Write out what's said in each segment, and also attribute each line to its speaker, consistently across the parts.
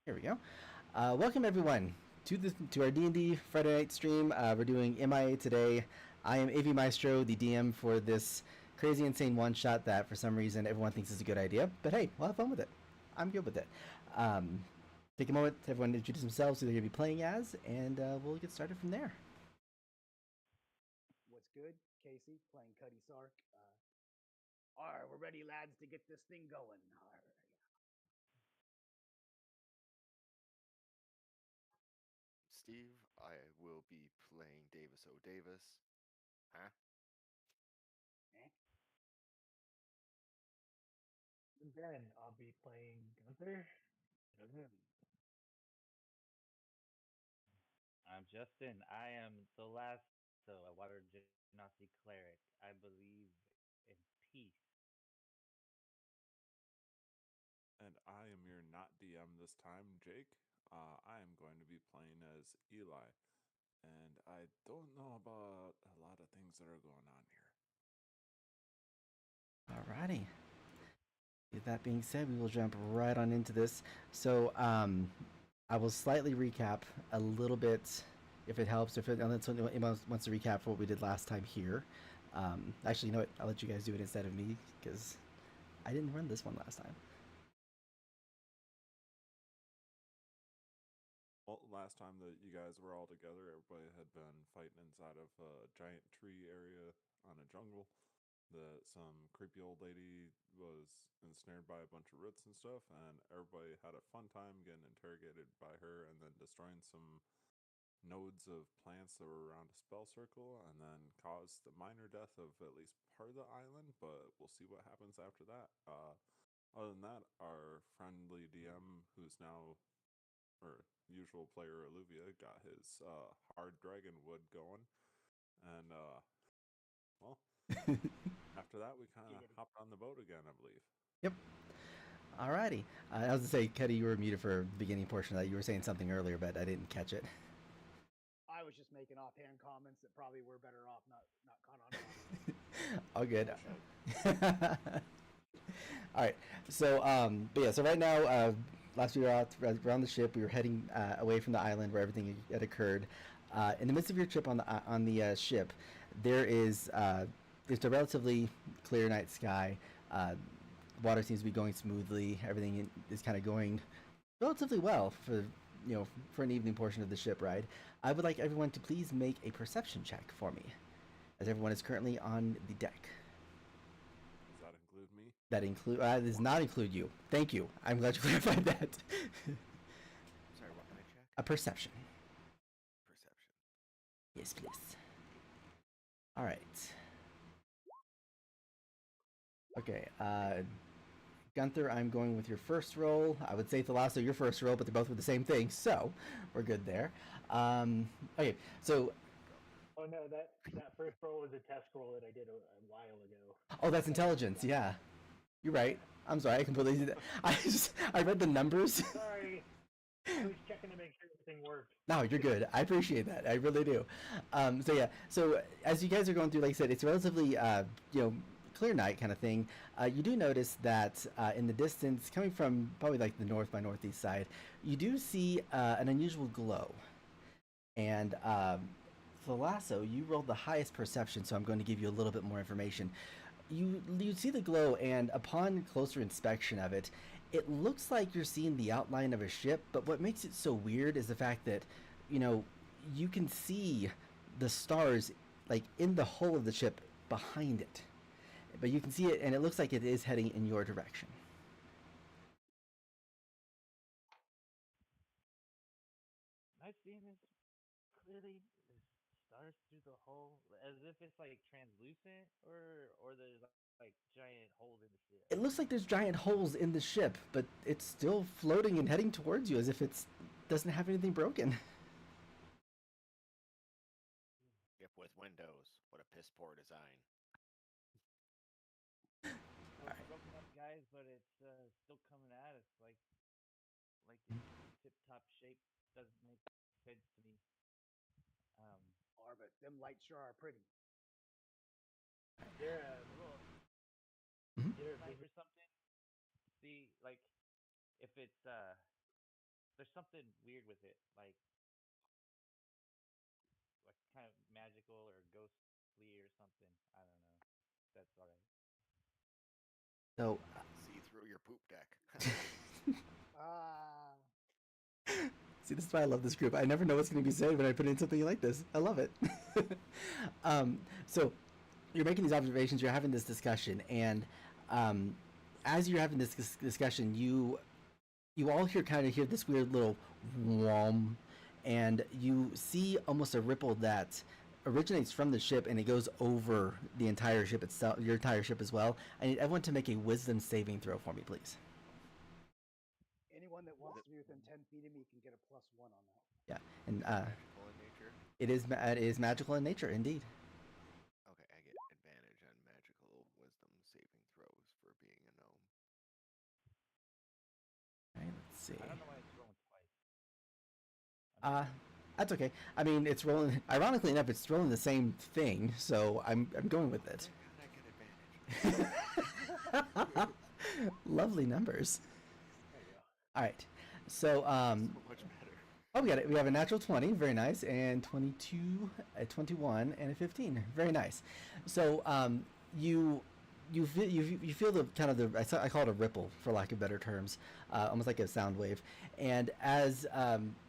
Speaker 1: Here we go. Welcome everyone to our D&D Friday night stream. We're doing MIA today. I am AV Maestro, the DM for this crazy, insane one-shot that for some reason everyone thinks is a good idea. But hey, we'll have fun with it. I'm good with it. Take a moment to everyone introduce themselves, who they're going to be playing as, and we'll get started from there.
Speaker 2: What's good? Casey playing Cuddy Sark. Alright, we're ready, lads, to get this thing going.
Speaker 3: Steve, I will be playing Davis O. Davis. Huh?
Speaker 2: Eh?
Speaker 4: And then I'll be playing Gunther.
Speaker 5: I'm Justin. I am the last a water genasi cleric. I believe in peace.
Speaker 6: And I am your not DM this time, Jake. I am going to be playing as Eli. And I don't know about a lot of things that are going on here.
Speaker 1: Alrighty. With that being said, we will jump right on into this. So, I will slightly recap a little bit, if it helps. If unless anyone wants to recap what we did last time here. Actually, you know what? I'll let you guys do it instead of me because I didn't run this one last time.
Speaker 6: Well, last time that you guys were all together, everybody had been fighting inside of a giant tree area on a jungle. That some creepy old lady was ensnared by a bunch of roots and stuff, and everybody had a fun time getting interrogated by her and then destroying some nodes of plants that were around a spell circle, and then caused the minor death of at least part of the island, but we'll see what happens after that. Other than that, our friendly DM, who's now, or usual player Olivia, got his hard dragon wood going, and well, after that we kind of hopped on the boat again, I believe.
Speaker 1: Yep. Alrighty. I was gonna say, Cuddy, you were muted for the beginning portion of that. You were saying something earlier, but I didn't catch it.
Speaker 2: I was just making offhand comments that probably were better off not caught on.
Speaker 1: All good. All right. So, but yeah. So right now, last we were out around the ship. We were heading away from the island where everything had occurred. In the midst of your trip on the ship, there is it's a relatively clear night sky. Water seems to be going smoothly. Everything is kind of going relatively well for for an evening portion of the ship ride. I would like everyone to please make a perception check for me, as everyone is currently on the deck.
Speaker 6: Does that include me?
Speaker 1: That does not include you. Thank you. I'm glad you clarified that.
Speaker 3: Sorry, what can I check?
Speaker 1: A perception.
Speaker 3: Perception.
Speaker 1: Yes, please. All right. Okay. Gunther, I'm going with your first roll. I would say Thalasso, your first roll, but they're both with the same thing, so we're good there. Okay, so.
Speaker 4: Oh no, that first roll was a test roll that I did a while ago.
Speaker 1: Oh, that's intelligence. Yeah, you're right. I'm sorry, I completely did that. I read the numbers.
Speaker 4: Sorry, I was checking to make sure everything worked.
Speaker 1: No, you're good. I appreciate that. I really do. So yeah. So as you guys are going through, like I said, it's a relatively clear night kind of thing. You do notice that in the distance, coming from probably like the north by northeast side, you do see an unusual glow. And Thalasso, you rolled the highest perception, so I'm going to give you a little bit more information. You see the glow, and upon closer inspection of it, it looks like you're seeing the outline of a ship. But what makes it so weird is the fact that, you can see the stars like in the hull of the ship behind it, but you can see it, and it looks like it is heading in your direction.
Speaker 5: Am I seeing this clearly? There's stars through the hole, as if it's like translucent, or there's like giant holes in the ship.
Speaker 1: It looks like there's giant holes in the ship, but it's still floating and heading towards you as if it doesn't have anything broken.
Speaker 3: Ship with windows. What a piss poor design.
Speaker 5: So it's broken up, guys, but it's still coming at us like its tip-top shape doesn't make sense to me.
Speaker 2: But them lights sure are pretty.
Speaker 4: There,
Speaker 5: Little
Speaker 1: Mhm.
Speaker 5: knife or something. See, like if it's there's something weird with it, like kind of magical or ghostly or something. I don't know. That's all right.
Speaker 1: So,
Speaker 3: See through your poop deck.
Speaker 2: Ah,
Speaker 1: see, this is why I love this group. I never know what's going to be said when I put in something like this. I love it. So, you're making these observations, you're having this discussion, and um, as you're having this discussion, you all kind of hear this weird little whom, and you see almost a ripple that originates from the ship and it goes over the entire ship itself, your entire ship as well. I need everyone to make a wisdom saving throw for me, please.
Speaker 2: anyone that wants to be within 10 feet of me can get a +1 on that.
Speaker 1: Yeah, and
Speaker 3: Magical in nature.
Speaker 1: it is magical in nature, indeed.
Speaker 3: Okay, I get advantage on magical wisdom saving throws for being a gnome.
Speaker 1: All right, let's see.
Speaker 5: I don't know why it's rolling twice.
Speaker 1: That's okay. I mean, it's rolling. Ironically enough, it's rolling the same thing, so I'm going with it.
Speaker 3: Thank God I get advantage.
Speaker 1: Lovely numbers.
Speaker 4: There you go.
Speaker 1: All right. So
Speaker 3: So much better.
Speaker 1: oh, we got it. We have a natural 20, very nice, and 22, a 21, and a 15, very nice. So you feel the kind of I call it a ripple for lack of better terms, almost like a sound wave. And as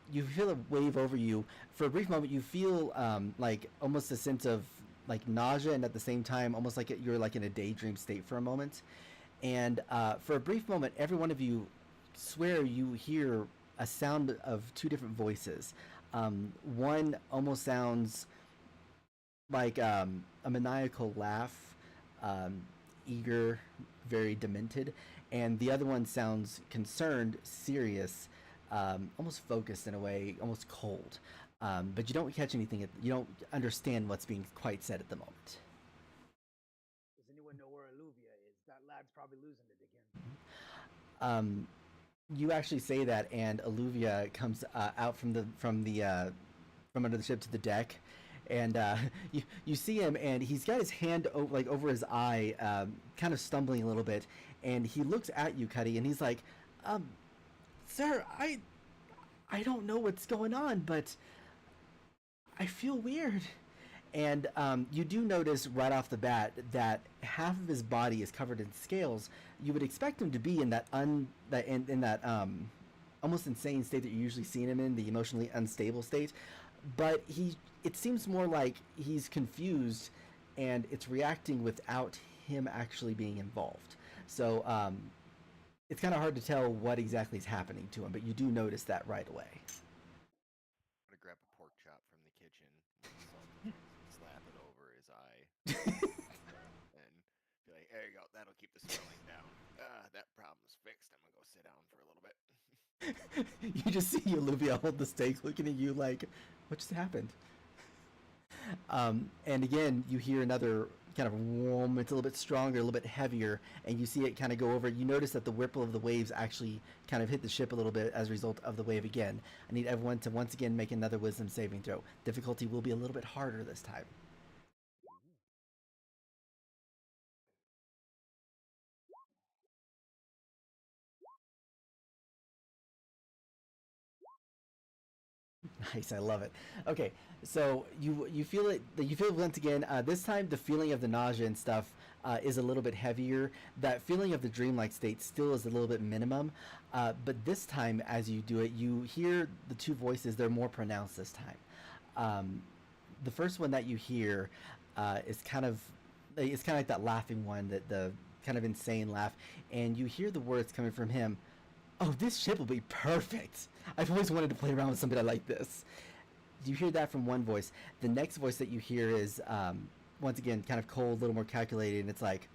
Speaker 1: you feel a wave over you, for a brief moment, you feel like almost a sense of like nausea, and at the same time, almost like you're like in a daydream state for a moment. And for a brief moment, every one of you swear you hear a sound of two different voices. One almost sounds like a maniacal laugh, eager, very demented, and the other one sounds concerned, serious, almost focused in a way, almost cold. But you don't catch anything. You don't understand what's being quite said at the moment.
Speaker 2: Does anyone know where Alluvia is? That lad's probably losing it again.
Speaker 1: You actually say that, and Alluvia comes out from under the ship to the deck, and you see him, and he's got his hand over his eye, kind of stumbling a little bit, and he looks at you, Cuddy, and he's like, "Sir, I don't know what's going on, but I feel weird." And you do notice right off the bat that half of his body is covered in scales. You would expect him to be in that almost insane state that you're usually seeing him in, the emotionally unstable state. But it seems more like he's confused, and it's reacting without him actually being involved. So it's kind of hard to tell what exactly is happening to him, but you do notice that right away.
Speaker 3: I'm gonna grab a pork chop from the kitchen, with salt, slap it over his eye, and be like, "There you go. That'll keep the swelling down. That problem's fixed. I'm gonna go sit down for a little bit."
Speaker 1: You just see Olivia hold the steak, looking at you like, what just happened? And again, you hear another kind of warm, it's a little bit stronger, a little bit heavier, and you see it kind of go over. You notice that the ripple of the waves actually kind of hit the ship a little bit as a result of the wave again. I need everyone to once again make another wisdom saving throw. Difficulty will be a little bit harder this time. Nice, I love it. Okay, so you feel it. You feel it once again. This time, the feeling of the nausea and stuff is a little bit heavier. That feeling of the dreamlike state still is a little bit minimum. But this time, as you do it, you hear the two voices. They're more pronounced this time. The first one that you hear is kind of like that laughing one, that the kind of insane laugh, and you hear the words coming from him. "Oh, this ship will be perfect. I've always wanted to play around with somebody like this." You hear that from one voice. The next voice that you hear is, once again, kind of cold, a little more calculated, and it's like,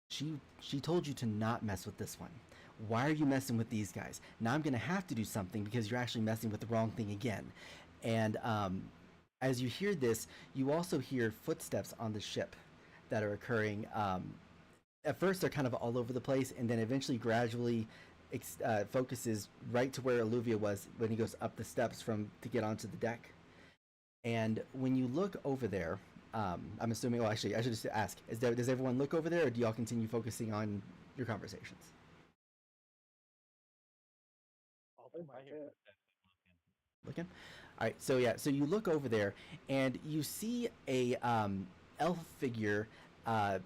Speaker 1: she told you to not mess with this one. Why are you messing with these guys? Now I'm going to have to do something because you're actually messing with the wrong thing again. And as you hear this, you also hear footsteps on the ship that are occurring. At first they're kind of all over the place, and then eventually gradually focuses right to where Alluvia was when he goes up the steps to get onto the deck. And when you look over there, I'm assuming, well, actually I should just ask, does everyone look over there, or do y'all continue focusing on your conversations?
Speaker 2: I'll
Speaker 4: Oh
Speaker 5: If
Speaker 4: my
Speaker 5: I hear
Speaker 4: god.
Speaker 5: footsteps, I'm looking.
Speaker 1: Looking. All right. So yeah. So you look over there, and you see a elf figure, a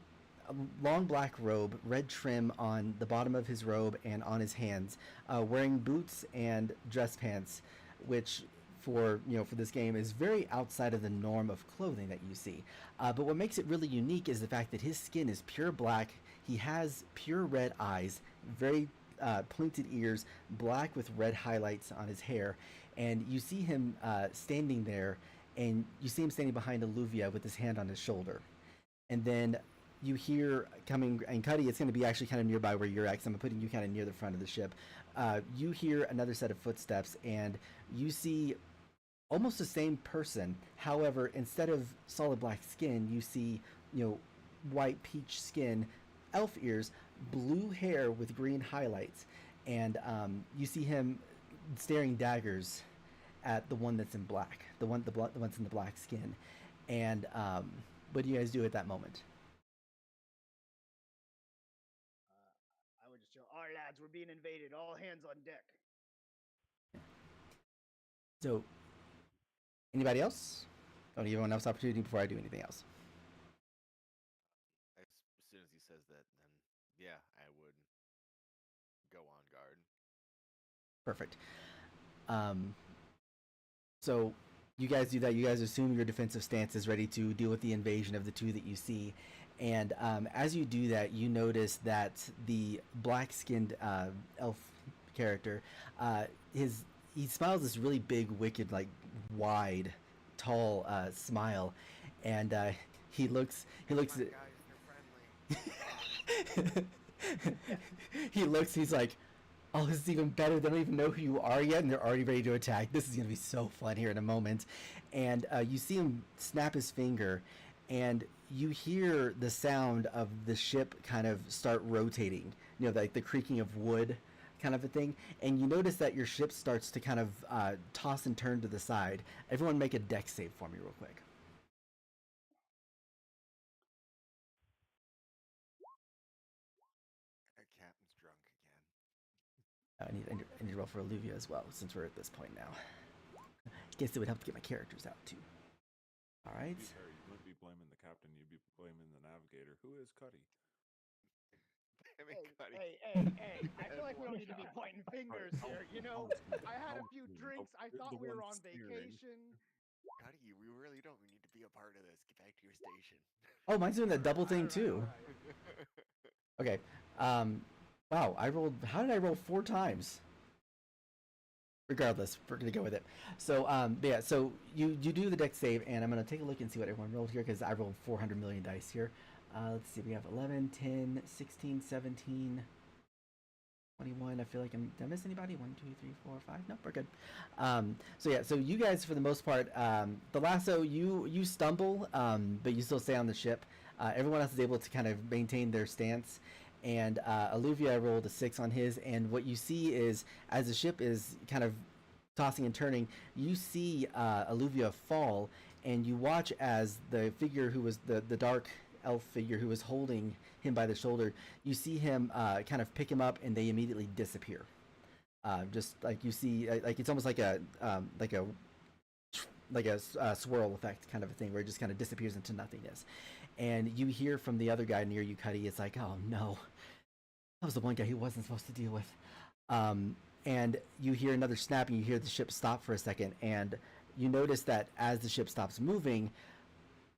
Speaker 1: long black robe, red trim on the bottom of his robe and on his hands, wearing boots and dress pants, which for this game is very outside of the norm of clothing that you see. But what makes it really unique is the fact that his skin is pure black. He has pure red eyes, very pointed ears, black with red highlights on his hair, and you see him standing there, and you see him standing behind Alluvia with his hand on his shoulder, and then you hear coming, and Cuddy, it's going to be actually kind of nearby where you're at, because I'm putting you kind of near the front of the ship. You hear another set of footsteps, and you see almost the same person. However, instead of solid black skin, you see, white peach skin, elf ears, blue hair with green highlights, and you see him staring daggers at the one that's in black, the one's in the black skin. And what do you guys do at that moment?
Speaker 2: I would just yell, "All right, lads, we're being invaded. All hands on deck."
Speaker 1: So, anybody else? I want to give everyone else opportunity before I do anything else.
Speaker 3: As soon as he says that, then yeah, I would go on guard.
Speaker 1: Perfect. Um, so you guys do that. You guys assume your defensive stance is ready to deal with the invasion of the two that you see. And as you do that, you notice that the black-skinned elf character, uh, his he smiles this really big, wicked, like wide, tall smile, and he
Speaker 3: Come
Speaker 1: looks
Speaker 3: on, guys, they're friendly.
Speaker 1: he looks. He's like, "Oh, this is even better. They don't even know who you are yet, and they're already ready to attack. This is gonna be so fun here in a moment." And you see him snap his finger, and you hear the sound of the ship kind of start rotating. Like the creaking of wood, kind of a thing. And you notice that your ship starts to kind of toss and turn to the side. Everyone, make a deck save for me, real quick.
Speaker 3: Our captain's drunk again.
Speaker 1: I need to roll for Olivia as well, since we're at this point now. I guess it would help to get my characters out too. All
Speaker 6: To
Speaker 1: right.
Speaker 6: be fair, you wouldn't be blaming the captain, you'd be blaming the navigator. Who is Cuddy?
Speaker 3: I mean,
Speaker 2: Hey,
Speaker 3: Cuddy.
Speaker 2: hey! I feel like we don't need to be pointing fingers here. I had a few drinks. I thought we were on vacation.
Speaker 3: Cuddy, we really don't need to be a part of this. Get back to your station.
Speaker 1: Oh, mine's doing that double thing
Speaker 2: All
Speaker 1: too.
Speaker 2: right.
Speaker 1: Okay. Wow, I rolled. How did I roll 4 times? Regardless, we're gonna go with it. So, yeah. So you do the deck save, and I'm gonna take a look and see what everyone rolled here, because I rolled 400 million dice here. Let's see. We have 11, 10, 16, 17, 21. I feel like did I miss anybody? 1, 2, 3, 4, 5. Nope, we're good. So yeah. So you guys, for the most part, the lasso, you stumble, but you still stay on the ship. Everyone else is able to kind of maintain their stance. And Alluvia rolled a 6 on his. And what you see is, as the ship is kind of tossing and turning, you see Alluvia fall, and you watch as the figure who was the dark elf figure who was holding him by the shoulder, you see him kind of pick him up, and they immediately disappear. Just like you see, like it's almost like a swirl effect kind of a thing, where it just kind of disappears into nothingness. And you hear from the other guy near you, Cuddy, it's like, "Oh no, that was the one guy he wasn't supposed to deal with." And you hear another snap, and you hear the ship stop for a second, and you notice that as the ship stops moving,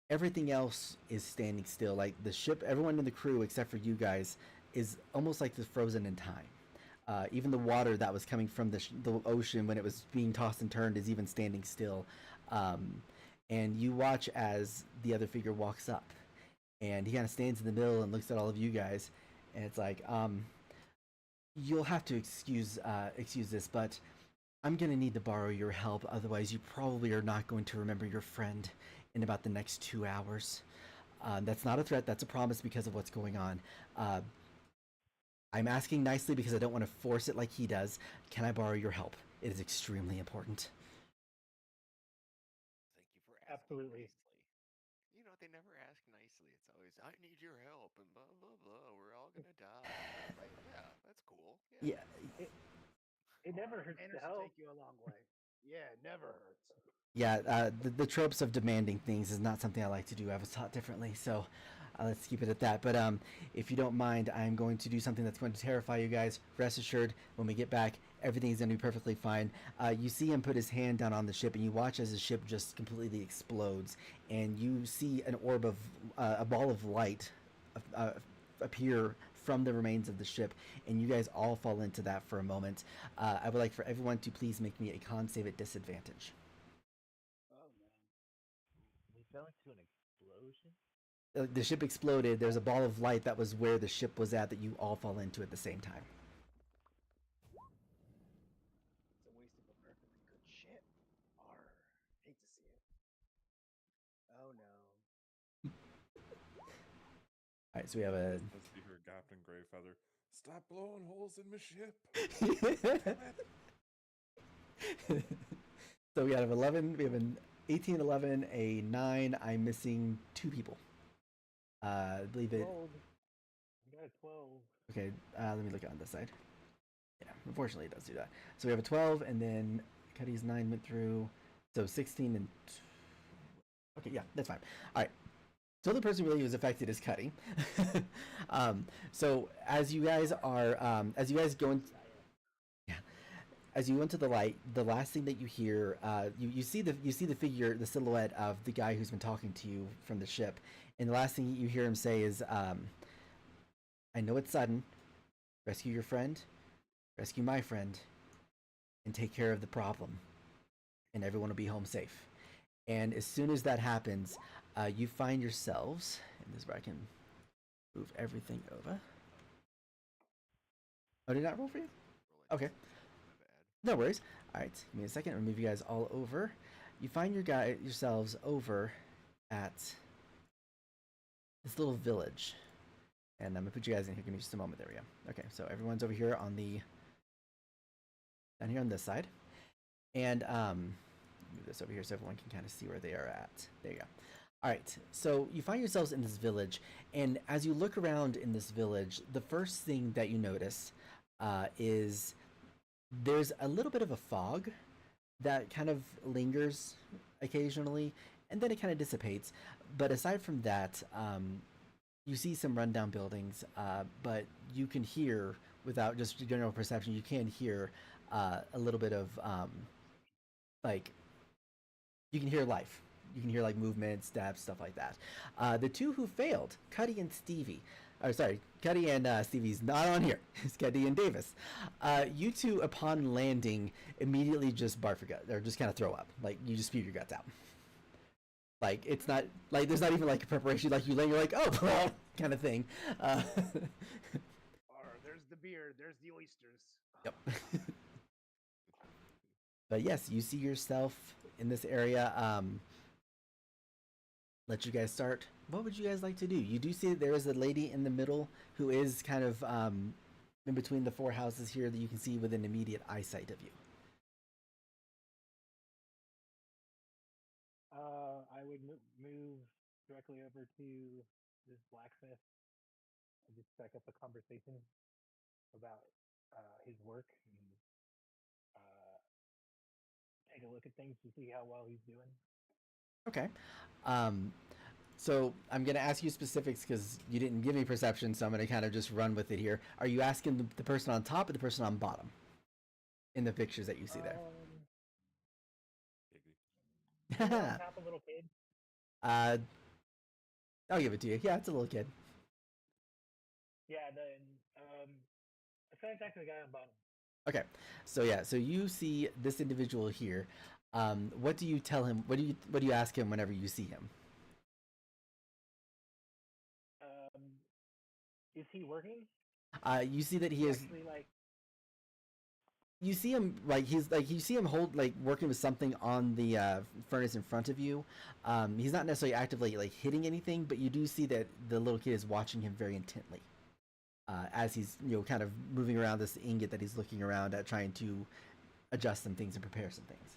Speaker 1: everything else is standing still. Like the ship, everyone in the crew except for you guys is almost like frozen in time. Even the water that was coming from the ocean when it was being tossed and turned is even standing still. Um, and you watch as the other figure walks up, and he kind of stands in the middle and looks at all of you guys, and it's like, "You'll have to excuse this, but I'm gonna need to borrow your help. Otherwise, you probably are not going to remember your friend in about the next 2 hours. That's not a threat. That's a promise because of what's going on. Uh, I'm asking nicely because I don't want to force it like he does. Can I borrow your help? It is extremely important."
Speaker 3: Thank you for asking
Speaker 4: Absolutely.
Speaker 3: nicely. They never ask nicely. It's always, I need your help, and blah, blah, blah. We're all going to die. And I'm like, yeah, that's cool. Yeah.
Speaker 1: Yeah,
Speaker 4: It never hurts
Speaker 2: and
Speaker 4: to
Speaker 2: it should
Speaker 4: help.
Speaker 2: take you a long way. Yeah, it never hurts.
Speaker 1: Yeah, the tropes of demanding things is not something I like to do. I was taught differently, so let's keep it at that. But if you don't mind, I'm going to do something that's going to terrify you guys. Rest assured, when we get back, everything's going to be perfectly fine. You see him put his hand down on the ship, and you watch as the ship just completely explodes, and you see an orb of a ball of light uh, appear from the remains of the ship, and you guys all fall into that for a moment. I would like for everyone to please make me a con save at disadvantage.
Speaker 2: Oh man.
Speaker 5: We fell into an explosion.
Speaker 1: The ship exploded. There's a ball of light that was where the ship was at that you all fall into at the same time.
Speaker 2: It's a waste of a perfectly good ship. Arr, hate to see it. Oh no.
Speaker 1: All right, so we have a.
Speaker 6: As you hear Captain Greyfeather, stop blowing holes in my ship.
Speaker 1: So we have 11. We have an 18, 11, a 9. I'm missing 2 people. I believe it.
Speaker 4: 12. I got a 12.
Speaker 1: Okay, let me look on this side. Yeah, unfortunately it does do that. So we have a 12, and then Cuddy's 9 went through. So 16 and. Okay, yeah, that's fine. All right. So the person really who was affected is Cuddy. So as you guys are, as you guys go in, yeah, as you go into the light, the last thing that you hear, you see the figure, the silhouette of the guy who's been talking to you from the ship, and the last thing you hear him say is, "I know it's sudden. Rescue your friend, rescue my friend, and take care of the problem, and everyone will be home safe." And as soon as that happens, you find yourselves, and this is where I can move everything over. Oh, did not roll for you? Okay. No worries. All right, give me a second. I'll move you guys all over. You find yourselves over at this little village, and I'm gonna put you guys in here. Give me just a moment. There we go. Okay, so everyone's over here on the down here on this side, and move this over here so everyone can kind of see where they are at. There you go. All right, so you find yourselves in this village, and as you look around in this village, the first thing that you notice is there's a little bit of a fog that kind of lingers occasionally, and then it kind of dissipates. But aside from that, you see some rundown buildings, but you can hear, without just general perception, you can hear a little bit of like you can hear life. You can hear like movement, steps, stuff like that. The two who failed, Cuddy and Stevie. Oh, sorry, Cuddy and Stevie's not on here. It's Cuddy and Davis. You two, upon landing, immediately just barf your gut, or just kind of throw up. Like you just spew your guts out. Like it's not like there's not even like a preparation. Like you land, you're like, oh, kind of thing.
Speaker 2: Arr, there's the beer. There's the oysters.
Speaker 1: Yep. But yes, you see yourself in this area. Let you guys start. What would you guys like to do? You do see that there is a lady in the middle who is kind of in between the 4 houses here that you can see within immediate eyesight of you.
Speaker 4: I would move directly over to this blacksmith and just strike up a conversation about his work and take a look at things to see how well he's doing.
Speaker 1: Okay. So I'm going to ask you specifics because you didn't give me perception, so I'm going to kind of just run with it here. Are you asking the person on top or the person on bottom in the pictures that you see there?
Speaker 4: Top a little kid.
Speaker 1: I'll give it to you. Yeah, it's a little kid.
Speaker 4: Yeah, then I try to talk to the guy on bottom.
Speaker 1: Okay, so yeah, so you see this individual here. What do you tell him? What do you ask him whenever you see him?
Speaker 4: Is he working?
Speaker 1: You see that he is.
Speaker 4: Actually, like,
Speaker 1: You see him you see him working with something on the furnace in front of you. He's not necessarily actively like hitting anything, but you do see that the little kid is watching him very intently as he's kind of moving around this ingot that he's looking around at, trying to adjust some things and prepare some things.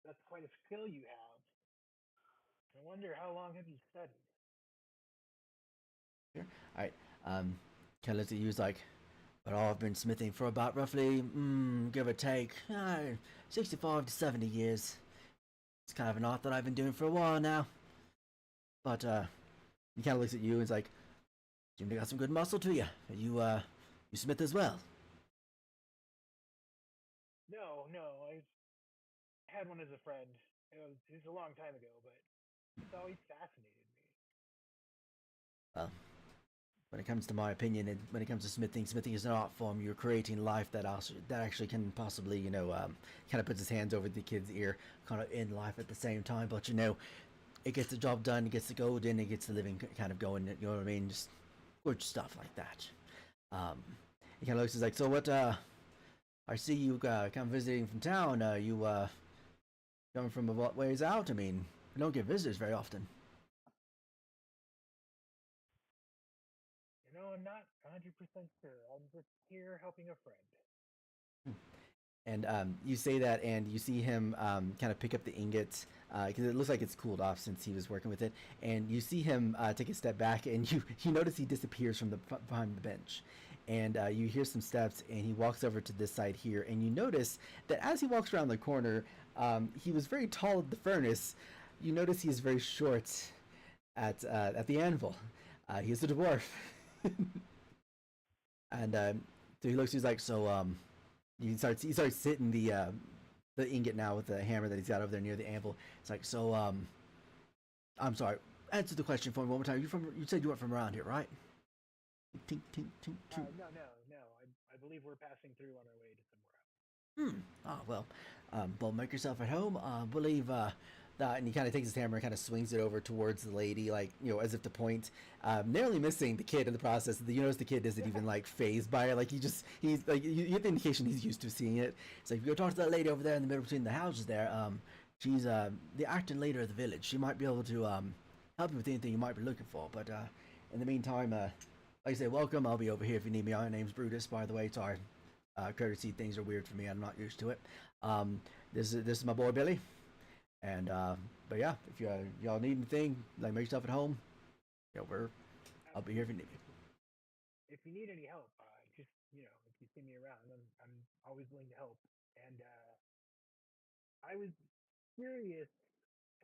Speaker 4: that's quite a skill you have. I wonder how long have you studied?
Speaker 1: All right. Kind of looks at you. He's like, but I've been smithing for about roughly, give or take, 65 to 70 years. It's kind of an art that I've been doing for a while now. But he kind of looks at you and is like, "Seem to got some good muscle to you. You smith as well?"
Speaker 4: No, I had one as a friend. It was a long time ago, but it's always fascinated me.
Speaker 1: Well, when it comes to my opinion, and when it comes to smithing is an art form. You're creating life that actually can possibly, kind of puts his hands over the kid's ear, kind of in life at the same time. But it gets the job done, it gets the gold in, it gets the living kind of going. You know what I mean? Just good stuff like that. He kind of looks, he's like, "So what? I see you come visiting from town. You coming from a what ways out? I mean, we don't get visitors very often."
Speaker 4: I'm not 100% sure. I'm just here helping a friend.
Speaker 1: And you say that, and you see him kind of pick up the ingots because it looks like it's cooled off since he was working with it. And you see him take a step back, and you notice he disappears from behind the bench. And you hear some steps, and he walks over to this side here. And you notice that as he walks around the corner, he was very tall at the furnace. You notice he's very short at the anvil. He's a dwarf. And so he looks. He's like, "So he starts hitting the ingot now with the hammer that he's got over there near the anvil. It's like, "So I'm sorry. Answer the question for me one more time. You said you weren't from around here, right?" Tink, tink, tink, tink.
Speaker 4: No. I believe we're passing through on our way to somewhere else.
Speaker 1: Well, make yourself at home. Believe that, and he kind of takes his hammer and kind of swings it over towards the lady, like, as if to point, narrowly missing the kid in the process. You notice the kid isn't even like phased by it. Like he's like, you get the indication he's used to seeing it. It's like, if you go talk to that lady over there in the middle between the houses there. She's the acting leader of the village. She might be able to help you with anything you might be looking for. But in the meantime, like I say, welcome. I'll be over here if you need me. My name's Brutus, by the way. Sorry, courtesy things are weird for me. I'm not used to it. This is my boy Billy. And but yeah, if y'all need anything, like make yourself at home. I'll be here if you need me.
Speaker 4: If you need any help, just if you see me around, I'm always willing to help. And I was curious,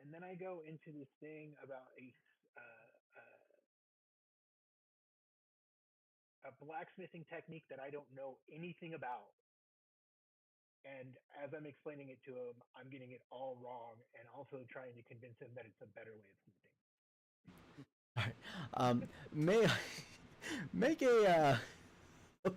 Speaker 4: and then I go into this thing about a blacksmithing technique that I don't know anything about. And as I'm explaining it to him, I'm getting it all wrong, and also trying to convince him that it's a better way of smithing.
Speaker 1: All right. May I make a I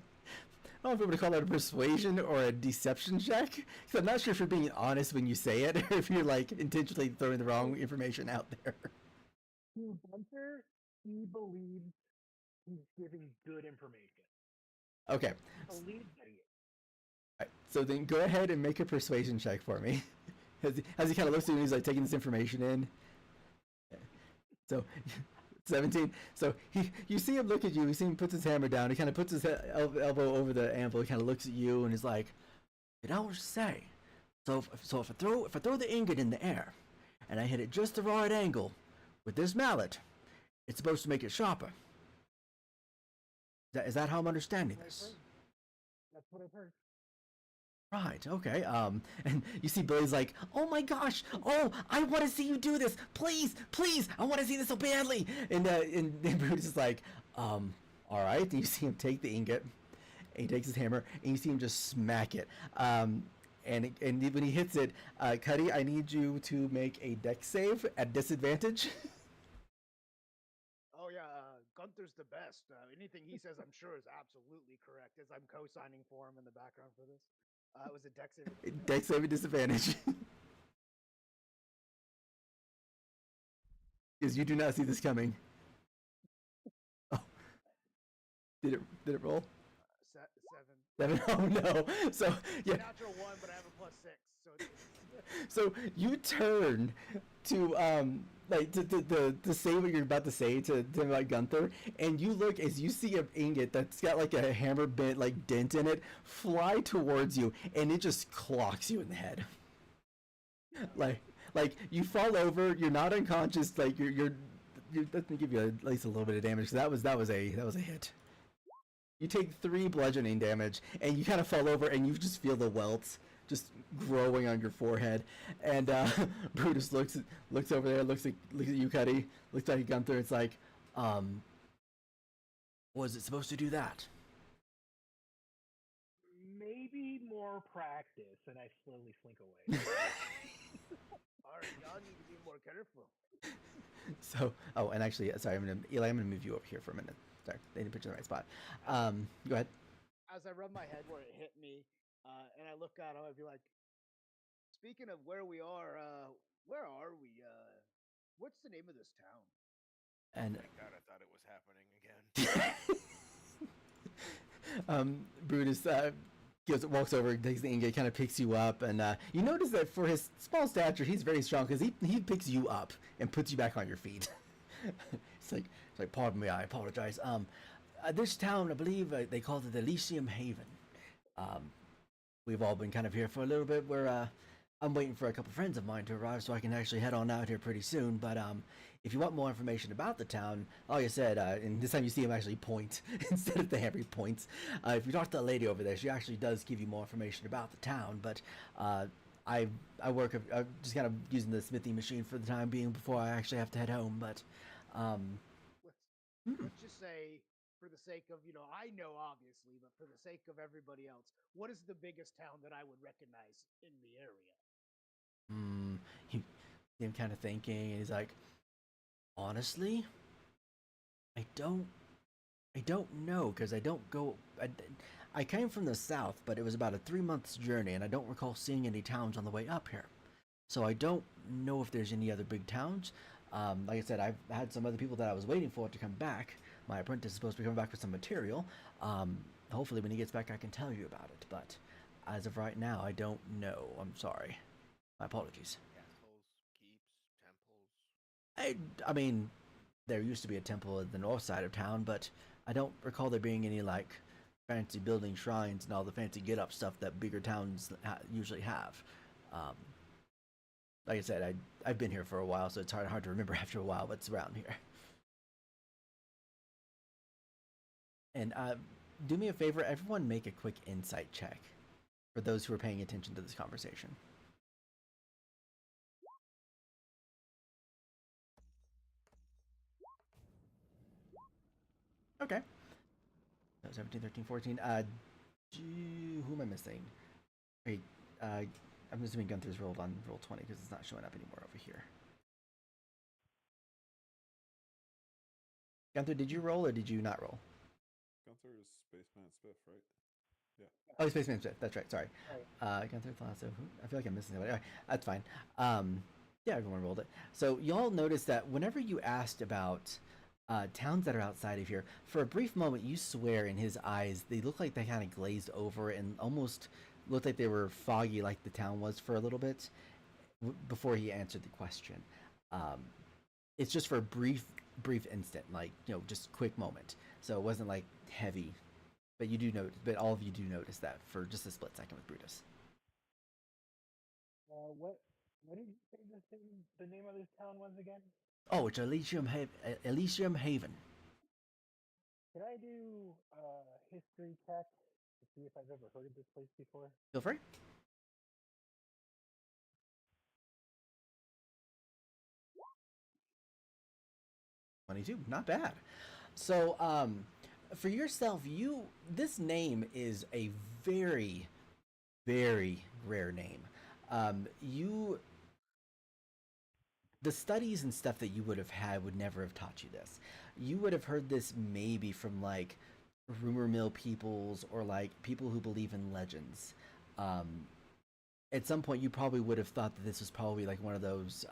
Speaker 1: don't know if I'm going to call that a persuasion or a deception check, because I'm not sure if you're being honest when you say it, or if you're like intentionally throwing the wrong information out there.
Speaker 4: To Bunter, he believes he's giving good information.
Speaker 1: Okay.
Speaker 4: He believes that he is.
Speaker 1: Right, so then go ahead and make a persuasion check for me. As he kind of looks at you and he's like taking this information in. So 17. So you see him look at you. You see him puts his hammer down. He kind of puts his elbow over the anvil. He kind of looks at you and is like, "Did I say? So if I throw the ingot in the air, and I hit it just the right angle with this mallet, it's supposed to make it sharper. Is that how I'm understanding this?"
Speaker 4: That's what I've heard.
Speaker 1: Right, okay, and you see Billy's like, "Oh my gosh, oh, I want to see you do this, please, I want to see this so badly," and Bruce is like, all right, and you see him take the ingot, and he takes his hammer, and you see him just smack it, and when he hits it, Cuddy, I need you to make a dex save at disadvantage.
Speaker 2: Oh yeah, Gunther's the best. Anything he says, I'm sure, is absolutely correct. As I'm co-signing for him in the background for this. It was a dex save.
Speaker 1: Dex save at disadvantage. Because you do not see this coming. Oh, did it roll?
Speaker 2: 7.
Speaker 1: 7. Oh no. So yeah.
Speaker 2: Natural 1, but I have a +6. So.
Speaker 1: So you turn to like to say what you're about to say to like Gunther, and you look as you see an ingot that's got like a hammer bent like dent in it fly towards you, and it just clocks you in the head. Like you fall over, you're not unconscious, like you're let me give you at least a little bit of damage. That was a hit. You take 3 bludgeoning damage, and you kind of fall over, and you just feel the welts just growing on your forehead. And Brutus looks over there, looks at you, Cuddy, looks at you, Gunther. It's like, was it supposed to do that?
Speaker 4: Maybe more practice, and I slowly slink away.
Speaker 2: All right, y'all need to be more careful.
Speaker 1: So, oh, and actually, sorry, Eli, I'm gonna move you over here for a minute. Sorry, they didn't put you in the right spot. Go ahead.
Speaker 2: As I rub my head where it hit me, and I look at him, I'd be like, "Speaking of where we are, where are we? What's the name of this town?"
Speaker 1: And
Speaker 3: Thank God I thought it was happening again.
Speaker 1: Brutus walks over, takes the ingot, kind of picks you up, and you notice that for his small stature, he's very strong because he picks you up and puts you back on your feet. it's like, pardon me, I apologize. This town, I believe they called it Elysium Haven. We've all been kind of here for a little bit. I'm waiting for a couple friends of mine to arrive so I can actually head on out here pretty soon. But if you want more information about the town, like I said, and this time you see him actually point instead of the Henry points. If you talk to the lady over there, she actually does give you more information about the town. But I work just kind of using the smithing machine for the time being before I actually have to head home. But
Speaker 2: let's just say, for the sake of, I know obviously, but for the sake of everybody else, what is the biggest town that I would recognize in the area?
Speaker 1: Him kind of thinking, and he's like, honestly, I don't know because I don't go. I came from the south, but it was about a 3 months journey, and I don't recall seeing any towns on the way up here. So I don't know if there's any other big towns. Like I said, I've had some other people that I was waiting for to come back. My apprentice is supposed to be coming back with some material. Hopefully, when he gets back, I can tell you about it. But as of right now, I don't know. I'm sorry. My apologies.
Speaker 3: Castles, keeps, temples.
Speaker 1: I mean, there used to be a temple at the north side of town, but I don't recall there being any like fancy building shrines and all the fancy get up stuff that bigger towns usually have. Like I said, I've been here for a while, so it's hard to remember after a while what's around here. And do me a favor, everyone make a quick insight check for those who are paying attention to this conversation. Okay. So 17, 13, 14. Who am I missing? Wait, I'm assuming Gunther's rolled on roll 20 because it's not showing up anymore over here. Gunther, did you roll or did you not roll?
Speaker 6: Gunther is Spaceman Spiff, right? Yeah.
Speaker 1: Oh, Spaceman Spiff. That's right. Sorry. Gunther Thalasso. I feel like I'm missing somebody. Anyway, that's fine. Yeah, everyone rolled it. So y'all noticed that whenever you asked about towns that are outside of here, for a brief moment, you swear in his eyes they look like they kind of glazed over and almost looked like they were foggy, like the town was for a little bit before he answered the question. It's just for a brief instant, like just quick moment. So it wasn't like heavy, but but all of you do notice that for just a split second with Brutus.
Speaker 4: What did you say the name of this town was again?
Speaker 1: Oh, it's Elysium Haven.
Speaker 4: Can I do a history check to see if I've ever heard of this place before?
Speaker 1: Feel free. $22, not bad. So, for yourself, this name is a very, very rare name. The studies and stuff that you would have had would never have taught you this. You would have heard this maybe from like rumor mill peoples or like people who believe in legends. At some point, you probably would have thought that this was probably like one of those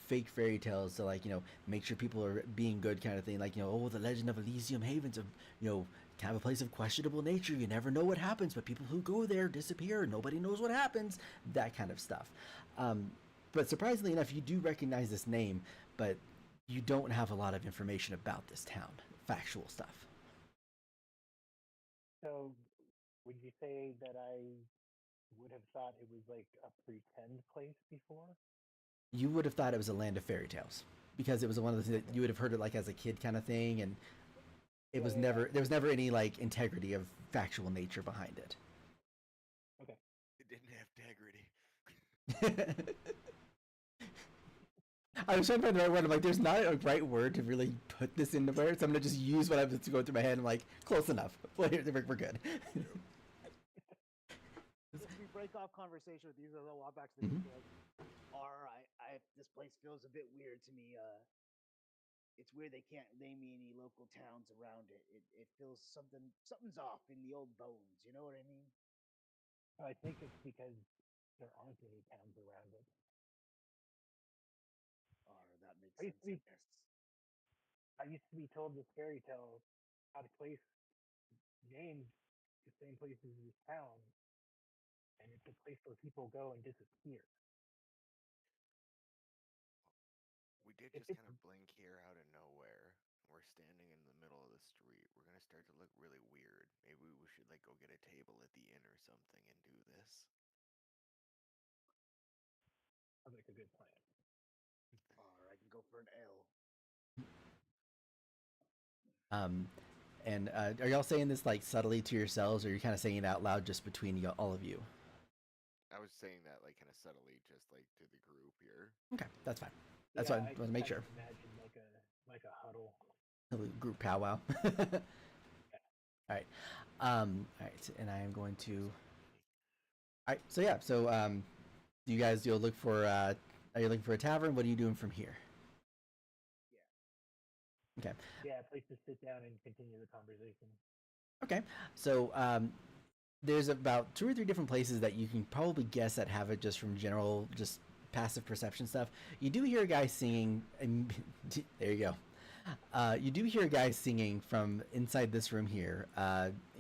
Speaker 1: fake fairy tales to like make sure people are being good kind of thing, like oh, the legend of Elysium Haven's a kind of a place of questionable nature. You never know what happens, but people who go there disappear. Nobody knows what happens. That kind of stuff. But surprisingly enough, you do recognize this name, but you don't have a lot of information about this town, factual stuff.
Speaker 4: So, would you say that I would have thought it was like a pretend place before?
Speaker 1: You would have thought it was a land of fairy tales because it was one of those that you would have heard it like as a kid kind of thing, and It was
Speaker 4: Yeah.
Speaker 1: never there was never any like integrity of factual nature behind it.
Speaker 4: Okay.
Speaker 3: It didn't have integrity.
Speaker 1: I was trying to find the right word. I'm like, there's not a right word to really put this into words. So I'm gonna just use what I'm going through my head. I'm like, close enough. Well, we're good.
Speaker 2: If we break off conversation with these little walkbacks, they
Speaker 1: Mhm.
Speaker 2: be like, "All right, this place feels a bit weird to me. It's weird they can't name me any local towns around it. It feels something's off in the old bones. You know what I mean?
Speaker 4: I think it's because there aren't any towns around it.
Speaker 2: Or that makes
Speaker 4: I used
Speaker 2: sense,
Speaker 4: to be
Speaker 2: I guess.
Speaker 4: I used to be told this fairy tale about a place named the same place as this town, and it's a place where people go and disappear.
Speaker 3: We did
Speaker 4: If
Speaker 3: just
Speaker 4: it's
Speaker 3: kind of blink here out of nowhere. We're standing in the middle of the street. We're gonna start to look really weird. Maybe we should like go get a table at the inn or something and do this.
Speaker 4: sounds like a good plan.
Speaker 2: Or I can go for an L.
Speaker 1: Um, and are y'all saying this like subtly to yourselves, or are you kind of saying it out loud just between all of you?
Speaker 3: I was saying that like kind of subtly, just like to the group here.
Speaker 1: Okay, that's fine. That's
Speaker 4: Yeah,
Speaker 1: fine.
Speaker 4: I
Speaker 1: Want
Speaker 4: just
Speaker 1: to make
Speaker 4: kind
Speaker 1: sure.
Speaker 4: of imagine like a huddle.
Speaker 1: A little group powwow. All right. All right. And I am going to. All right. So yeah. So do you guys look for? Are you looking for a tavern? What are you doing from here? Okay.
Speaker 4: Yeah, a place to sit down and continue the conversation.
Speaker 1: Okay. So there's about 2 or 3 different places that you can probably guess that have it just from general, just passive perception stuff. You do hear a guy singing. And there you go. You do hear guys singing from inside this room here.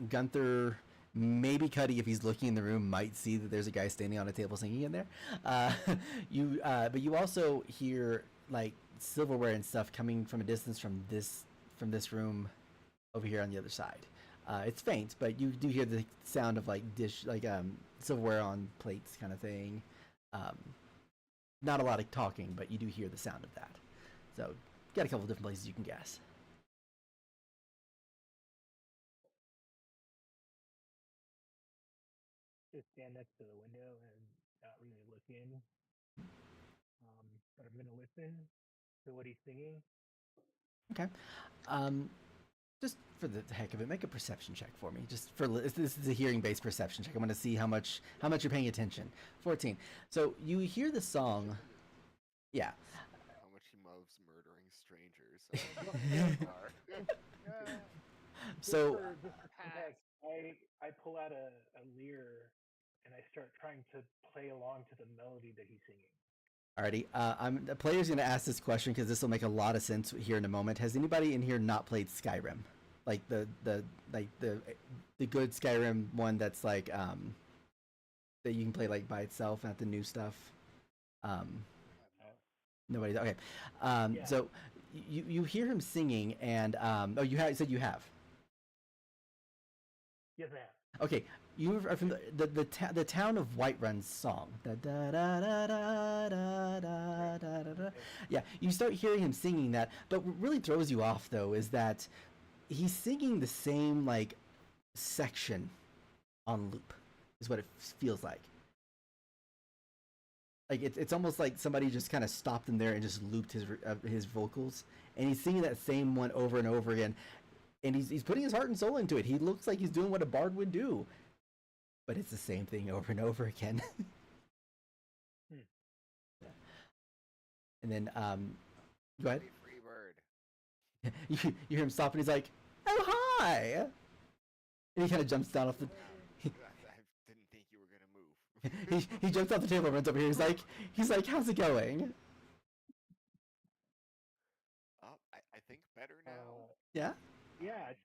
Speaker 1: Gunther, maybe Cuddy, if he's looking in the room, might see that there's a guy standing on a table singing in there. But you also hear like silverware and stuff coming from a distance from this room over here on the other side. It's faint, but you do hear the sound of like silverware on plates kind of thing. Um, Not a lot of talking, but you do hear the sound of that. So got a couple different places you can guess.
Speaker 4: Just stand next to the window and not really look in. But I'm gonna listen to what he's singing.
Speaker 1: Okay. Just for the heck of it, make a perception check for me. Just for this is a hearing-based perception check. I want to see how much you're paying attention. 14. So you hear the song. Yeah.
Speaker 3: How much he loves murdering strangers.
Speaker 1: So
Speaker 4: Just for context, I pull out a lyre and I start trying to play along to the melody that he's singing.
Speaker 1: alrighty. The player's gonna ask this question because this will make a lot of sense here in a moment. Has anybody in here not played Skyrim? Like the good Skyrim one that's like that you can play like by itself, not the new stuff. Nobody. Okay.
Speaker 4: Yeah.
Speaker 1: So you hear him singing, and you said you have.
Speaker 4: Yes, I have.
Speaker 1: Okay, you are from the town of Whiterun's song. Yeah, you start hearing him singing that, but what really throws you off though is that he's singing the same like section on loop. Is what it feels like. Like it's almost like somebody just kind of stopped him there and just looped his vocals, and he's singing that same one over and over again, and he's putting his heart and soul into it. He looks like he's doing what a bard would do, but it's the same thing over and over again. Yeah. And then go ahead.
Speaker 3: Free bird.
Speaker 1: You hear him stop, and he's like, "Oh hi!" And he kind of jumps down off the.
Speaker 3: I didn't think you were gonna move.
Speaker 1: He jumps off the table and runs over here. He's like, "How's it going?"
Speaker 3: Oh, I think better now.
Speaker 1: Yeah.
Speaker 4: Yeah, it's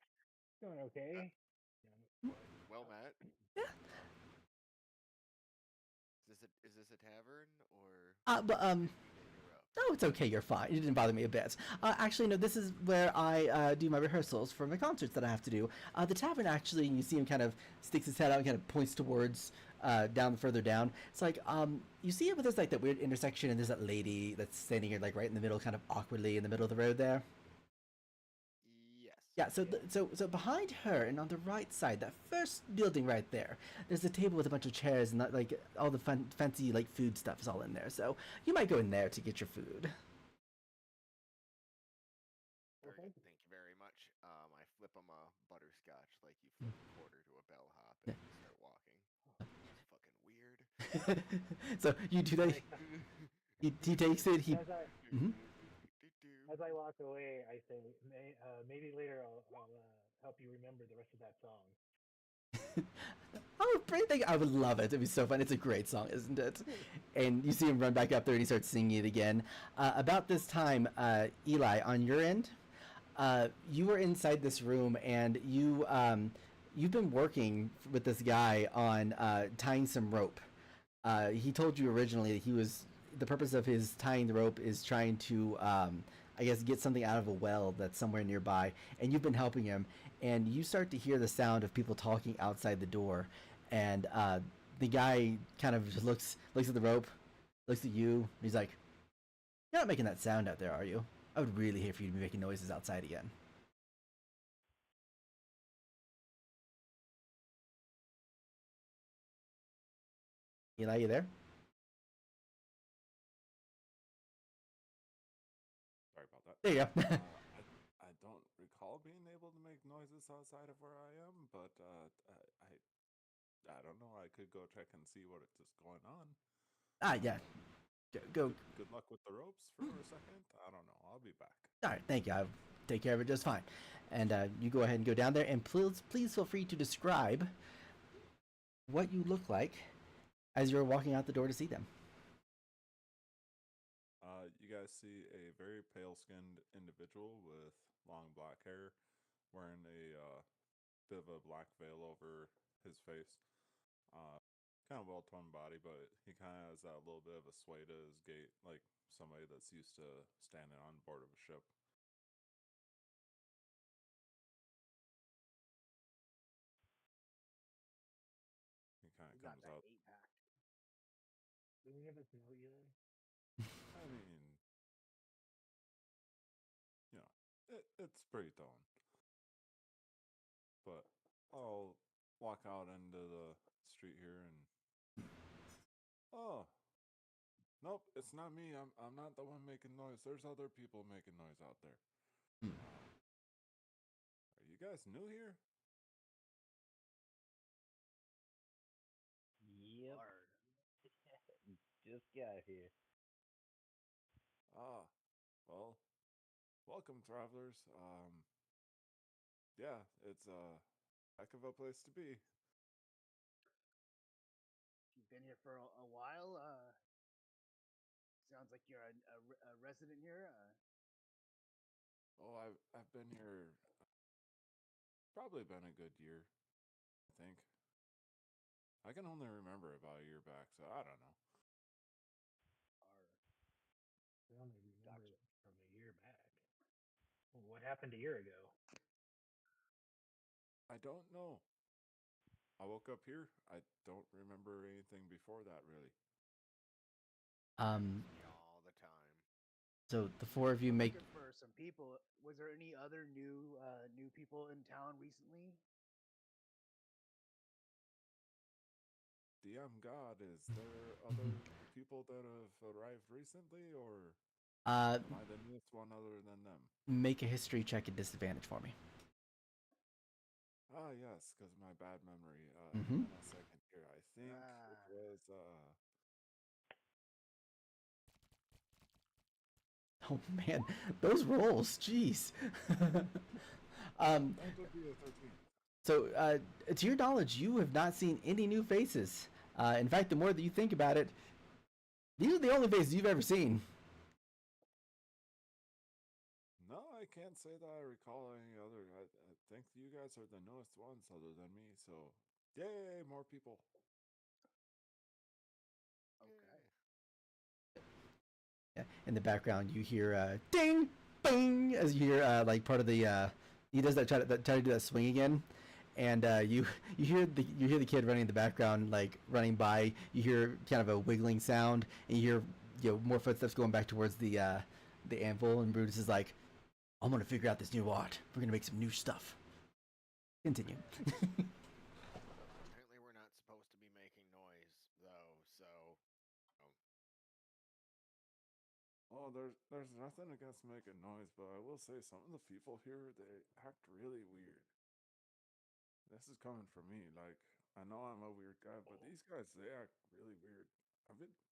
Speaker 4: going okay.
Speaker 3: Well met.
Speaker 1: Yeah.
Speaker 3: Is this a tavern or?
Speaker 1: But
Speaker 3: did I mean to interrupt?
Speaker 1: No, it's okay. You're fine. It didn't bother me a bit. Actually, no. This is where I do my rehearsals for my concerts that I have to do. The tavern, actually, you see him kind of sticks his head out and kind of points towards further down. It's like you see it, but there's like that weird intersection, and there's that lady that's standing here, like right in the middle, kind of awkwardly in the middle of the road there.
Speaker 3: Yes.
Speaker 1: Yeah, so behind her and on the right side, that first building right there, there's a table with a bunch of chairs and like all the fancy like food stuff is all in there. So you might go in there to get your food.
Speaker 4: Well,
Speaker 3: Very,
Speaker 4: thank you.
Speaker 3: thank you very much. I flip him a butterscotch like you flip a quarter to a bellhop, and we start walking. It's fucking weird.
Speaker 1: So you do that. He takes it. He. Mhm.
Speaker 4: As I walk away, I say, maybe later I'll help you remember the rest of that song.
Speaker 1: Oh, great thing! I would love it. It'd be so fun. It's a great song, isn't it? And you see him run back up there, and he starts singing it again. About this time, Eli, on your end, you were inside this room, and you've been working with this guy on tying some rope. He told you originally that he was the purpose of his tying the rope is trying to, I guess, get something out of a well that's somewhere nearby, and you've been helping him. And you start to hear the sound of people talking outside the door, and the guy kind of just looks at the rope, looks at you. And he's like, "You're not making that sound out there, are you? I would really hate for you to be making noises outside again." Eli, you there?
Speaker 6: Sorry about that.
Speaker 1: There you go.
Speaker 6: I don't recall being able to make noises outside of where I am, but I don't know. I could go check and see what is going on.
Speaker 1: Yeah. Go.
Speaker 6: Good luck with the ropes for a second. I don't know. I'll be back.
Speaker 1: All right, thank you. I'll take care of it just fine. And you go ahead and go down there, and please feel free to describe what you look like as you're walking out the door to see them.
Speaker 6: You guys see a very pale-skinned individual with long black hair, wearing a bit of a black veil over his face. Kind of well-toned body, but he kind of has that little bit of a sway to his gait, like somebody that's used to standing on board of a ship. He kind of
Speaker 2: You got
Speaker 6: comes
Speaker 2: that
Speaker 6: out.
Speaker 2: 8-pack.
Speaker 4: Do any of us know Eli?
Speaker 6: I mean, it's pretty toned. But I'll walk out into the street here and oh, nope, it's not me. I'm not the one making noise. There's other people making noise out there.
Speaker 1: Hmm.
Speaker 6: Are you guys new here?
Speaker 5: Yep. Just got here.
Speaker 6: Ah, well, welcome, travelers. Yeah, it's a heck of a place to be.
Speaker 2: You've been here for a while. Sounds like you're a resident here.
Speaker 6: Oh, I've been here probably been a good year, I think. I can only remember about a year back, so I don't know.
Speaker 4: I only remember
Speaker 2: Gotcha.
Speaker 4: it from a year back. Well, what happened a year ago?
Speaker 6: I don't know. I woke up here. I don't remember anything before that, really.
Speaker 1: Um,
Speaker 3: Me all the time.
Speaker 1: so the four of you
Speaker 2: We're
Speaker 1: make.
Speaker 2: looking for some people. Was there any other new people in town recently?
Speaker 6: DM God, is there other people that have arrived recently, or
Speaker 1: Uh,
Speaker 6: am I the newest one other than them?
Speaker 1: make a history check at disadvantage for me.
Speaker 6: Ah, yes, because my bad memory.
Speaker 1: Mhm.
Speaker 6: Hang on a second here. I think it was
Speaker 1: Oh man, those rolls, jeez.
Speaker 6: that would be a 13.
Speaker 1: So, to your knowledge, you have not seen any new faces. In fact, the more that you think about it, these are the only faces you've ever seen.
Speaker 6: No, I can't say that I recall any other. I think you guys are the newest ones other than me, so yay, more people.
Speaker 2: Okay.
Speaker 1: Yeah, in the background, you hear ding, bing, as you hear like part of the. He does that try to do that swing again, and you hear the kid running in the background, like running by. You hear kind of a wiggling sound, and you hear more footsteps going back towards the anvil, and Brutus is like, I'm gonna figure out this new art. We're gonna make some new stuff. Continue.
Speaker 3: Apparently, we're not supposed to be making noise, though, so. Oh,
Speaker 6: Oh, there's nothing against making noise, but I will say some of the people here they act really weird. This is coming from me. Like I know I'm a weird guy, but these guys they act really weird.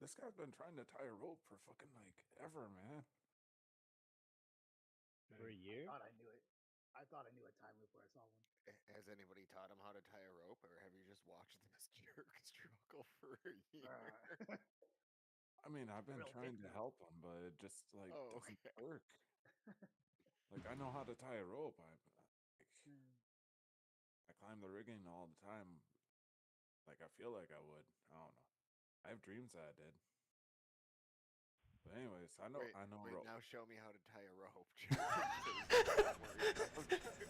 Speaker 6: This guy's been trying to tie a rope for fucking like ever, man.
Speaker 5: For a year?
Speaker 2: Thought I knew it. I thought I knew a time loop where I saw one.
Speaker 3: has anybody taught him how to tie a rope, or have you just watched this jerk struggle for a year?
Speaker 6: I mean, I've been
Speaker 2: Real
Speaker 6: trying to
Speaker 2: dick
Speaker 6: help him, but it just like
Speaker 3: Oh,
Speaker 6: doesn't
Speaker 3: okay.
Speaker 6: work. Like I know how to tie a rope. I climb the rigging all the time. Like I feel like I would. I don't know. I have dreams that I did. But anyways, I know
Speaker 3: Wait,
Speaker 6: rope.
Speaker 3: now show me how to tie a rope, Jack, 'cause I'm worried about you.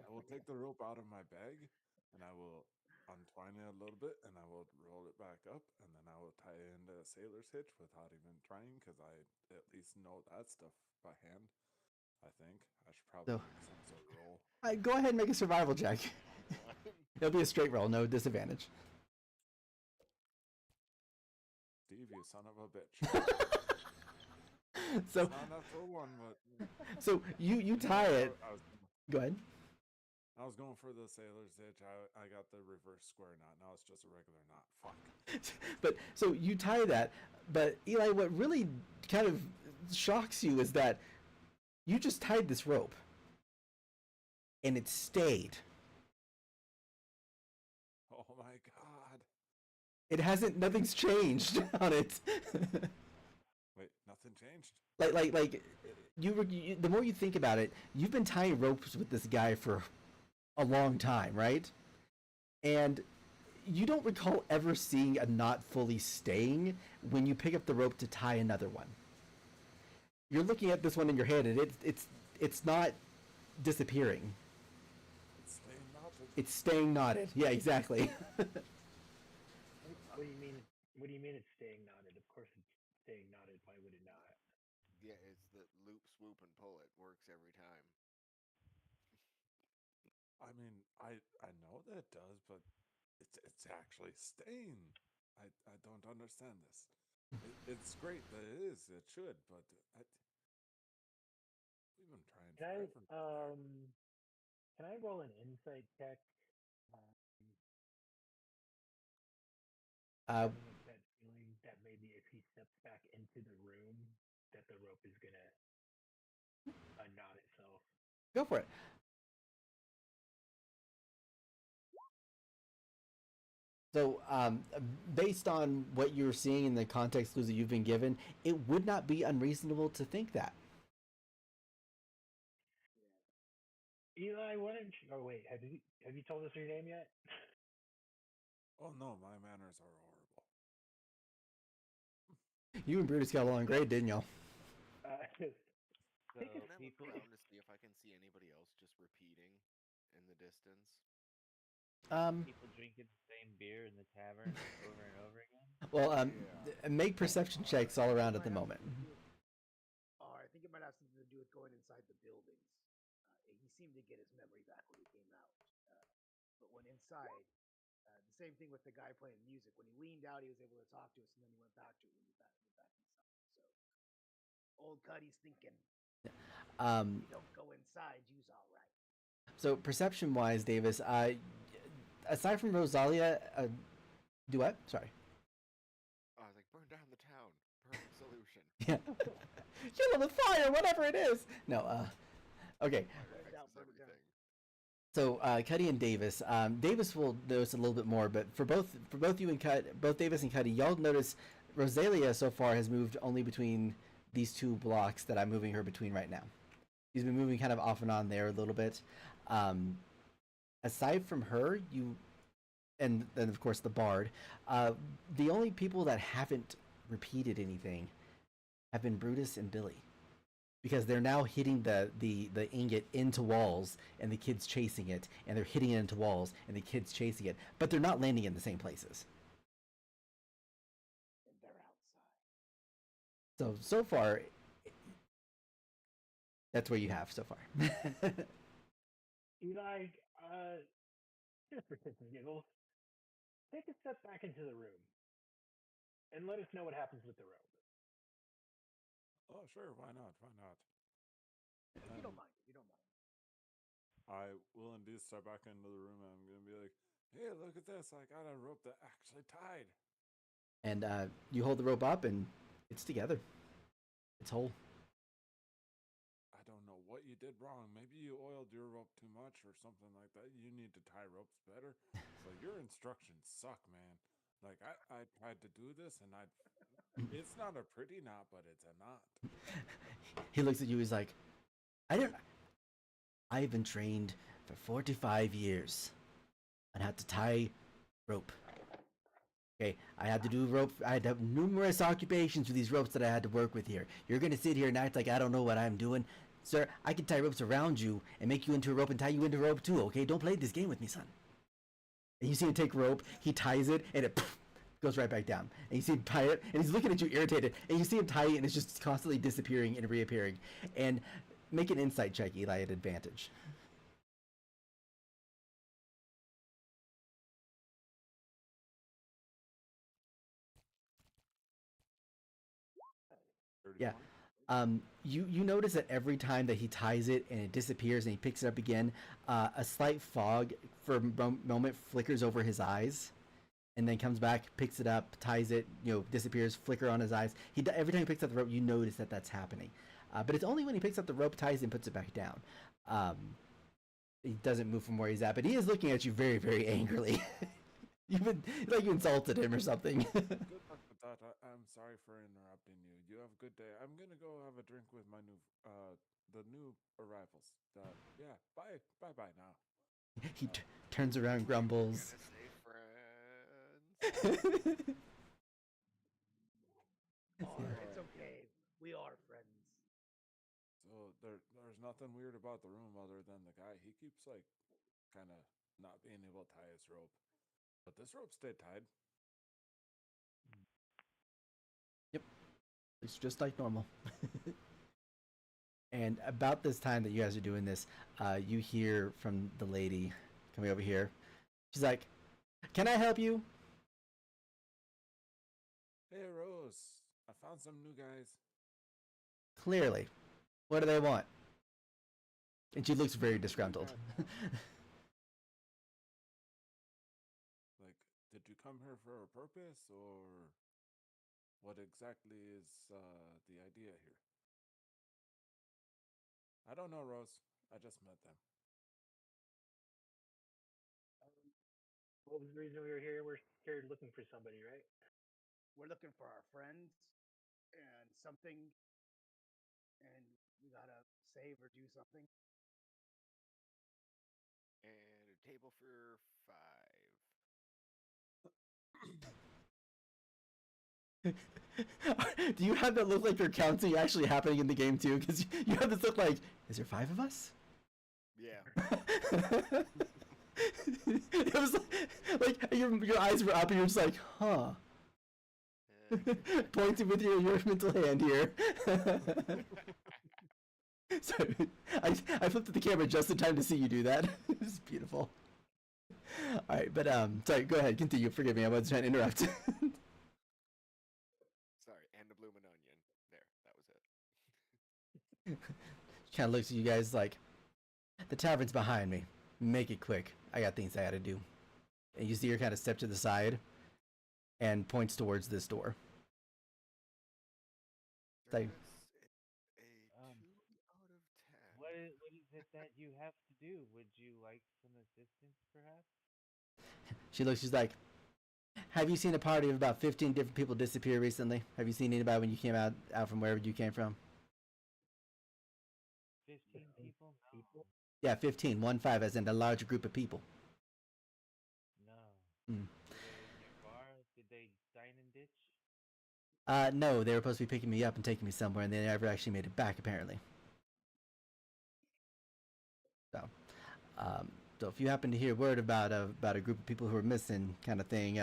Speaker 6: I will take the rope out of my bag and I will untwine it a little bit and I will roll it back up and then I will tie it into a sailor's hitch without even trying because I at least know that stuff by hand. I think I should probably
Speaker 1: So,
Speaker 6: make some sort of roll.
Speaker 1: go ahead and make a survival check.
Speaker 3: Hold on.
Speaker 1: It'll be a straight roll, no disadvantage.
Speaker 6: Steve, you son of a bitch.
Speaker 1: So,
Speaker 6: Not enough for one, but
Speaker 1: so you tie it. Go ahead.
Speaker 6: I was going for the sailor's hitch. I got the reverse square knot. Now it's just a regular knot. Fuck.
Speaker 1: But so you tie that, but Eli, what really kind of shocks you is that you just tied this rope and it stayed.
Speaker 6: Oh my god.
Speaker 1: It hasn't, nothing's changed on it.
Speaker 6: Wait, nothing changed?
Speaker 1: like you, the more you think about it, you've been tying ropes with this guy for a long time, right? And you don't recall ever seeing a knot fully staying when you pick up the rope to tie another one. You're looking at this one in your head, and it's not disappearing.
Speaker 6: It's staying knotted.
Speaker 1: It's staying knotted. Yeah, exactly.
Speaker 4: What do you mean? What do you mean it's staying knotted? Of course it's staying knotted. Why would it not?
Speaker 3: Yeah, it's the loop, swoop, and pull. It works every time.
Speaker 6: I mean, I know that it does, but it's actually staying. I don't understand this. It's great that it is. It should, but we've been trying
Speaker 4: Can
Speaker 6: forever.
Speaker 4: can I roll an insight check?
Speaker 1: Uh,
Speaker 4: Having a gut feeling that maybe if he steps back into the room, that the rope is gonna unknot itself.
Speaker 1: go for it. So, based on what you're seeing in the context clues that you've been given, it would not be unreasonable to think that.
Speaker 4: Eli, why don't you? Oh wait, have you told us your name yet?
Speaker 6: Oh no, my manners are horrible.
Speaker 1: You and Brutus got along great, didn't y'all?
Speaker 5: So
Speaker 3: Can I look
Speaker 5: people,
Speaker 3: around to see if I can see anybody else just repeating in the distance?
Speaker 5: people drinking the same beer in the tavern over and over again.
Speaker 1: Well,
Speaker 3: Yeah.
Speaker 1: make perception checks all around at the moment.
Speaker 2: I think it might have something to do with going inside the buildings. He seemed to get his memory back when he came out. But when inside, the same thing with the guy playing music. When he leaned out, he was able to talk to us, and then he went back to it when he went back inside. So, old Cuddy's thinking,
Speaker 1: Um,
Speaker 2: you don't go inside, you's all right.
Speaker 1: so perception-wise, Davis, aside from Rosalia, do what? Sorry.
Speaker 3: I was like, burn down the town. Perfect solution.
Speaker 1: Yeah. Kill him with fire, whatever it is. No. Okay.
Speaker 3: Fire
Speaker 2: Burn it down,
Speaker 3: fixes
Speaker 2: burn it down.
Speaker 3: everything.
Speaker 1: So Cuddy and Davis. Davis will notice a little bit more, but for both you and both Davis and Cuddy, y'all notice Rosalia so far has moved only between these two blocks that I'm moving her between right now. She's been moving kind of off and on there a little bit. Aside from her, and then of course the bard. The only people that haven't repeated anything have been Brutus and Billy, because they're now hitting the ingot into walls, and the kids chasing it, and they're hitting it into walls, and the kids chasing it, but they're not landing in the same places.
Speaker 2: And they're outside.
Speaker 1: So far, That's where you have so far.
Speaker 4: Eli, just for shits and giggles, take a step back into the room and let us know what happens with the rope.
Speaker 6: Oh, sure. Why not? Why not?
Speaker 2: If you don't mind, if you don't mind.
Speaker 6: I will indeed step back into the room and I'm going to be like, hey, look at this. I got a rope that actually tied.
Speaker 1: And you hold the rope up, and it's together. It's whole.
Speaker 6: I don't know what you did wrong. Maybe you oiled your rope too much or something like that. You need to tie ropes better. So your instructions suck, man. Like I tried to do this and it's not a pretty knot, but it's a knot.
Speaker 1: He looks at you. He's like, I've been trained for 45 years on how to tie rope. Okay, I had to do rope. I had to have numerous occupations with these ropes that I had to work with here. You're gonna sit here and act like I don't know what I'm doing, sir. I can tie ropes around you and make you into a rope and tie you into a rope too. Okay, don't play this game with me, son. And you see him take rope. He ties it, and it goes right back down. And you see him tie it, and he's looking at you irritated. And you see him tie it, and it's just constantly disappearing and reappearing. And make an insight check, Eli, at advantage. Yeah. You notice that every time that he ties it and it disappears and he picks it up again, a slight fog for a moment flickers over his eyes, and then comes back, picks it up, ties it, disappears, flicker on his eyes. Every time he picks up the rope, you notice that that's happening, but it's only when he picks up the rope, ties it, and puts it back down. He doesn't move from where he's at, but he is looking at you very, very angrily. Like you insulted him or something.
Speaker 6: Good luck with that. I'm sorry for interrupting you. You have a good day. I'm gonna go have a drink with my the new arrivals. Yeah. Bye now.
Speaker 1: He turns around, grumbles.
Speaker 3: Gonna say friends.
Speaker 2: Oh, it's okay. We are friends.
Speaker 6: So there's nothing weird about the room other than the guy. He keeps like kind of not being able to tie his rope, but this rope stayed tied.
Speaker 1: Yep, it's just like normal. And about this time that you guys are doing this, you hear from the lady coming over here. She's like, "Can I help you?"
Speaker 6: Hey Rose, I found some new guys.
Speaker 1: Clearly. What do they want? And she looks very disgruntled.
Speaker 6: Like, did you come here for a purpose, or what exactly is the idea here? I don't know, Rose. I just met them.
Speaker 4: What was the reason we were here? We're here looking for somebody, right?
Speaker 2: We're looking for our friends and something, and we gotta save or do something.
Speaker 3: And a table for 5.
Speaker 1: Do you have that look like you're counting actually happening in the game too? Because you have this look like, is there 5 of us?
Speaker 3: Yeah.
Speaker 1: It was like your eyes were up and you're just like, huh. Pointing with your mental hand here. Sorry, I flipped to the camera just in time to see you do that. It's beautiful. All right, but sorry, go ahead, continue. Forgive me, I was trying to interrupt.
Speaker 3: Sorry, and a bloomin' onion. There, that was it.
Speaker 1: Kind of looks at you guys like, the tavern's behind me. Make it quick. I got things I gotta do. And you see her kind of step to the side and points towards this door. Like,
Speaker 3: That's a 2 out of 10.
Speaker 5: What is it that you have to do? Would you like some assistance, perhaps?
Speaker 1: she's like, have you seen a party of about 15 different people disappear recently? Have you seen anybody when you came out from wherever you came from?
Speaker 5: 15 people? No.
Speaker 1: Yeah, 15. 1-5, as in a large group of people.
Speaker 5: No.
Speaker 1: Mm.
Speaker 5: Were they in your bar? Did they dine and ditch?
Speaker 1: No, they were supposed to be picking me up and taking me somewhere, and they never actually made it back, apparently. So if you happen to hear word about a group of people who are missing, kind of thing,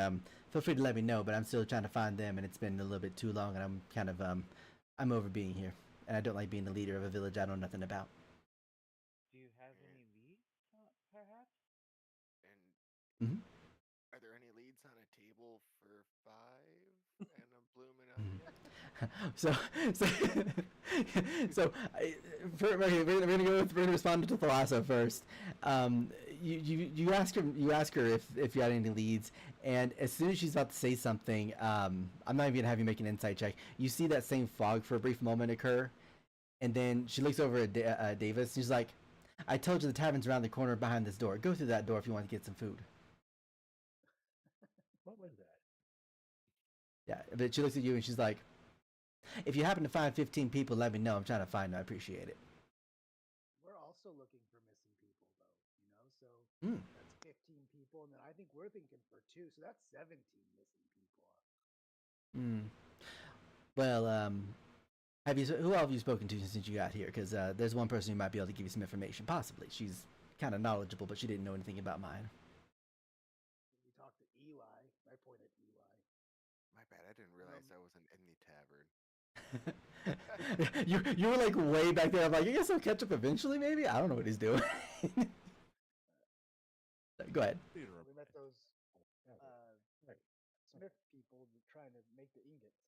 Speaker 1: feel free to let me know. But I'm still trying to find them, and it's been a little bit too long, and I'm kind of I'm over being here. and I don't like being the leader of a village I know nothing about.
Speaker 5: Do you have
Speaker 3: And,
Speaker 5: any leads, perhaps?
Speaker 3: and
Speaker 1: Hmm.
Speaker 3: are there any leads on a table for 5 and a blooming
Speaker 1: Mhm.
Speaker 3: onion?
Speaker 1: So, so, so we're gonna go with, we're gonna respond to Thalasso first. Um, you ask her if you had any leads, and as soon as she's about to say something, I'm not even gonna have you make an insight check. You see that same fog for a brief moment occur, and then she looks over at Davis. And she's like, "I told you the tavern's around the corner behind this door. Go through that door if you want to get some food."
Speaker 4: What was that?
Speaker 1: Yeah, but she looks at you and she's like, "If you happen to find 15 people, let me know. I'm trying to find them. I appreciate it."
Speaker 2: We're also looking for missing people, though. So
Speaker 1: Mm.
Speaker 2: that's 15 people, and then I think we're thinking for 2, so that's 17 missing people.
Speaker 1: Mm. Well, who all have you spoken to since you got here? Because there's one person who might be able to give you some information. Possibly, she's kind of knowledgeable, but she didn't know anything about mine.
Speaker 2: We talked to Eli. I pointed at Eli.
Speaker 3: My bad, I didn't realize I wasn't in the tavern.
Speaker 1: You were like way back there. I'm like, I guess I'll catch up eventually. Maybe I don't know what he's doing. Go ahead.
Speaker 6: Theater of
Speaker 2: We met those
Speaker 4: Yeah, right.
Speaker 2: Smith people trying to make the ingots.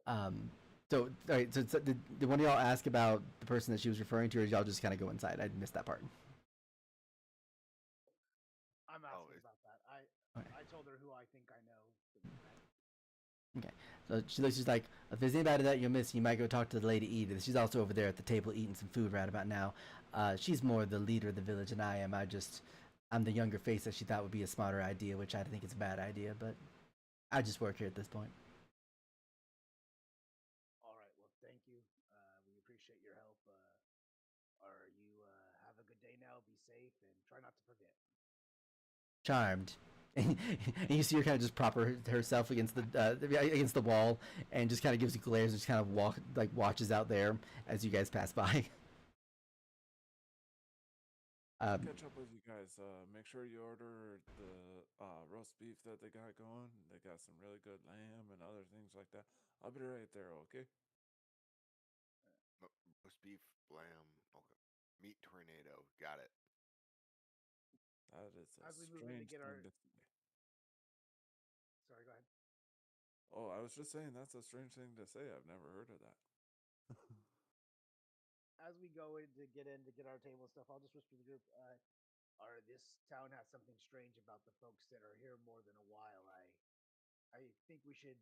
Speaker 1: Um, so, all right. So did one of y'all ask about the person that she was referring to, or did y'all just kind of go inside? I missed that part.
Speaker 2: I'm asking
Speaker 3: is-
Speaker 2: about that.
Speaker 1: Okay.
Speaker 2: I told her who I think I know.
Speaker 1: Okay. So she's like, if there's anybody that you're missing, you might go talk to the lady Edith. She's also over there at the table eating some food right about now. She's more the leader of the village than I am. I'm the younger face that she thought would be a smarter idea, which I think is a bad idea, but I just work here at this point.
Speaker 2: All right. Well, thank you. We appreciate your help. Are you have a good day now? Be safe and try not to forget.
Speaker 1: Charmed. And you see her kind of just prop herself against the wall, and just kind of gives you glares and just kind of watches out there as you guys pass by.
Speaker 6: Catch up with you guys. Make sure you order the roast beef that they got going. They got some really good lamb and other things like that. I'll be right there, okay?
Speaker 3: Roast beef, lamb, okay. Meat tornado, got it.
Speaker 6: That is a
Speaker 2: As we move in to
Speaker 6: strange
Speaker 2: get
Speaker 6: thing
Speaker 2: our.
Speaker 6: to say.
Speaker 2: Sorry, go ahead.
Speaker 6: Oh, I was just saying that's a strange thing to say. I've never heard of that.
Speaker 2: As we go in to get our table and stuff, I'll just whisper to the group. This town has something strange about the folks that are here more than a while. I think we should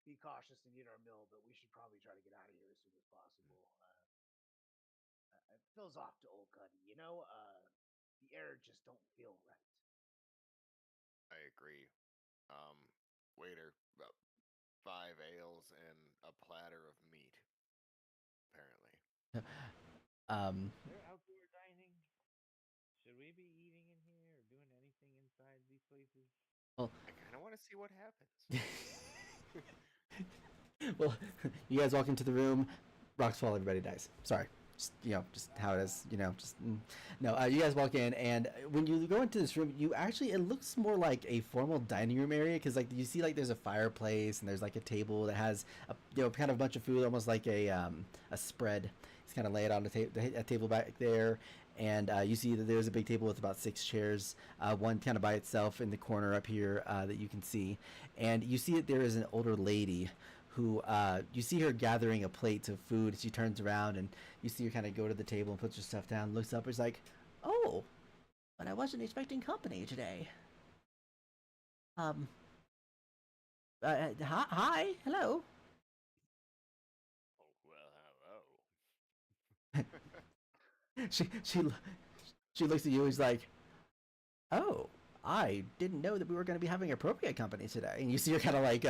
Speaker 2: be cautious and eat our meal, but we should probably try to get out of here as soon as possible. It feels off to Old Cuddy, the air just don't feel right.
Speaker 3: I agree. Um, Waiter, about 5 ales and a platter of meat, apparently.
Speaker 5: Is there outdoor dining? Should we be eating in here or doing anything inside these places?
Speaker 1: well,
Speaker 3: I kind of want to see what happens.
Speaker 1: well, you guys walk into the room. Rocks fall. Everybody dies. Sorry. Just how it is. No. You guys walk in, and when you go into this room, it looks more like a formal dining room area because you see there's a fireplace and there's a table that has kind of a bunch of food, almost like a spread. It's kind of laid on a table back there, and you see that there's a big table with about 6 chairs, one kind of by itself in the corner up here that you can see, and you see that there is an older lady who you see her gathering a plate of food. She turns around and you see her kind of go to the table and puts her stuff down, looks up, and is like, "Oh, but I wasn't expecting company today." Hi, hello.
Speaker 3: Oh, well, hello.
Speaker 1: She looks at you and is like, "Oh, I didn't know that we were going to be having appropriate company today." And you see her kind of like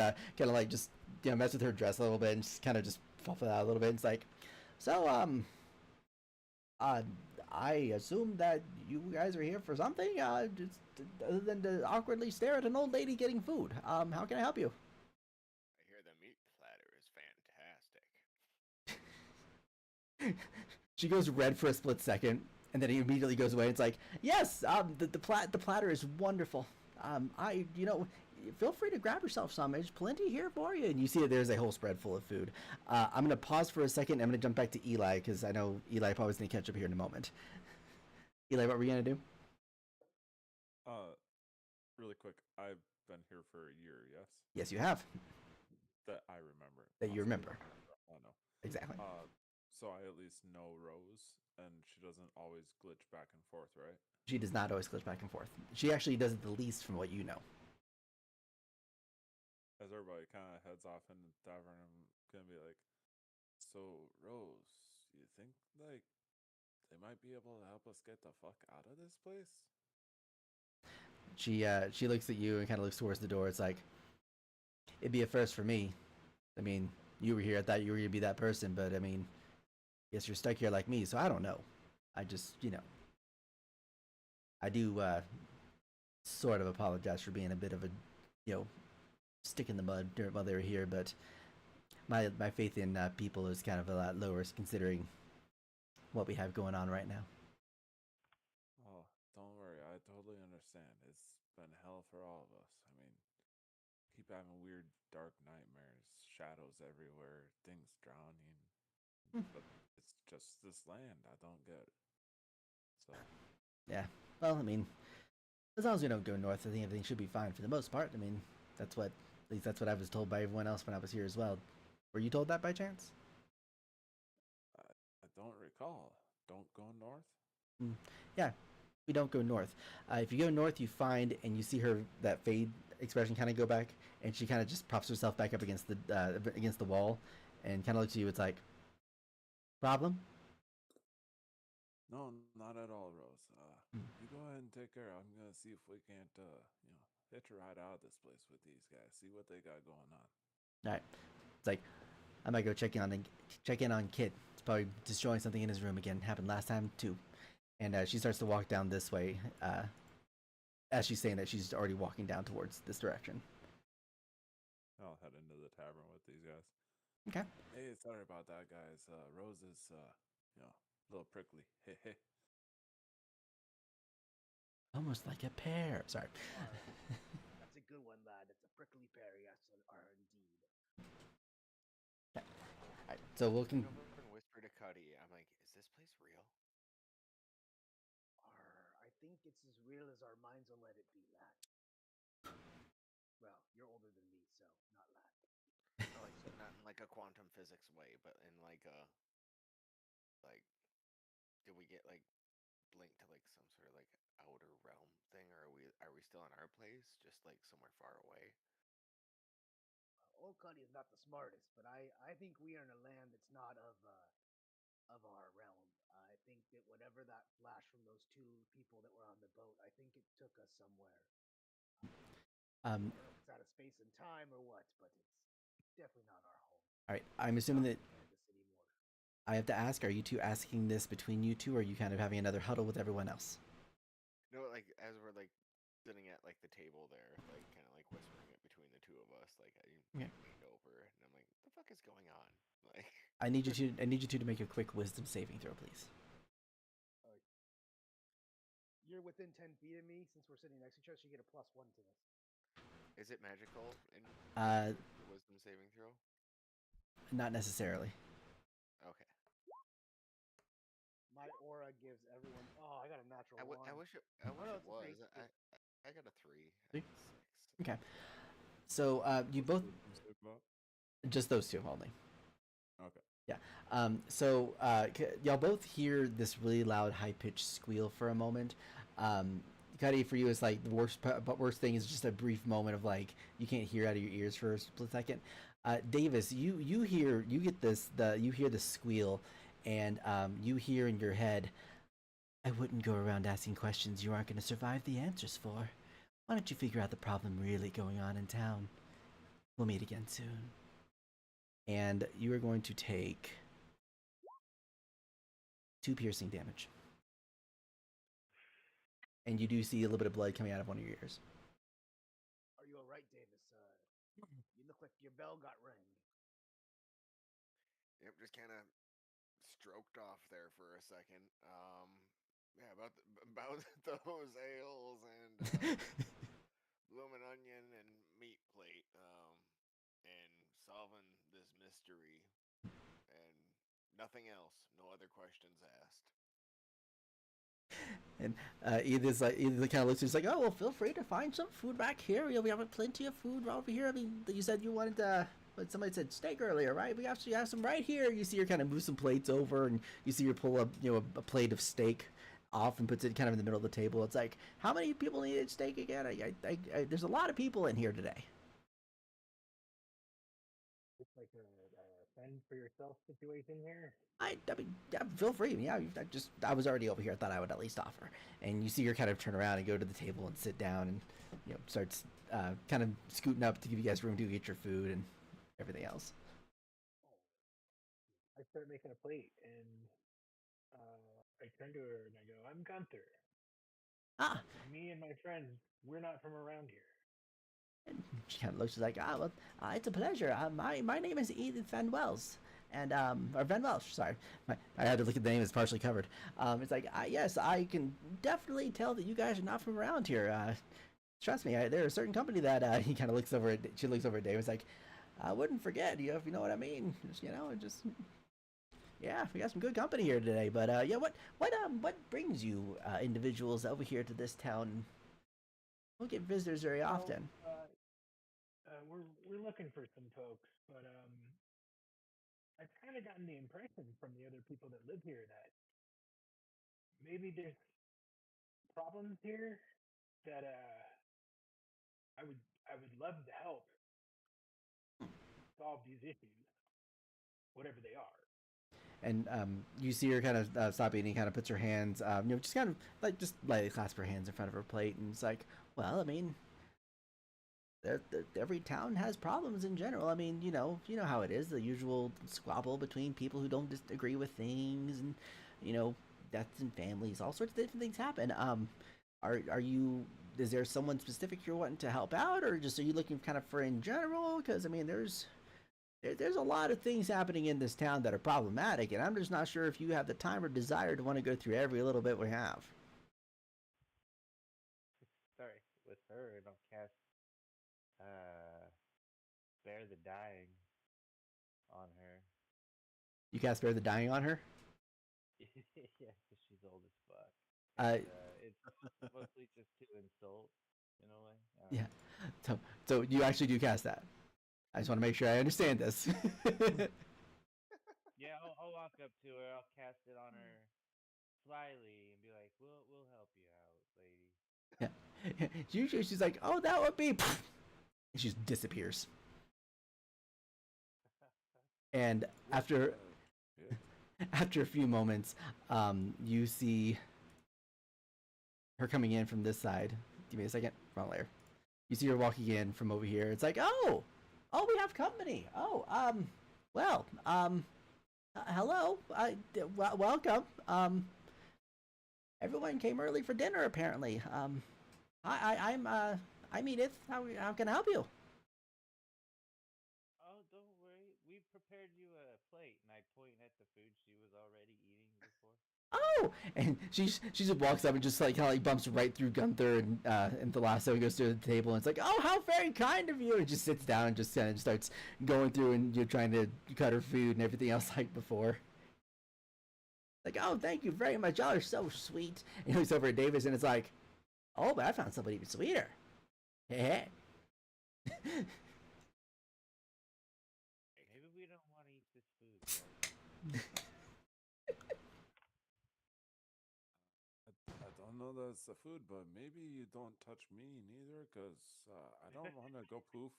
Speaker 1: just mess with her dress a little bit and just kind of just fluff it out a little bit. And it's like, so I assume that you guys are here for something. Just other than to awkwardly stare at an old lady getting food. How can I help you?
Speaker 3: I hear the meat platter is fantastic.
Speaker 1: She goes red for a split second, and then he immediately goes away. It's like, yes, the platter is wonderful. feel free to grab yourself some. There's plenty here for you. And you see that there's a whole spread full of food. I'm gonna pause for a second. I'm gonna jump back to Eli because I know Eli probably gonna catch up here in a moment. Eli, what were you gonna do?
Speaker 6: Really quick, I've been here for a year, yes?
Speaker 1: Yes, you have.
Speaker 6: That I remember.
Speaker 1: That you remember.
Speaker 6: I know.
Speaker 1: Exactly.
Speaker 6: So I at least know Rose, and she doesn't always glitch back and forth, right?
Speaker 1: She does not always glitch back and forth. She actually does it the least from what you know.
Speaker 6: As everybody kind of heads off in the tavern, I'm gonna be like, so Rose, you think like they might be able to help us get the fuck out of this place?
Speaker 1: She looks at you and kind of looks towards the door. It's like, it'd be a first for me. I mean, you were here. I thought you were gonna be that person, but I mean, guess you're stuck here like me. So I don't know. I just, I do sort of apologize for being a bit of a, stick in the mud while they were here. But my faith in people is kind of a lot lower considering what we have going on right now.
Speaker 6: Oh, don't worry. I totally understand. It's been hell for all of us. I mean, keep having weird, dark nightmares, shadows everywhere, things drowning. But it's just this land. I don't get it. So,
Speaker 1: Yeah. Well, I mean, as long as we don't go north, I think everything should be fine for the most part. I mean, at least that's what I was told by everyone else when I was here as well. Were you told that by chance?
Speaker 6: I don't recall. Don't go north?
Speaker 1: Yeah, we don't go north. If you go north, you find and you see her that fade expression kind of go back, and she kind of just props herself back up against the wall, and kind of looks at you. It's like, problem?
Speaker 6: No, not at all, Rose. You go ahead and take care. I'm gonna see if we can't, hitch a ride out of this place with these guys. See what they got going on.
Speaker 1: All right. It's like, I might go check in on Kit. It's probably destroying something in his room again. Happened last time too. And she starts to walk down this way. As she's saying that, she's already walking down towards this direction.
Speaker 6: I'll head into the tavern with these guys.
Speaker 1: Okay.
Speaker 6: Hey, sorry about that, guys. Rose is, a little prickly. Hey, hey.
Speaker 1: Almost like a pear. Sorry.
Speaker 2: That's a good one, lad. It's a prickly pear, yes, are indeed.
Speaker 1: Okay. All right. So we'll
Speaker 3: Look over and whisper to Cuddy. I'm like, is this place real?
Speaker 2: I think it's as real as our minds will let it be, lad. Well, you're older than me, so not lad.
Speaker 3: Like not in like a quantum physics way, but in like a like, did we get like blinked to like some sort of like outer realm thing, or are we still in our place, just like somewhere far away?
Speaker 2: Old Cuddy is not the smartest, but I think we are in a land that's not of our realm. I think that whatever that flash from those two people that were on the boat, I think it took us somewhere. I don't know if it's out of space and time or what, but it's definitely not our home.
Speaker 1: all right. I'm assuming that
Speaker 2: Kansas anymore.
Speaker 1: I have to ask, are you two asking this between you two, or are you kind of having another huddle with everyone else?
Speaker 3: No, like as we're like sitting at like the table there, like kind of like whispering it between the two of us. Like I
Speaker 1: Okay.
Speaker 3: leaned over and I'm like, "The fuck is going on?" Like,
Speaker 1: I need you two to make a quick wisdom saving throw, please.
Speaker 2: You're within 10 feet of me. Since we're sitting next to each other, so you get a +1 to this.
Speaker 3: is it magical in
Speaker 1: Uh,
Speaker 3: the wisdom saving throw?
Speaker 1: Not necessarily.
Speaker 3: Okay.
Speaker 2: My aura gives everyone. Oh, I got a natural one.
Speaker 3: I wish it. I wish
Speaker 2: no,
Speaker 3: it
Speaker 2: it's a
Speaker 3: was.
Speaker 2: three.
Speaker 3: I got a 3. I
Speaker 1: Three?
Speaker 3: got a 6.
Speaker 1: Okay. So you both, just those two only.
Speaker 6: Okay.
Speaker 1: Yeah. So y'all both hear this really loud, high pitched squeal for a moment. Cuddy, for you, it's like the worst thing is just a brief moment of like you can't hear out of your ears for a split second. Davis, you hear the squeal, and you hear in your head, I wouldn't go around asking questions you aren't going to survive the answers for. Why don't you figure out the problem really going on in town? We'll meet again soon. And you are going to take 2 piercing damage. And you do see a little bit of blood coming out of one of your ears.
Speaker 2: Are you all right, Davis? You look like your bell got rang.
Speaker 3: Yep, just kind of stroked off there for a second. Yeah, about those ales and bloomin' onion and plate, and solving this mystery, and nothing else. No other questions asked.
Speaker 1: And Edith kind of looks. He's like, "Oh well, feel free to find some food back here. We have plenty of food over here. I mean, you said you wanted but somebody said steak earlier, right? We actually have some right here." You see her kind of move some plates over, and you see her pull up, a plate of steak off and puts it kind of in the middle of the table. It's like, how many people needed steak again? There's a lot of people in here today.
Speaker 4: It's like a fend for yourself situation here.
Speaker 1: I mean, yeah, feel free. Yeah, I was already over here. I thought I would at least offer. And you see her kind of turn around and go to the table and sit down, and starts kind of scooting up to give you guys room to get your food and everything else.
Speaker 4: I start making a plate, and I turn to her and I go, "I'm Gunther.
Speaker 1: Ah,
Speaker 4: Me and my friends, we're not from around here."
Speaker 1: and she kind of looks. She's like, well, it's a pleasure. My name is Edith Van Wells. And or Van Welsh, sorry, I had to look at the name; it's partially covered. It's like, yes, I can definitely tell that you guys are not from around here. Trust me, they're a certain company that he kind of looks over at. She looks over at Dave. It's like, I wouldn't forget you if you know what I mean. Just yeah, we got some good company here today. But yeah, what brings you individuals over here to this town? We don't get visitors very often.
Speaker 4: We're looking for some folks, but I've kind of gotten the impression from the other people that live here that maybe there's problems here that I would I would love to help solve these issues, whatever they are.
Speaker 1: And you see her kind of stop eating, kind of puts her hands, just kind of like just lightly clasp her hands in front of her plate, and it's like, well, I mean, every town has problems in general. I mean, you know how it is, the usual squabble between people who don't disagree with things, and deaths in families, all sorts of different things happen. Are you? Is there someone specific you're wanting to help out, or just are you looking kind of for in general? Because I mean, there's a lot of things happening in this town that are problematic, and I'm just not sure if you have the time or desire to want to go through every little bit we have.
Speaker 5: Sorry, with her, and I'll cast Spare the Dying on her.
Speaker 1: You cast Spare the Dying on her?
Speaker 5: Yeah, because she's old as fuck.
Speaker 1: Uh,
Speaker 5: It's mostly just to insult, in a way.
Speaker 1: yeah. So you actually do cast that. I just want to make sure I understand this.
Speaker 5: Yeah, I'll walk up to her. I'll cast it on her slyly and be like, "We'll help you out, lady."
Speaker 1: Yeah. Usually she's like, "Oh, that would be," and she just disappears. And after
Speaker 6: Yeah.
Speaker 1: after a few moments, you see her coming in from this side. Give me a second. Wrong layer. You see her walking in from over here. It's like, oh, we have company. Oh, well, hello. Welcome. Everyone came early for dinner apparently. I'm Edith. How can I help you?
Speaker 5: Oh, don't worry. We prepared you a plate, and I point at the food she was already eating before.
Speaker 1: Oh, and she just walks up and just like kind of like bumps right through Gunther and Thalasso and goes to the table, and it's like, oh, how very kind of you, and just sits down and just kind of starts going through and you're trying to cut her food and everything else like before. Like, oh, thank you very much. Y'all are so sweet. And he looks over at Davis and it's like, oh, but I found somebody even sweeter. Hey.
Speaker 5: Maybe we don't want to eat this food, guys.
Speaker 6: I don't know that it's the food, but maybe you don't touch me neither, because I don't want to go poof.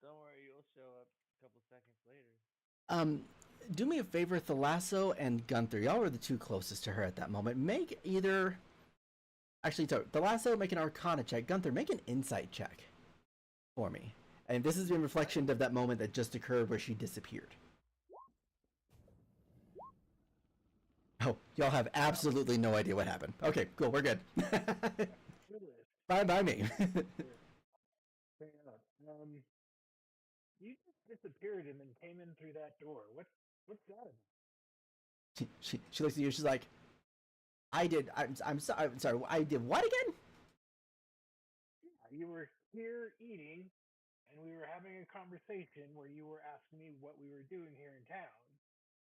Speaker 5: Don't worry, you'll show up a couple seconds later.
Speaker 1: Do me a favor, Thalasso and Gunther. Y'all were the two closest to her at that moment. Make either. Actually, so Thalasso, make an Arcana check. Gunther, make an Insight check for me. And this is in reflection of that moment that just occurred where she disappeared. Oh, y'all have absolutely no idea what happened. Okay, cool, we're good. Fine by me.
Speaker 4: Fair enough. You just disappeared and then came in through that door. What's that about?
Speaker 1: She looks at you. She's like, I'm sorry. I did what again?
Speaker 4: Yeah, You were here eating, and we were having a conversation where you were asking me what we were doing here in town.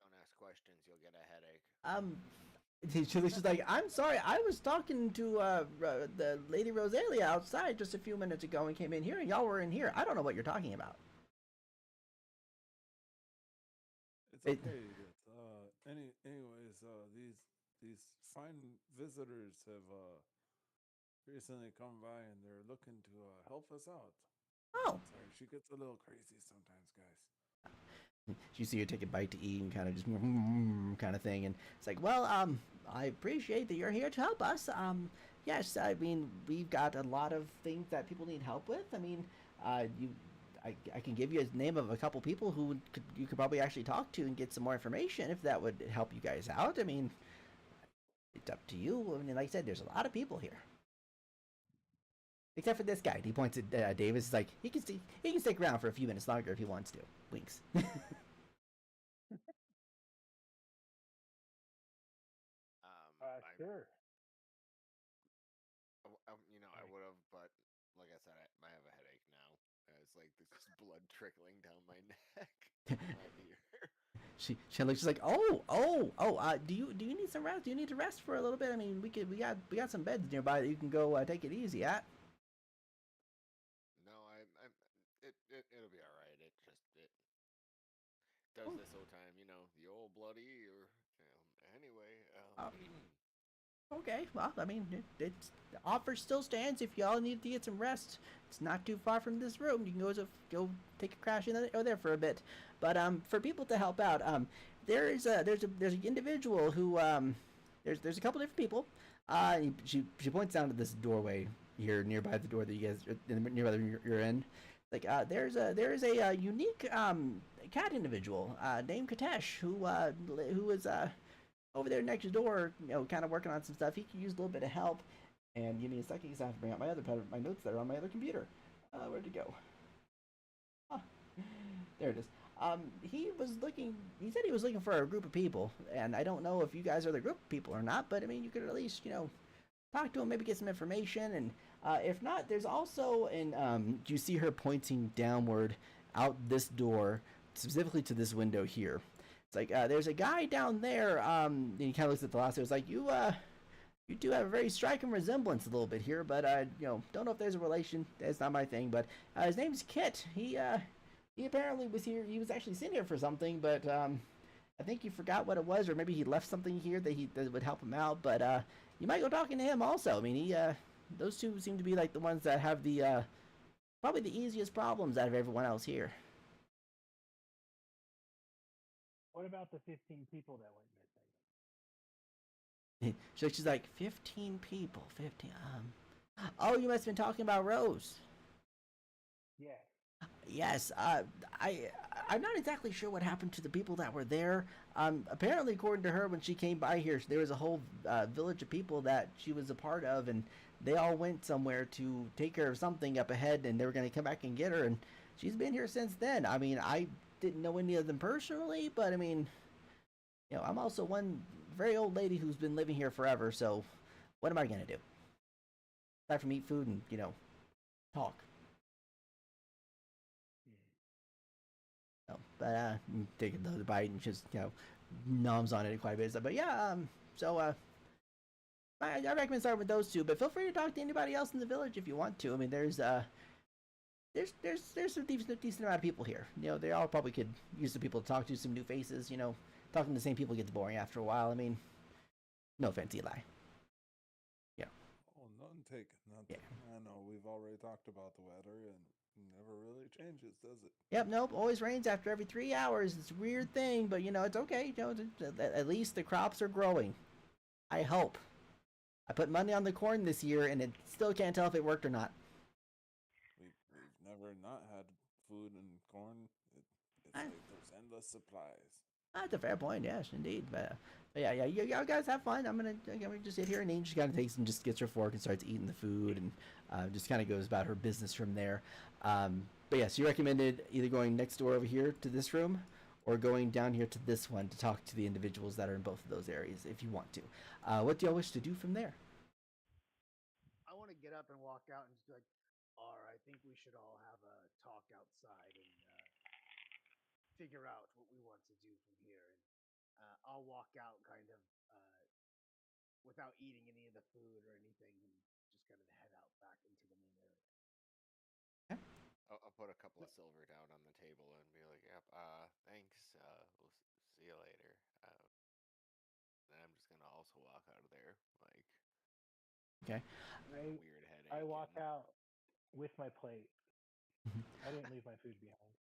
Speaker 3: Don't ask questions, you'll get a headache.
Speaker 1: She's like, I'm sorry, I was talking to the Lady Rosalia outside just a few minutes ago and came in here, and y'all were in here. I don't know what you're talking about.
Speaker 6: It's
Speaker 1: It-
Speaker 6: okay, Edith. Anyways, these fine visitors have recently come by and they're looking to help us out.
Speaker 1: Oh,
Speaker 6: Sorry, she gets a little crazy sometimes, guys.
Speaker 1: you see her take a bite to eat and kind of just kind of thing, and it's like, well, I appreciate that you're here to help us. Yes, I mean we've got a lot of things that people need help with. I mean, you. I can give you a name of a couple people who you could probably actually talk to and get some more information if that would help you guys out. I mean, it's up to you. I mean, like I said, there's a lot of people here. Except for this guy. He points at Davis. He's like, he can stick around for a few minutes longer if he wants to. Winks.
Speaker 4: Sure.
Speaker 3: I would have, but like I said, I have a headache now. It's like there's just blood trickling down my neck, my ear.
Speaker 1: She looks just like, oh. Do you need some rest? Do you need to rest for a little bit? I mean, we got some beds nearby that you can go take it easy at.
Speaker 3: No, it'll be all right. It does this whole time, the old bloody ear. Anyway,
Speaker 1: Okay, well, I mean, the offer still stands. If y'all need to get some rest, it's not too far from this room. You can go take a crash in there for a bit. But for people to help out, there's an individual who there's a couple different people. She points down to this doorway here nearby the door that you guys nearby you're in. Like there is a unique cat individual named Katesh who is over there next door, kind of working on some stuff. He could use a little bit of help. And give me a second because I have to bring out my notes that are on my other computer. Where'd it go? Ah, there it is. He said he was looking for a group of people, and I don't know if you guys are the group of people or not, but I mean, you could at least, talk to him, maybe get some information, and if not, there's also you see her pointing downward out this door, specifically to this window here. It's like, there's a guy down there, and he kind of looks at the last. It was like, you do have a very striking resemblance a little bit here, but, don't know if there's a relation. That's not my thing, but his name's Kit. He apparently was here. He was actually sitting here for something, but I think he forgot what it was, or maybe he left something here that would help him out, but you might go talking to him also. I mean, those two seem to be like the ones that have the probably the easiest problems out of everyone else here.
Speaker 4: What about the 15 people that went missing?
Speaker 1: She's like, 15 people, 15. Oh, you must have been talking about Rose.
Speaker 4: Yeah.
Speaker 1: Yes, I'm not exactly sure what happened to the people that were there. Apparently, according to her, when she came by here, there was a whole village of people that she was a part of, and they all went somewhere to take care of something up ahead, and they were going to come back and get her, and she's been here since then. I mean, I didn't know any of them personally, but I mean, I'm also one very old lady who's been living here forever, so what am I going to do? Aside from eat food and, talk. But take another bite and just noms on it quite a bit. But yeah, I recommend starting with those two. But feel free to talk to anybody else in the village if you want to. I mean, there's a decent amount of people here. They all probably could use some people to talk to, some new faces. Talking to the same people gets boring after a while. I mean, no offense, Eli. Yeah.
Speaker 6: Oh, none taken.
Speaker 1: Yeah.
Speaker 6: I know we've already talked about the weather and it never really changes, does it?
Speaker 1: Yep, nope. Always rains after every 3 hours. It's a weird thing, but it's okay. At least the crops are growing. I hope. I put money on the corn this year, and it still can't tell if it worked or not.
Speaker 6: We've never not had food and corn. It's like there's endless supplies.
Speaker 1: That's a fair point. Yes, indeed. But yeah, you guys have fun. I'm gonna just sit here, and Angel just kind of takes and just gets her fork and starts eating the food, and just kind of goes about her business from there. But yes, you recommended either going next door over here to this room, or going down here to this one to talk to the individuals that are in both of those areas, if you want to. What do y'all wish to do from there?
Speaker 2: I want to get up and walk out and just be like, think we should all have a talk outside and figure out what we want to do from here. And I'll walk out kind of without eating any of the food or anything, and just kind of head out back into the main area.
Speaker 3: I'll put a couple of silver down on the table and be like, "Yep, thanks. We'll see you later." Then I'm just gonna also walk out of there, like
Speaker 1: Okay.
Speaker 3: weird headache.
Speaker 4: I walk
Speaker 3: and
Speaker 4: out with my plate.
Speaker 1: Mhm.
Speaker 4: I didn't leave my food behind.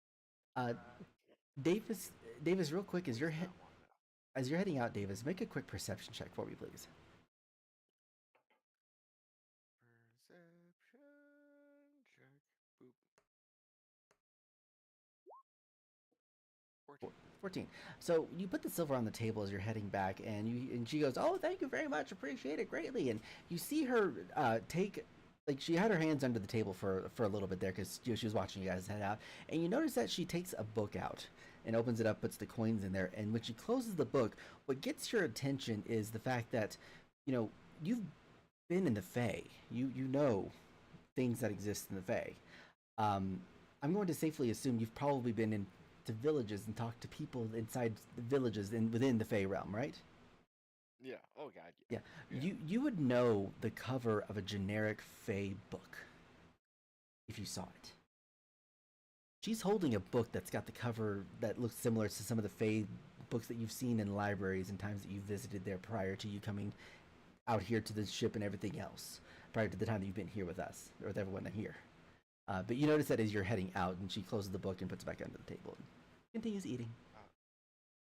Speaker 1: Uh, Davis, Davis, real quick,
Speaker 3: would not wanna.
Speaker 1: as you're heading out, Davis, make a quick perception check for me, please.
Speaker 3: Perception check. Boop. 14.
Speaker 1: 14. So you put the silver on the table as you're heading back, and she goes, "Oh, thank you very much, appreciate it greatly." And you see her take, like, she had her hands under the table for a little bit there because she was watching you guys head out, and you notice that she takes a book out and opens it up, puts the coins in there, and when she closes the book, what gets your attention is the fact that, you've been in the Fae. You know things that exist in the Fae. Um, I'm going to safely assume you've probably been in to villages and talked to people inside the villages within the Fey realm, right?
Speaker 3: Yeah. Oh god.
Speaker 1: Yeah.
Speaker 3: Yeah.
Speaker 1: You would know the cover of a generic Fey book if you saw it. She's holding a book that's got the cover that looks similar to some of the Fey books that you've seen in libraries and times that you visited there prior to you coming out here to the ship and everything else, prior to the time that you've been here with us or with everyone here. But you notice that as you're heading out, and she closes the book and puts it back under the table and continues eating.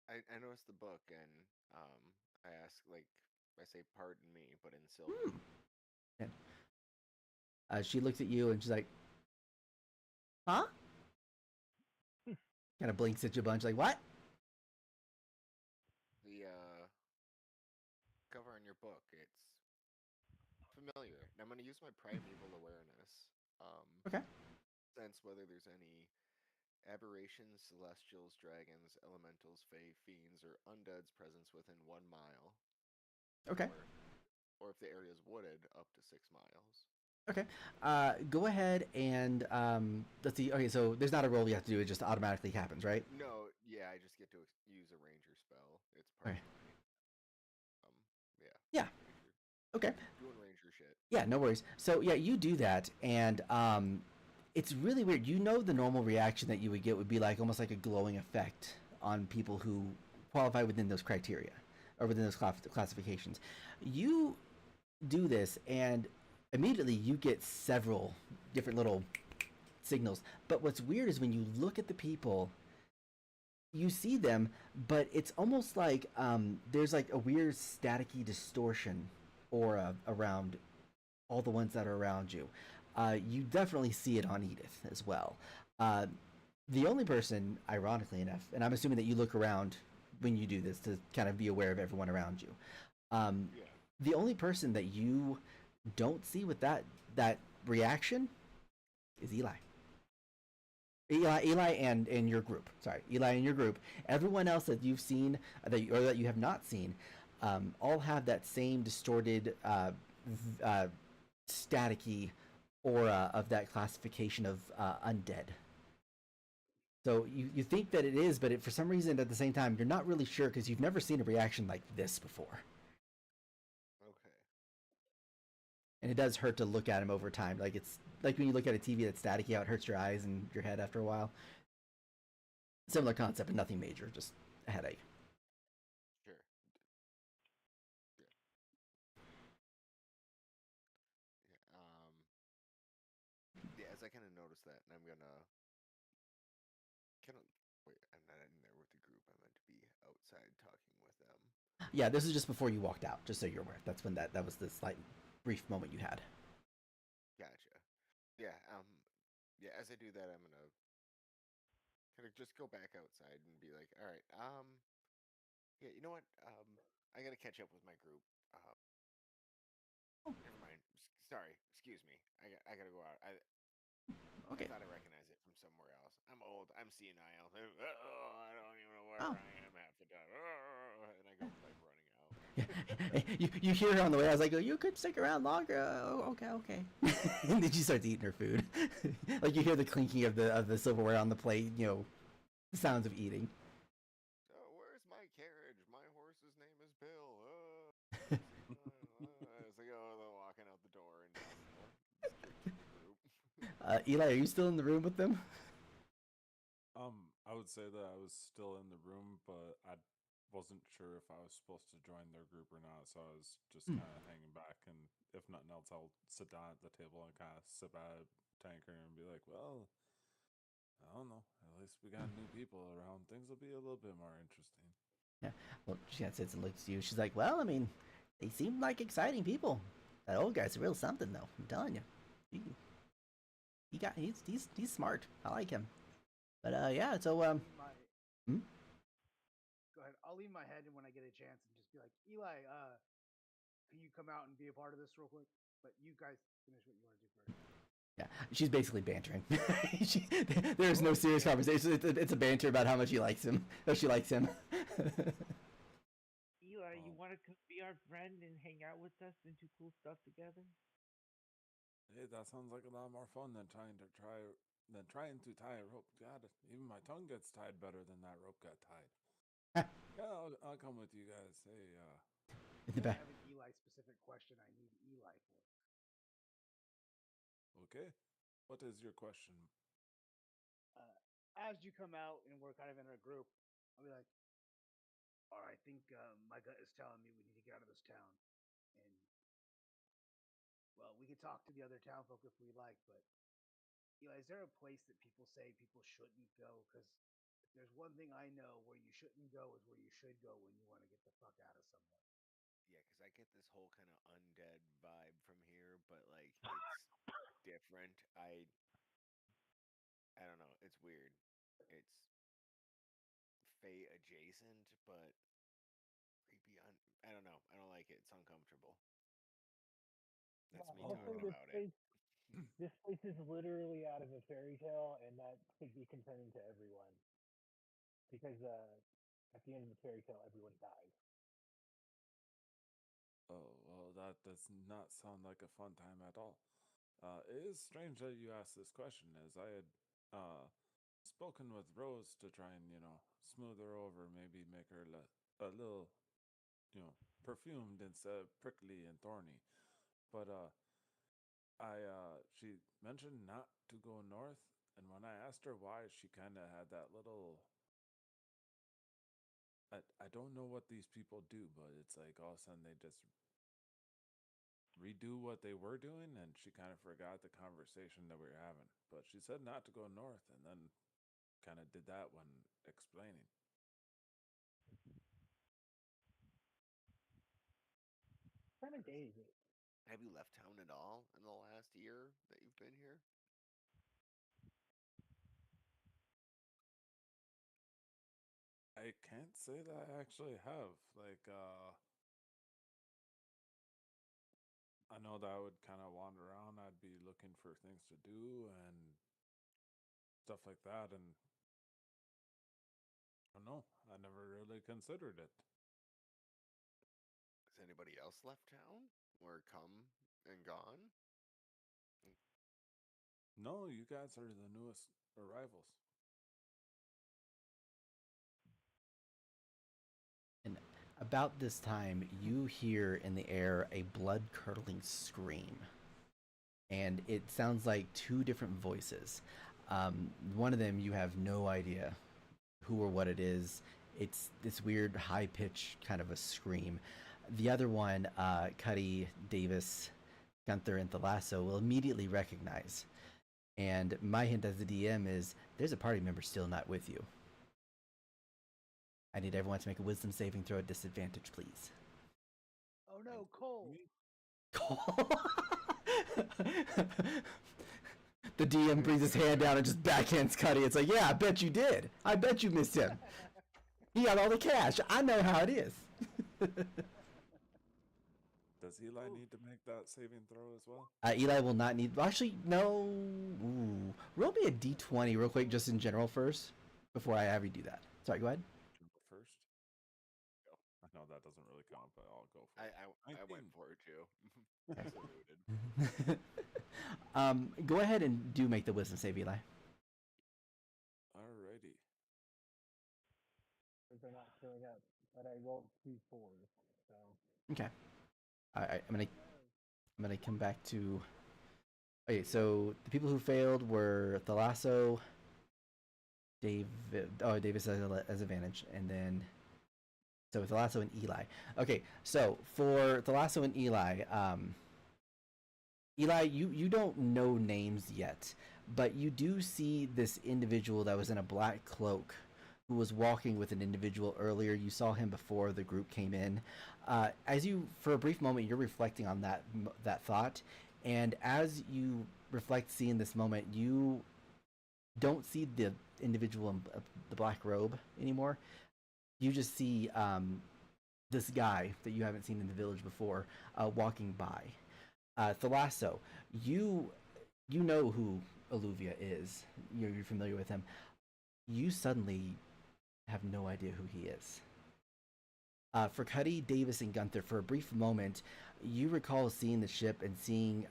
Speaker 3: I noticed the book and I ask, like, I say pardon me, but in silver.
Speaker 1: And she looks at you and she's like, "Huh?" Kind of blinks at you a bunch, like, "What?"
Speaker 3: The cover on your book, it's familiar. And I'm gonna use my primeval awareness.
Speaker 1: Okay.
Speaker 3: Sense whether there's any aberrations, celestials, dragons, elementals, fae, fiends, or undead's presence within 1 mile.
Speaker 1: Okay.
Speaker 3: Or if the area is wooded, up to 6 miles.
Speaker 1: Okay. Go ahead and let's see. Okay, so there's not a roll you have to do; it just automatically happens, right?
Speaker 3: No, yeah, I just get to use a ranger spell. It's part
Speaker 1: Okay.
Speaker 3: of my, yeah.
Speaker 1: Yeah.
Speaker 3: Ranger.
Speaker 1: Okay.
Speaker 3: Doing ranger shit.
Speaker 1: Yeah, no worries. So yeah, you do that, and it's really weird. You know, the normal reaction that you would get would be like almost like a glowing effect on people who qualify within those criteria or within those classifications. You do this, and immediately you get several different little signals. But what's weird is when you look at the people, you see them, but it's almost like there's like a weird staticky distortion aura around all the ones that are around you. You definitely see it on Edith as well. Uh, the only person, ironically enough, and I'm assuming that you look around when you do this to kind of be aware of everyone around you.
Speaker 3: Yeah.
Speaker 1: The only person that you don't see with that reaction is Eli. Eli and your group. Sorry, Eli and your group. Everyone else that you've seen that you have not seen, all have that same distorted, staticky aura of that classification of undead. So you think that it is, but for some reason at the same time you're not really sure because you've never seen a reaction like this before.
Speaker 3: Okay.
Speaker 1: And it does hurt to look at him over time. Like it's like when you look at a TV that's staticky, how it hurts your eyes and your head after a while. Similar concept, but nothing major, just a headache.
Speaker 3: Sure. Yeah. Yeah. Yeah. As I kind of notice that, and I'm gonna kind of wait. I'm not in there with the group. I meant to be outside talking with them.
Speaker 1: Yeah, this is just before you walked out, just so you're aware. That's when that was the slight brief moment you had.
Speaker 3: Gotcha. Yeah. Yeah. As I do that, I'm gonna kind of just go back outside and be like, all right. Yeah. You know what? I gotta catch up with my group. Never mind. Sorry. Excuse me. I gotta go out.
Speaker 1: Okay.
Speaker 3: I thought I recognized it from somewhere else. I'm old. I'm senile. Oh, I don't even know where
Speaker 1: Oh.
Speaker 3: I am half the time. Oh, and I go like running out.
Speaker 1: Yeah, you hear her on the way. I was like, oh, you could stick around longer. Oh, okay. And then she starts eating her food. Like you hear the clinking of the silverware on the plate. The sounds of eating.
Speaker 3: Where's my carriage? My horse's name is Bill. As they go, they're walking out the door and straight to the group.
Speaker 1: Eli, are you still in the room with them?
Speaker 6: I would say that I was still in the room, but I wasn't sure if I was supposed to join their group or not, so I was just kind of hanging back. And if nothing else, I'll sit down at the table and kind of sip at a tanker and be like, well, I don't know. At least we got new people around. Things will be a little bit more interesting.
Speaker 1: Yeah. Well, she kind of sits and looks at you. She's like, well, I mean, they seem like exciting people. That old guy's a real something, though. I'm telling you. He's smart. I like him. But yeah. So
Speaker 2: Go ahead. I'll leave my head in when I get a chance and just be like, Eli, can you come out and be a part of this real quick? But you guys finish what you want to do first.
Speaker 1: Yeah, she's basically bantering. There's no serious conversation. It's a banter about how much he likes him. How she likes him.
Speaker 5: Eli, you want to be our friend and hang out with us and do cool stuff together?
Speaker 6: Hey, that sounds like a lot more fun than trying to tie a rope. God, even my tongue gets tied better than that rope got tied. Yeah, I'll come with you guys. Hey,
Speaker 1: In the back.
Speaker 2: I have an Eli specific question I need Eli for.
Speaker 6: Okay. What is your question?
Speaker 2: As you come out and we're kind of in our group, I'll be like, all right, I think my gut is telling me we need to get out of this town. And, well, we could talk to the other town folk if we like, but Eli, is there a place that people say people shouldn't go? Because if there's one thing I know, where you shouldn't go is where you should go when you want to get the fuck out of somewhere.
Speaker 3: Yeah, because I get this whole kind of undead vibe from here, but like it's different. I don't know. It's weird. It's Fey adjacent, but creepy. I don't know. I don't like it. It's uncomfortable. That's me
Speaker 4: Also,
Speaker 3: talking about it.
Speaker 4: this place is literally out of a fairy tale, and that should be concerning to everyone. Because at the end of the fairy tale, everyone dies.
Speaker 6: Oh, well, that does not sound like a fun time at all. It is strange that you asked this question, as I had spoken with Rose to try and, smooth her over, maybe make her a little, perfumed instead of prickly and thorny. But she mentioned not to go north, and when I asked her why, she kind of had that little. I don't know what these people do, but it's like all of a sudden they just redo what they were doing, and she kind of forgot the conversation that we were having. But she said not to go north, and then kind of did that when explaining.
Speaker 4: What kind of day is it?
Speaker 3: Have you left town at all in the last year that you've been here?
Speaker 6: I can't say that I actually have. I know that I would kind of wander around. I'd be looking for things to do and stuff like that. And I don't know. I never really considered it.
Speaker 3: Has anybody else left town or come and gone?
Speaker 6: No, you guys are the newest arrivals.
Speaker 1: And about this time, you hear in the air a blood-curdling scream, and it sounds like two different voices. One of them you have no idea who or what it is. It's this weird high-pitched kind of a scream. The other one, Cuddy, Davis, Gunther, and Thalasso will immediately recognize. And my hint as the DM is there's a party member still not with you. I need everyone to make a wisdom saving throw at disadvantage, please.
Speaker 2: Oh no, Cole!
Speaker 1: Cole. The DM brings his hand down and just backhands Cuddy. It's like, yeah, I bet you did. I bet you missed him. He got all the cash. I know how it is.
Speaker 6: Does Eli need to make that saving throw as well?
Speaker 1: Eli will not need. Well, actually, no. Ooh. Roll me a d20 real quick, just in general first, before I have you do that. Sorry, go ahead.
Speaker 6: First? no, that doesn't really count, but I'll go for it.
Speaker 3: I went
Speaker 6: 19.
Speaker 3: for it too. I saluted.
Speaker 1: Go ahead and do make the wisdom save, Eli.
Speaker 6: Alrighty.
Speaker 4: They're not showing up, but I rolled 2 4s. So
Speaker 1: Okay. All right. I'm gonna come back to. Okay, so the people who failed were Thalasso, David. Oh, Davis as advantage, and then so Thalasso and Eli. Okay, so for Thalasso and Eli, Eli, you don't know names yet, but you do see this individual that was in a black cloak who was walking with an individual earlier. You saw him before the group came in. As you, for a brief moment, you're reflecting on that thought, and as you reflect, seeing this moment, you don't see the individual in the black robe anymore. You just see this guy that you haven't seen in the village before walking by. Thalasso, you know who Alluvia is. You're familiar with him. You suddenly have no idea who he is. For Cuddy, Davis, and Gunther, for a brief moment, you recall seeing the ship and seeing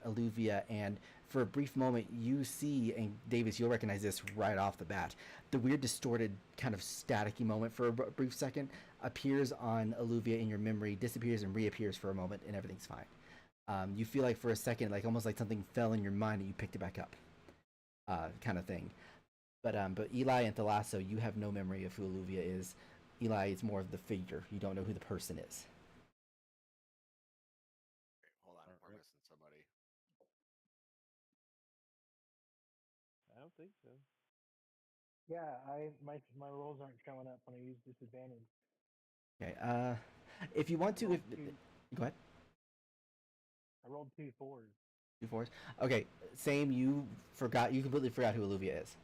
Speaker 1: Alluvia, and for a brief moment, you see, and Davis, you'll recognize this right off the bat, the weird, distorted, kind of staticky moment for a brief second appears on Alluvia in your memory, disappears and reappears for a moment, and everything's fine. You feel like for a second, like almost like something fell in your mind and you picked it back up, kind of thing. But Eli and Thalasso, you have no memory of who Alluvia is. Eli is more of the figure. You don't know who the person is.
Speaker 3: Wait, hold on, we're
Speaker 6: Alright.
Speaker 3: missing somebody.
Speaker 5: I don't think so.
Speaker 4: yeah, my rolls aren't showing up when I use disadvantage.
Speaker 1: Okay. If you want to, if go ahead.
Speaker 4: I rolled 2 4s.
Speaker 1: 2 4s. Okay. Same. You forgot. You completely forgot who Alluvia is.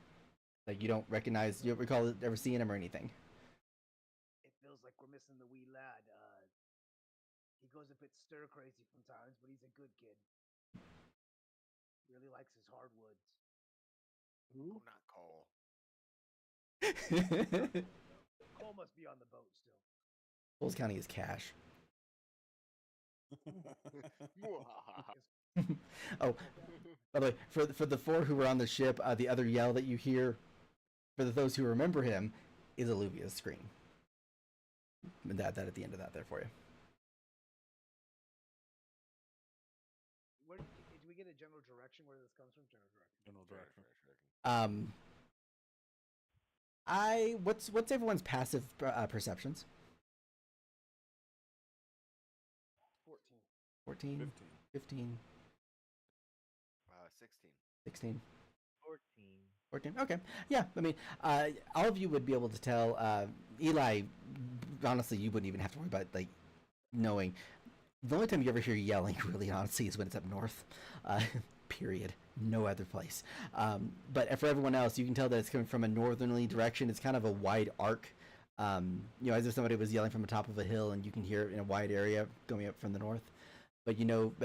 Speaker 1: Like you don't recognize. You don't recall ever seeing him or anything.
Speaker 2: It feels like we're missing the wee lad. He goes a bit stir crazy from times, but he's a good kid. Really likes his hardwoods.
Speaker 3: Oh, not Cole.
Speaker 2: Cole must be on the boat still.
Speaker 1: Coles County is cash. Oh, by the way, for the 4 who were on the ship, the other yell that you hear, for those who remember him, is Alluvia's scream. And that at the end of that there for you.
Speaker 2: Where did we get a general direction where this comes from? General direction.
Speaker 6: General direction.
Speaker 1: What's everyone's passive perceptions?
Speaker 2: 14.
Speaker 1: 14,
Speaker 6: 15.
Speaker 1: 15,
Speaker 3: 16.
Speaker 1: 16.
Speaker 5: 14.
Speaker 1: 14. Okay. Yeah. I mean, all of you would be able to tell. Eli, honestly, you wouldn't even have to worry about like knowing. The only time you ever hear yelling, really, honestly, is when it's up north. Period. No other place. But for everyone else, you can tell that it's coming from a northerly direction. It's kind of a wide arc. As if somebody was yelling from the top of a hill, and you can hear it in a wide area going up from the north. But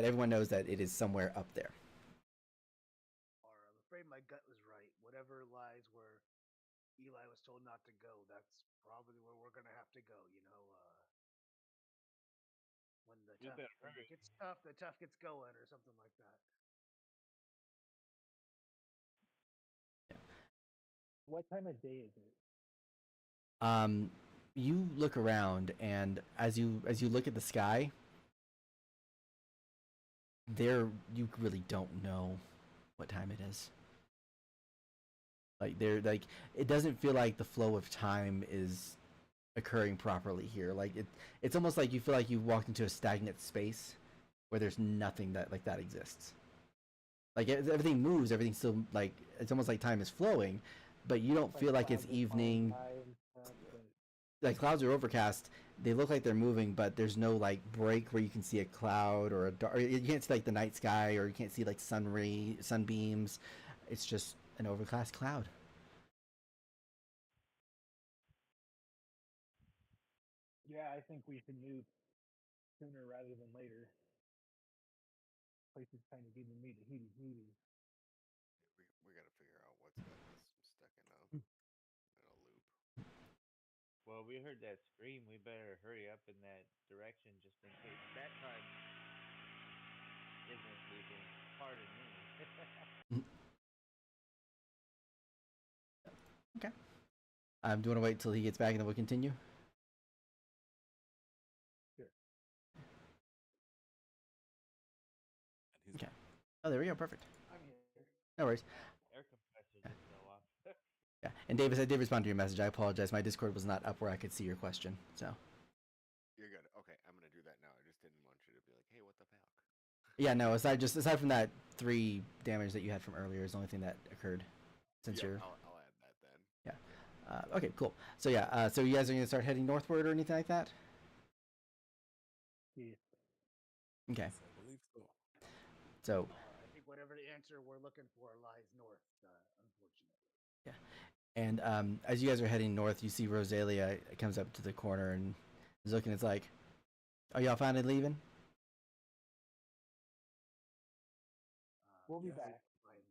Speaker 1: everyone knows that it is somewhere up there.
Speaker 2: Or I'm afraid my gut was right. Whatever lies where Eli was told not to go, that's probably where we're gonna have to go. When it gets tough, the tough gets going, or something like that.
Speaker 4: What time of day is it?
Speaker 1: You look around, and as you look at the sky, you really don't know what time it is. Like it doesn't feel like the flow of time is occurring properly here. Like it's almost like you feel like you walked into a stagnant space where there's nothing that like that exists. Like everything moves, everything's still like it's almost like time is flowing, but you don't feel like it's evening. Like clouds are overcast, they look like they're moving, but there's no like break where you can see a cloud or you can't see like the night sky, or you can't see like sunbeams. It's just an overcast cloud.
Speaker 4: Yeah, I think we should move sooner rather than later. Place is kind of giving me the heebie-jeebies.
Speaker 3: We got to figure out what's got us stuck in a loop.
Speaker 5: Well, Well, we heard that scream. We better hurry up in that direction just in case that time isn't sleeping. Pardon me.
Speaker 1: Mhm. Okay. Do you want to wait till he gets back and then we'll continue?
Speaker 4: Sure.
Speaker 6: And he's
Speaker 1: Okay. Oh, there we go. Perfect.
Speaker 2: I'm here.
Speaker 1: No worries.
Speaker 5: Air compressor just fell off.
Speaker 1: Yeah. And Davis, I did respond to your message. I apologize. My Discord was not up where I could see your question. So.
Speaker 3: You're good. Okay, I'm gonna do that now. I just didn't want you to be like, hey, what the fuck?
Speaker 1: Yeah. No. Aside from that 3 damage that you had from earlier is the only thing that occurred since you're.
Speaker 3: I'll add that then.
Speaker 1: Yeah. Okay. Cool. So yeah. So you guys are gonna start heading northward or anything like that?
Speaker 4: Yeah.
Speaker 1: Okay.
Speaker 6: Yes, I believe so.
Speaker 1: So.
Speaker 2: I think whatever the answer we're looking for lies north, unfortunately.
Speaker 1: Yeah. And as you guys are heading north, you see Rosalia comes up to the corner and is looking. It's like, are y'all finally leaving?
Speaker 4: We'll be
Speaker 6: Yes.
Speaker 4: back.
Speaker 2: Finally.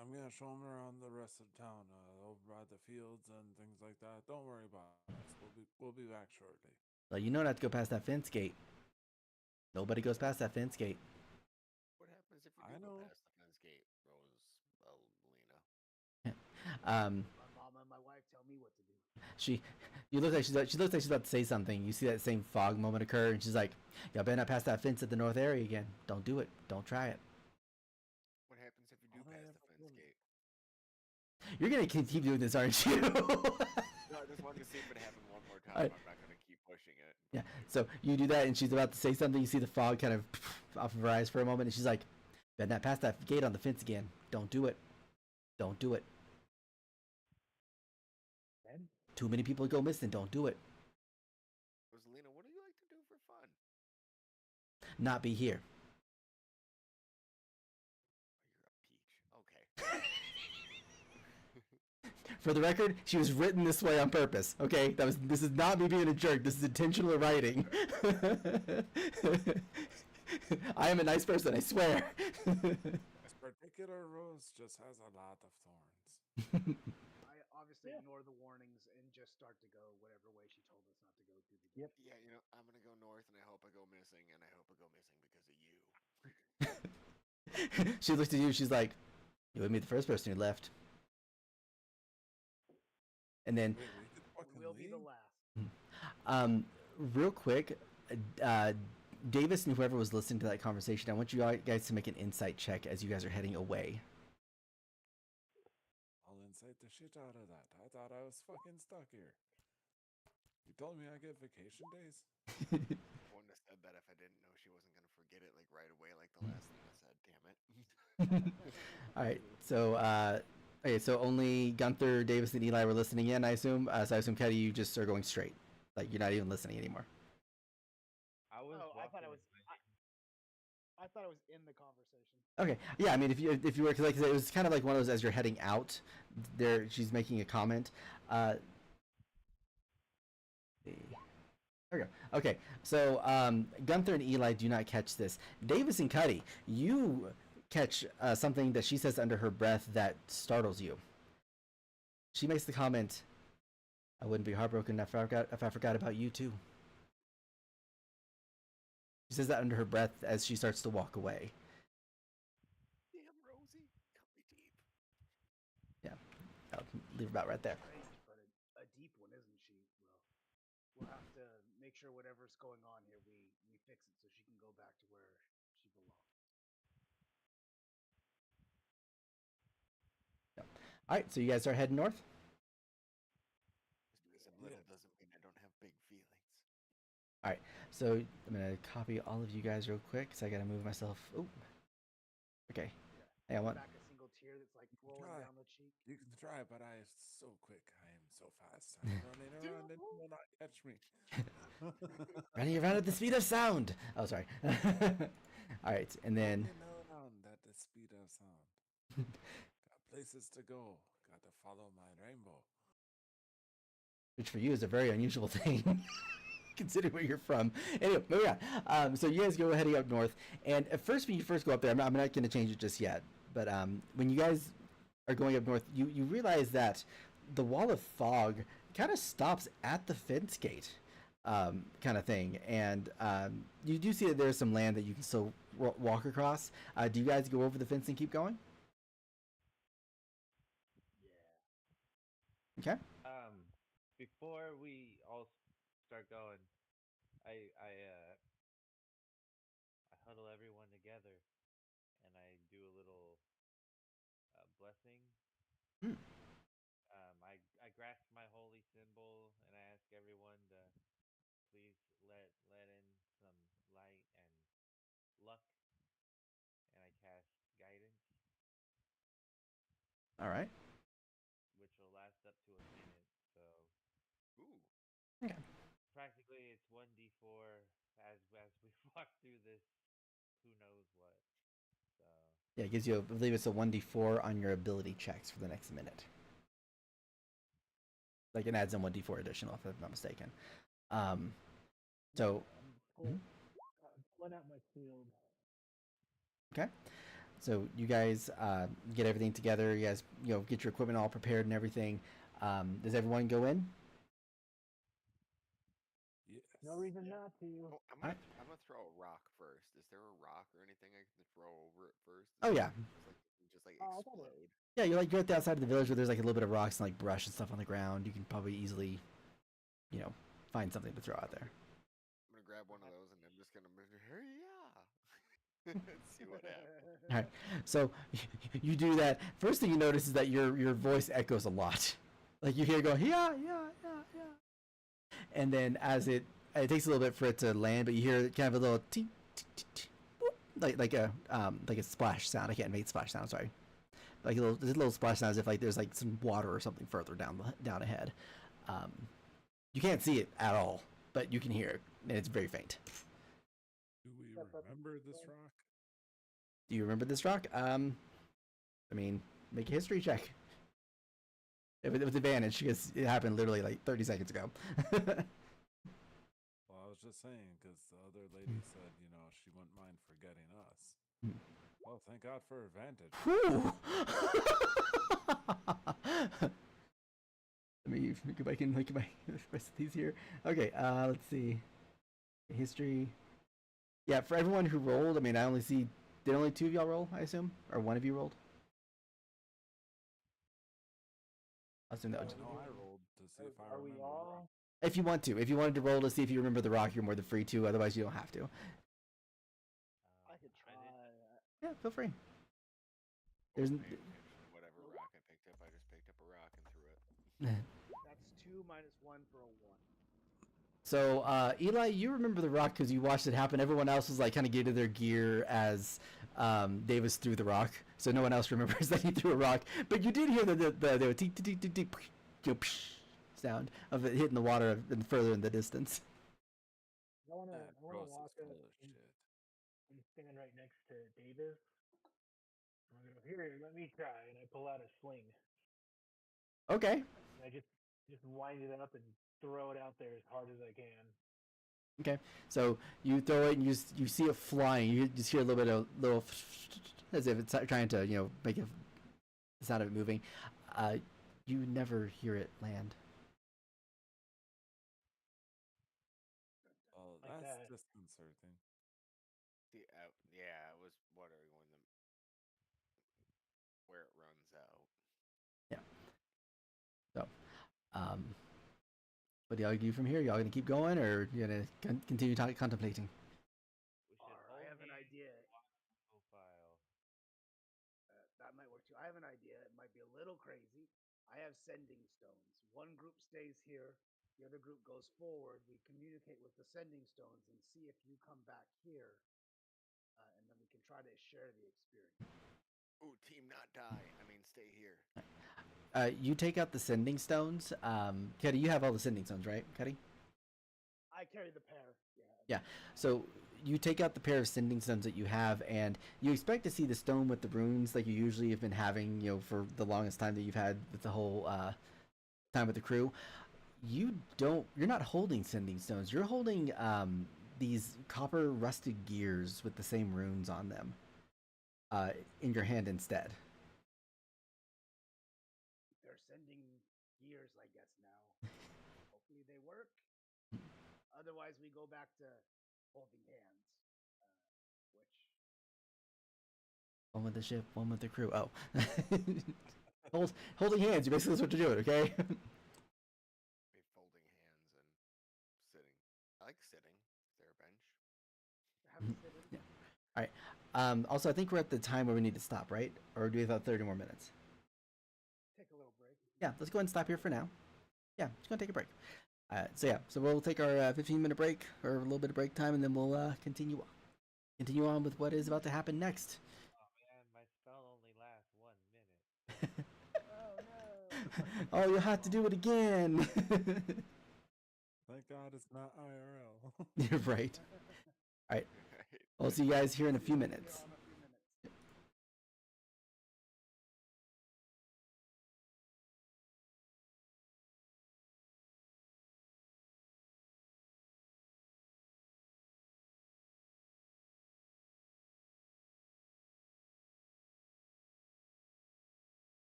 Speaker 6: I'm gonna show them around the rest of town, over by the fields and things like that. Don't worry about us. We'll be back shortly.
Speaker 1: Well, you know not to go past that fence gate. Nobody goes past that fence gate.
Speaker 3: What happens if
Speaker 6: I
Speaker 3: we do go
Speaker 6: know.
Speaker 3: past the fence gate, Lena?
Speaker 2: My mama and my wife tell me what to do.
Speaker 1: She looks like she's about to say something. You see that same fog moment occur, and she's like, "Y'all better not pass that fence at the north area again. Don't do it. Don't try it.
Speaker 3: What happens if you do
Speaker 6: All right,
Speaker 3: pass the fence
Speaker 6: everyone.
Speaker 3: gate?
Speaker 1: You're gonna keep doing this, aren't you?"
Speaker 3: No, I just wanted to see if it happened one more time.
Speaker 1: Alright.
Speaker 3: I'm not gonna keep pushing it.
Speaker 1: Yeah. So you do that, and she's about to say something. You see the fog kind of off of her eyes for a moment, and she's like, "Better not pass that gate on the fence again. Don't do it. Don't do it.
Speaker 4: Then
Speaker 1: Too many people go missing. Don't do it.
Speaker 3: Rosalina, what do you like to do for fun?
Speaker 1: Not be here."
Speaker 3: Oh, you're a peach. Okay.
Speaker 1: For the record, she was written this way on purpose. Okay, this is not me being a jerk. This is intentional writing. I am a nice person, I swear.
Speaker 6: This particular rose just has a lot of thorns.
Speaker 2: I obviously
Speaker 4: Yeah.
Speaker 2: ignore the warnings and just start to go whatever way she told us not to go through the
Speaker 4: Yep.
Speaker 3: Yeah, I'm gonna go north, and I hope I go missing, and I hope I go missing because of you.
Speaker 1: She looks at you. She's like, "You would be the first person who left." And then,
Speaker 6: Wait, we could fucking
Speaker 2: We'll be the
Speaker 6: leave?
Speaker 2: last.
Speaker 1: real quick, Davis and whoever was listening to that conversation, I want you guys to make an insight check as you guys are heading away.
Speaker 6: I'll incite the shit out of that. I thought I was fucking stuck here. You told me I get vacation days?
Speaker 3: I wouldn't have said that if I didn't know she wasn't gonna forget it like right away, like the last thing I said. Damn it.
Speaker 1: All right. So, okay. So only Gunther, Davis, and Eli were listening in. I assume. So I assume, Cuddy, you just are going straight. Like you're not even listening anymore.
Speaker 5: I was.
Speaker 2: Oh, I thought
Speaker 5: walking
Speaker 2: I was.
Speaker 5: in my-
Speaker 2: I thought I was in the conversation.
Speaker 1: Okay. Yeah. I mean, if you were, cause like I said, it was kind of like one of those as you're heading out. There, she's making a comment. There we go. Okay. So Gunther and Eli do not catch this. Davis and Cuddy, you catch something that she says under her breath that startles you. She makes the comment, "I wouldn't be heartbroken if I forgot about you too." She says that under her breath as she starts to walk away.
Speaker 3: Damn, Rosie, cut me deep.
Speaker 1: Yeah, I'll leave about right there.
Speaker 2: Strange, but a deep one, isn't she? We'll have to make sure whatever's going on here, we fix it so she can go back to where she belongs.
Speaker 1: All right, so you guys are heading north.
Speaker 3: Just because I'm little doesn't mean I don't have big feelings.
Speaker 1: All right, so I'm gonna copy all of you guys real quick because I gotta move myself. Oh, okay. Hey, I want.
Speaker 2: Back a single tear that's like rolling
Speaker 6: Try.
Speaker 2: down the cheek.
Speaker 6: You can try, but I am so quick. I am so fast. I'm running around and you will not catch me.
Speaker 1: Running around at the speed of sound. Oh, sorry. All right, and then
Speaker 6: Running around at the speed of sound. Got places to go. Got to follow my rainbow.
Speaker 1: which for you is a very unusual thing, considering where you're from. Anyway, moving on. So you guys go heading up north, and at first, when you first go up there, I'm not going to change it just yet, but when you guys are going up north, you realize that the wall of fog kind of stops at the fence gate, kind of thing, and you do see that there's some land that you can still walk across. Do you guys go over the fence and keep going?
Speaker 2: Yeah.
Speaker 1: Okay.
Speaker 5: Before we all start going, I huddle everyone together and I do a little blessing.
Speaker 1: Hmm.
Speaker 5: I grasp my holy symbol and I ask everyone to please let in some light and luck, and I cast guidance,
Speaker 1: All right.
Speaker 5: which will last up to a minute. So
Speaker 3: Ooh.
Speaker 1: Okay.
Speaker 5: practically, it's 1d4 as we walk through this. Who knows what? So
Speaker 1: Yeah, it gives you, I believe it's a 1d4 on your ability checks for the next minute. Like it adds in 1d4 additional, if I'm not mistaken. So,
Speaker 4: I'm pulling out my shield.
Speaker 1: okay. So you guys get everything together. You guys, get your equipment all prepared and everything. Does everyone go in?
Speaker 6: Yes.
Speaker 4: No reason
Speaker 2: Yeah.
Speaker 4: not to.
Speaker 3: Oh,
Speaker 1: Alright.
Speaker 3: I'm gonna throw a rock first. Is there a rock or anything I can throw over it first?
Speaker 1: Oh yeah,
Speaker 3: Just like
Speaker 4: Oh, I got it.
Speaker 3: explode.
Speaker 1: yeah. You're at the outside of the village where there's like a little bit of rocks and like brush and stuff on the ground. You can probably easily, find something to throw out there.
Speaker 3: I'm gonna grab one of those and I'm just gonna hurry yeah. See what happens.
Speaker 1: All right. So you do that. First thing you notice is that your voice echoes a lot. Like you hear it going yeah, yeah, yeah, yeah. And then as it takes a little bit for it to land, but you hear kind of a little tee, tee, tee, tee, whoop, like a splash sound. I can't make splash sound. Sorry. Like there's a little splash sound as if like there's like some water or something further down ahead. Um, you can't see it at all, but you can hear it, and it's very faint.
Speaker 6: Do we remember this rock?
Speaker 1: Do you remember this rock? I mean, make a history check. With advantage, because it happened literally like 30 seconds ago.
Speaker 6: Well, I was just saying because the other lady said, she wouldn't mind forgetting us. Well, thank God for advantage.
Speaker 1: Whew. Let me go back and look at my rest of these here. Okay, let's see. History. Yeah, for everyone who rolled, I mean, I only see. Did only two of y'all roll, I assume? Or one of you rolled? I assume that would.
Speaker 6: No, I rolled to see if I
Speaker 4: Are we
Speaker 6: remember.
Speaker 4: all?
Speaker 1: If you want to. If you wanted to roll to see if you remember the rock, you're more than free to. Otherwise, you don't have to.
Speaker 2: I could try.
Speaker 1: Yeah, feel free.
Speaker 3: There's
Speaker 1: There's.
Speaker 3: whatever rock I picked up. I just picked up a rock and threw it.
Speaker 2: That's 2 minus 1 for a 1.
Speaker 1: So, Eli, you remember the rock because you watched it happen. Everyone else was like kind of getting their gear as Davis threw the rock. So no one else remembers that he threw a rock. But you did hear the tick tick tick tick tick sound of it hitting the water and further in the distance.
Speaker 4: I wanna
Speaker 6: That
Speaker 4: walk
Speaker 6: process
Speaker 4: up
Speaker 6: full of
Speaker 4: and
Speaker 6: shit.
Speaker 4: I'm standing right next to Davis. I'm gonna go, here, let me try, and I pull out a sling.
Speaker 1: Okay.
Speaker 4: And I just wind it up and throw it out there as hard as I can.
Speaker 1: Okay. So you throw it and you see it flying. You just hear a little bit of as if it's trying to make the sound of it moving. You never hear it land.
Speaker 6: Oh,
Speaker 4: Like
Speaker 6: that's
Speaker 4: that.
Speaker 6: disconcerting.
Speaker 3: Yeah, it was water going where it runs out.
Speaker 1: Yeah. So, what do y'all do from here? Y'all gonna keep going, or you gonna continue contemplating?
Speaker 5: we should
Speaker 2: I
Speaker 5: hold
Speaker 2: have an
Speaker 5: hands
Speaker 2: idea.
Speaker 5: and watch the profile.
Speaker 2: That might work too. I have an idea. It might be a little crazy. I have sending stones. One group stays here. The other group goes forward. We communicate with the sending stones and see if you come back here, and then we can try to share the experience.
Speaker 3: Ooh, team not die. I mean, stay here.
Speaker 1: You take out the sending stones. Cuddy, you have all the sending stones, right, Cuddy?
Speaker 2: I carry the pair.
Speaker 1: Yeah. So you take out the pair of sending stones that you have, and you expect to see the stone with the runes like you usually have been having, for the longest time that you've had with the whole time with the crew. You're not holding sending stones. You're holding these copper rusted gears with the same runes on them in your hand instead.
Speaker 2: They're sending gears like guess now. Hopefully they work. Otherwise, we go back to holding hands, which
Speaker 1: One with the ship, one with the crew. Oh. Holding hands. You basically that's what you're doing, okay?
Speaker 3: Be folding hands and sitting. I like sitting. Is there a bench?
Speaker 2: have to sit in.
Speaker 1: Yeah. All right. Also, I think we're at the time where we need to stop, right? Or do we have about 30 more minutes?
Speaker 2: Take a little break.
Speaker 1: Yeah, let's go ahead and stop here for now. Yeah, just gonna take a break. So we'll take our 15-minute break or a little bit of break time, and then we'll continue on with what is about to happen next.
Speaker 5: Oh man, my spell only lasts 1 minute.
Speaker 2: Oh no!
Speaker 1: Oh, you'll have to do it again.
Speaker 6: Thank God it's not IRL.
Speaker 1: You're right. All right.
Speaker 3: Right.
Speaker 1: I'll see you guys here in a few
Speaker 2: See you
Speaker 1: minutes.
Speaker 2: all in a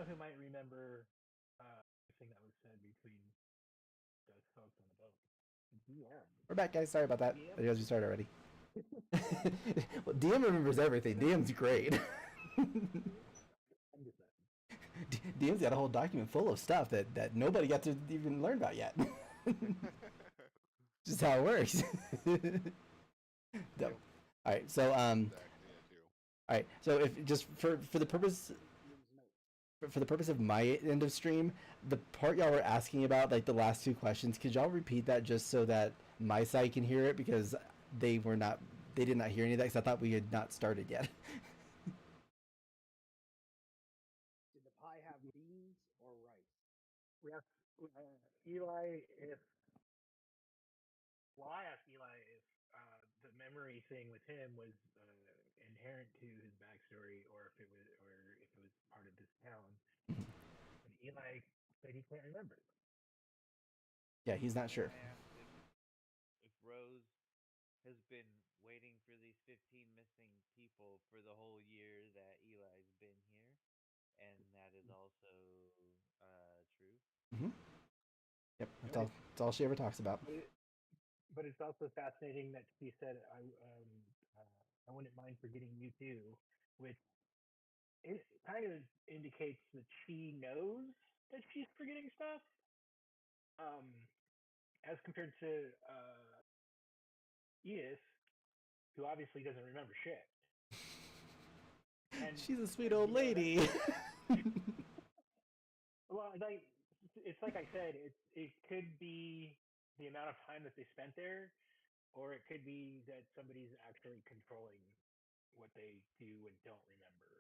Speaker 4: anyone who might remember thing that was said between those folks on the boat. Yeah.
Speaker 1: We're back, guys. Sorry about that.
Speaker 4: DM?
Speaker 1: I realized we started already. Well, DM remembers everything. DM's great.
Speaker 4: I'm just messing.
Speaker 1: DM's got a whole document full of stuff that nobody got to even learn about yet. Just how it works. Dope. All right, so
Speaker 3: Exactly, I do.
Speaker 1: all right, so if just for the purpose of my end of stream, the part y'all were asking about, like the last two questions, could y'all repeat that just so that my side can hear it, because they did not hear any of that because I thought we had not started yet.
Speaker 2: Did the pie have beans or rice?
Speaker 4: We asked Eli if. Well, I asked Eli if the memory thing with him was inherent to his backstory, or if it was part of this town. And Eli said he can't remember.
Speaker 1: Yeah, he's not sure.
Speaker 5: I asked if Rose has been waiting for these 15 missing people for the whole year that Eli's been here, and that is also true.
Speaker 1: Mm-hmm. Yep, that's all she ever talks about.
Speaker 4: But it's also fascinating that she said, I wouldn't mind forgetting you too, which it kind of indicates that she knows that she's forgetting stuff. As compared to Edith, who obviously doesn't remember shit. And
Speaker 1: she's a sweet old lady.
Speaker 4: Well, like it's like I said, it could be the amount of time that they spent there, or it could be that somebody's actually controlling what they do and don't remember.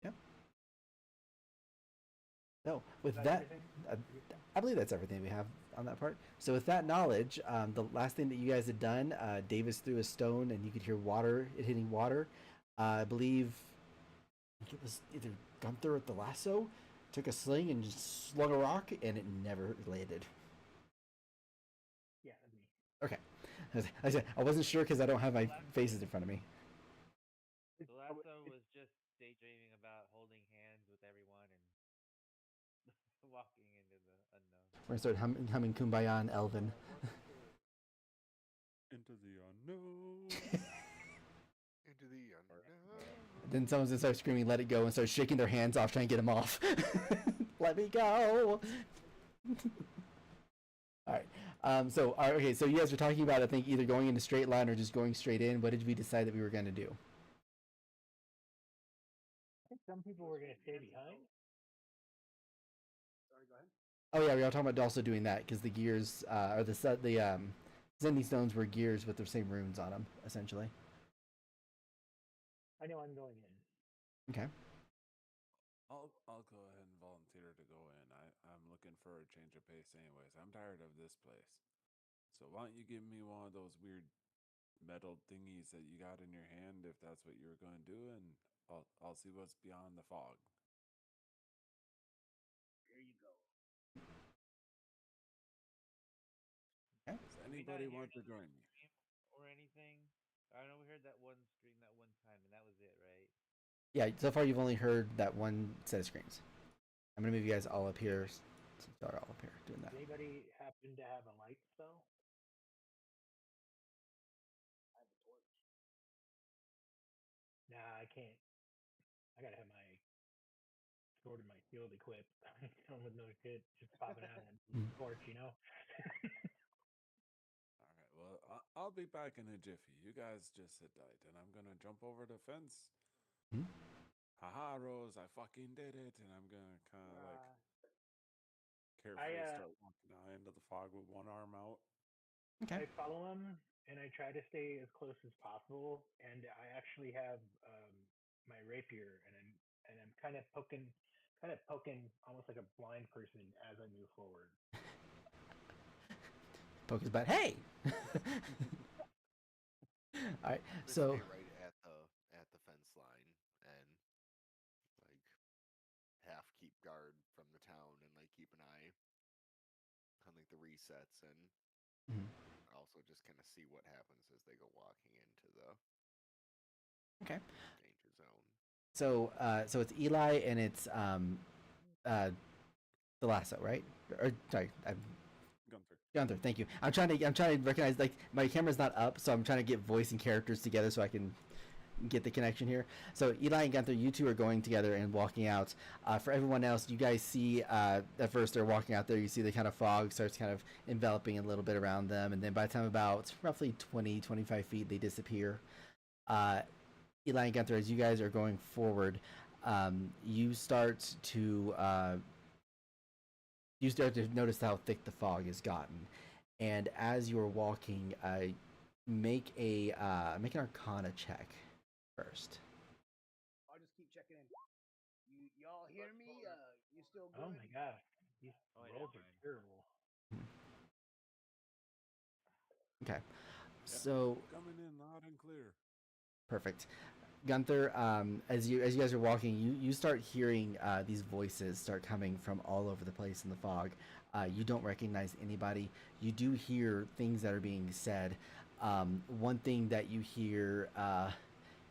Speaker 1: Yeah. No, with that, I believe that's everything we have on that part. So with that knowledge, the last thing that you guys had done, Davis threw a stone and you could hear it hitting water. I believe it was either Gunther with the lasso, took a sling and just slung a rock, and it never landed.
Speaker 4: Yeah, me.
Speaker 1: Okay. I wasn't sure because I don't have my faces in front of me.
Speaker 5: The lasso was just daydreaming about holding hands with everyone and walking into the unknown.
Speaker 1: We're gonna start humming Kumbaya in Elven.
Speaker 6: Into the unknown.
Speaker 3: Into the unknown.
Speaker 1: Then someone's gonna start screaming, "Let it go!" and start shaking their hands off, trying to get them off. Let me go. All right. Okay. So you guys were talking about, I think, either going in a straight line or just going straight in. What did we decide that we were going to do?
Speaker 4: I think some people were going to stay behind.
Speaker 2: Sorry, go ahead.
Speaker 1: Oh yeah, we were talking about also doing that because the gears, or the sending stones were gears with the same runes on them, essentially.
Speaker 4: I know I'm going in.
Speaker 1: Okay.
Speaker 6: I'll go ahead and volunteer to go in. I'm looking for a change of pace anyways. I'm tired of this place. So why don't you give me one of those weird metal thingies that you got in your hand if that's what you were going to do, and I'll see what's beyond the fog.
Speaker 2: Here you go.
Speaker 1: Okay.
Speaker 6: Does anybody want to join me?
Speaker 5: Or anything? I know we heard that one scream that one time, and that was it, right?
Speaker 1: Yeah. So far, you've only heard that one set of screams. I'm gonna move you guys all up here. Start all up here doing that.
Speaker 4: Does anybody happen to have a light spell?
Speaker 2: I have a torch.
Speaker 4: Nah, I can't. I gotta have my sword and my shield equipped. Come with no shit, just popping out and torch, you know.
Speaker 6: All right, well, I'll be back in a jiffy. You guys just sit tight, and I'm gonna jump over the fence.
Speaker 1: Hmm?
Speaker 6: Haha, Rose, I fucking did it, and I'm gonna kind of like carefully start walking out into the fog with one arm out.
Speaker 4: I
Speaker 1: Okay.
Speaker 4: follow him and I try to stay as close as possible. And I actually have my rapier, and I'm kind of poking almost like a blind person as I move forward.
Speaker 1: Poke his butt. Hey. All right. So.
Speaker 3: Stay right at the fence line and like half keep guard from the town and like keep an eye on like the resets and
Speaker 1: Mhm.
Speaker 3: also just kind of see what happens as they go walking into the
Speaker 1: Okay.
Speaker 3: danger zone.
Speaker 1: So it's Eli and it's the lasso, right? Or sorry,
Speaker 6: Gunther.
Speaker 1: Gunther. Thank you. I'm trying to recognize, like, my camera's not up, so I'm trying to get voice and characters together so I can get the connection here. So Eli and Gunther, you two are going together and walking out. For everyone else, you guys see at first they're walking out there. You see the kind of fog starts kind of enveloping a little bit around them, and then by the time about roughly 20-25 feet, they disappear. Eli and Gunther, as you guys are going forward, you start to notice how thick the fog has gotten, and as you're walking, make an Arcana check first.
Speaker 2: I'll just keep checking in. Y'all hear me? You still good?
Speaker 4: Oh my god, these
Speaker 5: Oh, yeah,
Speaker 4: rolls are
Speaker 5: fine.
Speaker 4: terrible.
Speaker 1: Okay, so
Speaker 6: Coming in loud and clear.
Speaker 1: perfect. Gunther, as you guys are walking, you start hearing these voices start coming from all over the place in the fog. You don't recognize anybody. You do hear things that are being said. One thing that you hear